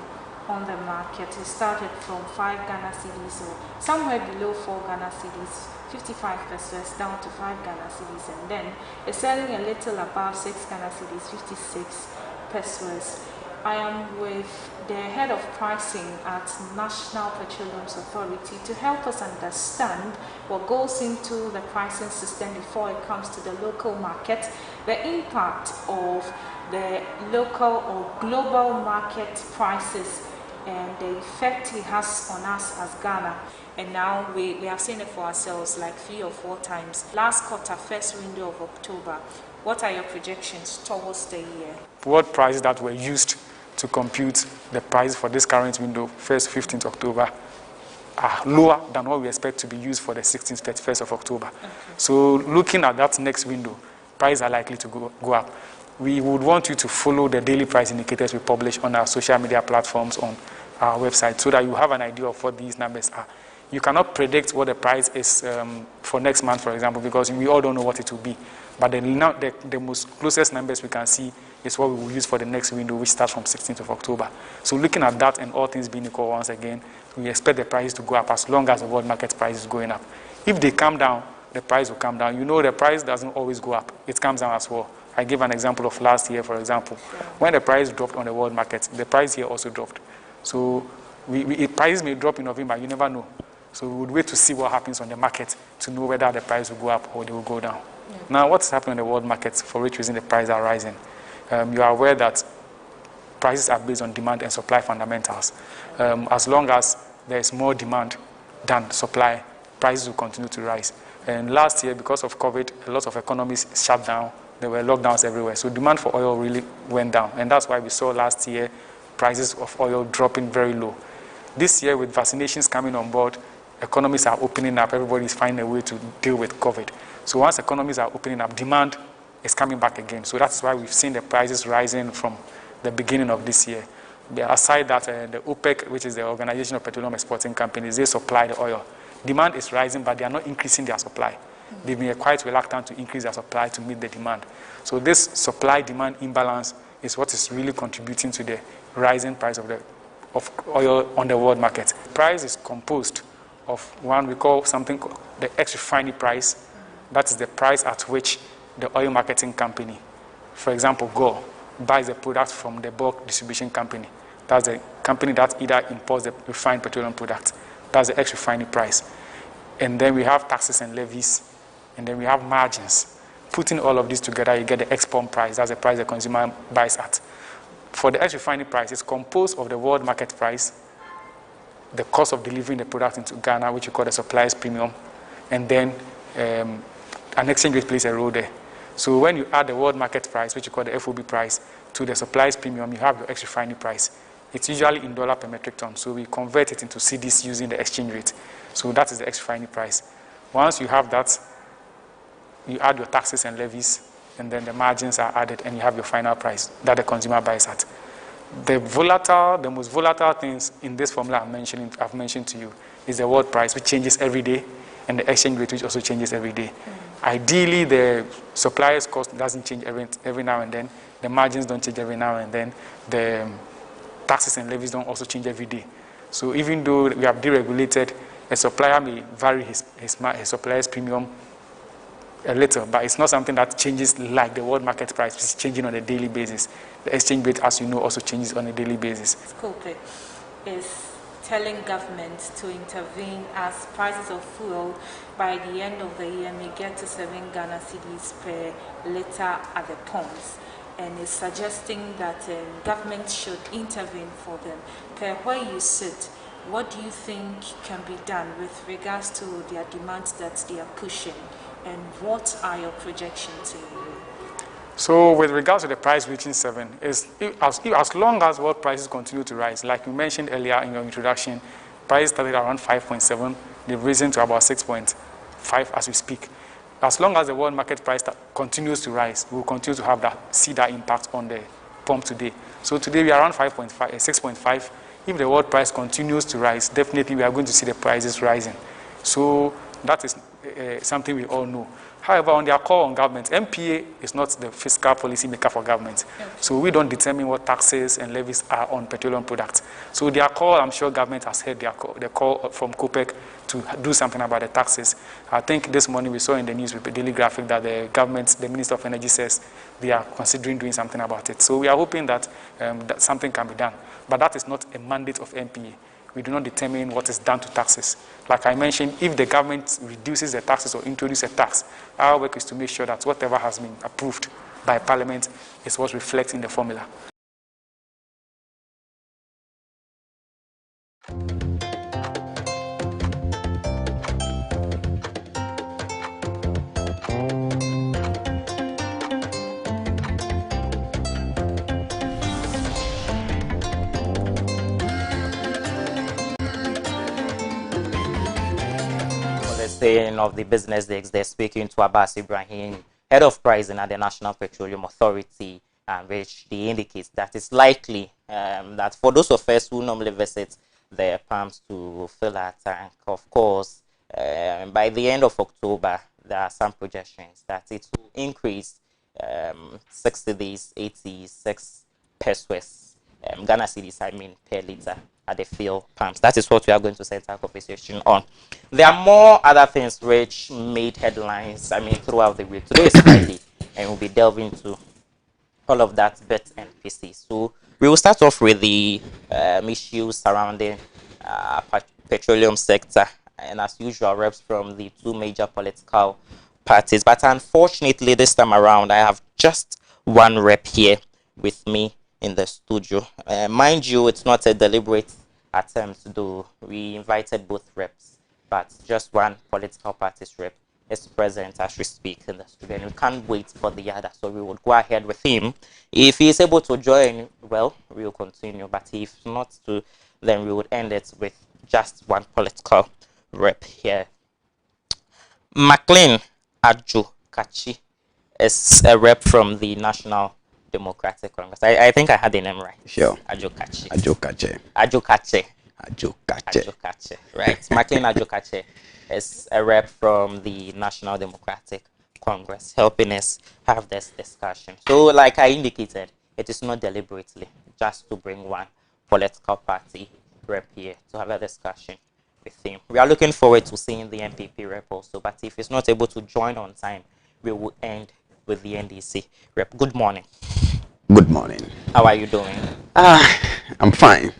on the market. It started from 5 Ghana cedis or somewhere below 4 Ghana cedis, 55 pesos down to 5 Ghana cedis, and then it's selling a little above 6 Ghana cedis, 56 pesos. I am with the head of pricing at National Petroleum Authority to help us understand what goes into the pricing system before it comes to the local market, the impact of the local or global market prices and the effect it has on us as Ghana. And now we have seen it for ourselves like 3 or 4 times. Last quarter, first window of October, what are your projections towards the year? What prices that were used to compute the price for this current window, 1st, 15th October, are lower than what we expect to be used for the 16th, 31st of October. Okay. So looking at that next window, prices are likely to go up. We would want you to follow the daily price indicators we publish on our social media platforms on our website so that you have an idea of what these numbers are. You cannot predict what the price is for next month, for example, because we all don't know what it will be. But the most closest numbers we can see is what we will use for the next window, which starts from 16th of October. So looking at that and all things being equal once again, we expect the prices to go up as long as the world market price is going up. If they come down, the price will come down. You know the price doesn't always go up. It comes down as well. I give an example of last year, for example. When the price dropped on the world market, the price here also dropped. So prices may drop in November, you never know. So we would wait to see what happens on the market to know whether the price will go up or they will go down. Yeah. Now, what's happening in the world market for which reason the prices are rising? You are aware that prices are based on demand and supply fundamentals. As long as there is more demand than supply, prices will continue to rise. And last year, because of COVID, a lot of economies shut down. There were lockdowns everywhere. So demand for oil really went down. And that's why we saw last year prices of oil dropping very low. This year, with vaccinations coming on board, economies are opening up. Everybody is finding a way to deal with COVID. So once economies are opening up, demand is coming back again. So that's why we've seen the prices rising from the beginning of this year. Aside that, the OPEC, which is the Organization of Petroleum Exporting Companies, they supply the oil. Demand is rising, but they are not increasing their supply. They've been quite reluctant to increase their supply to meet the demand. So this supply-demand imbalance is what is really contributing to the rising price of oil on the world market. The price is composed of one we call something called the ex-refinery price. That is the price at which the oil marketing company, for example, Gore, buys the product from the bulk distribution company. That's the company that either imports the refined petroleum product. That's the ex-refinery price. And then we have taxes and levies, and then we have margins. Putting all of this together, you get the export price. That's the price the consumer buys at. For the ex-refinery price, it's composed of the world market price, the cost of delivering the product into Ghana, which we call the supplier's premium, and then an exchange rate plays a role there. So when you add the world market price, which you call the FOB price, to the supplier's premium, you have your ex-refinery price. It's usually in dollar per metric ton, so we convert it into cedis using the exchange rate. So that is the ex-refinery price. Once you have that, you add your taxes and levies, and then the margins are added, and you have your final price that the consumer buys at. The most volatile things in this formula I've mentioned to you is the world price, which changes every day, and the exchange rate, which also changes every day. Ideally, the supplier's cost doesn't change every now and then. The margins don't change every now and then. The taxes and levies don't also change every day. So even though we have deregulated, a supplier may vary his supplier's premium a little, but it's not something that changes like the world market price, which is changing on a daily basis. The exchange rate, as you know, also changes on a daily basis. Scope is telling government to intervene as prices of fuel by the end of the year may get to 7 Ghana cedis per litre at the pumps, and is suggesting that government should intervene for them. Per where you sit, what do you think can be done with regards to their demands that they are pushing, and what are your projections in you? So with regards to the price reaching 7, as long as world prices continue to rise, like you mentioned earlier in your introduction, prices started around 5.7, they've risen to about 6.5 as we speak. As long as the world market price continues to rise, we will continue to see that impact on the pump today. So today we are around 6.5. If the world price continues to rise, definitely we are going to see the prices rising. So that is something we all know. However, on their call on government, MPA is not the fiscal policy maker for government. So we don't determine what taxes and levies are on petroleum products. So their call, I'm sure government has heard the call from COPEC to do something about the taxes. I think this morning we saw in the news with the Daily Graphic that the government, the Minister of Energy says they are considering doing something about it. So we are hoping that, that something can be done. But that is not a mandate of MPA. We do not determine what is done to taxes. Like I mentioned, if the government reduces the taxes or introduces a tax, our work is to make sure that whatever has been approved by Parliament is what reflects in the formula. Saying of the business desk, they're speaking to Abbas Ibrahim, head of pricing at the National Petroleum Authority, which they indicate that it's likely that for those of us who normally visit the pumps to fill our tank, of course, by the end of October, there are some projections that it will increase 60 days, 86 pesos, Ghana cedis, I mean, per liter at the fuel pumps. That is what we are going to set our conversation on. There are more other things which made headlines, I mean, throughout the week. Today is Friday, and we'll be delving into all of that bits and pieces. So we will start off with the issues surrounding petroleum sector, and as usual, reps from the two major political parties. But unfortunately, this time around, I have just one rep here with me in the studio. Mind you, it's not a deliberate attempt, though. We invited both reps, but just one political party's rep is present as we speak in the studio, and we can't wait for the other, so we would go ahead with him. If he is able to join, well, we will continue, but if not to, then we would end it with just one political rep here. McLean Ajokachi is a rep from the National Democratic Congress. I think I had the name right. Sure. Ajokachi. Ajokachi. Ajokachi. Ajokachi. Ajokachi. Right. McLean Ajokachi is a rep from the National Democratic Congress, helping us have this discussion. So, like I indicated, it is not deliberately, just to bring one political party rep here to have a discussion with him. We are looking forward to seeing the MPP rep also, but if he's not able to join on time, we will end with the NDC rep. Good morning. Good morning. How are you doing? I'm fine.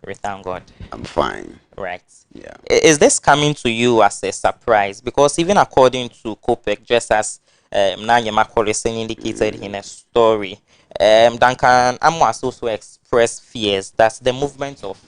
We thank God. I'm fine. Right. Yeah. Is this coming to you as a surprise? Because even according to COPEC, just as Nanya Makolesen indicated in a story, Duncan Amos also expressed fears that the movement of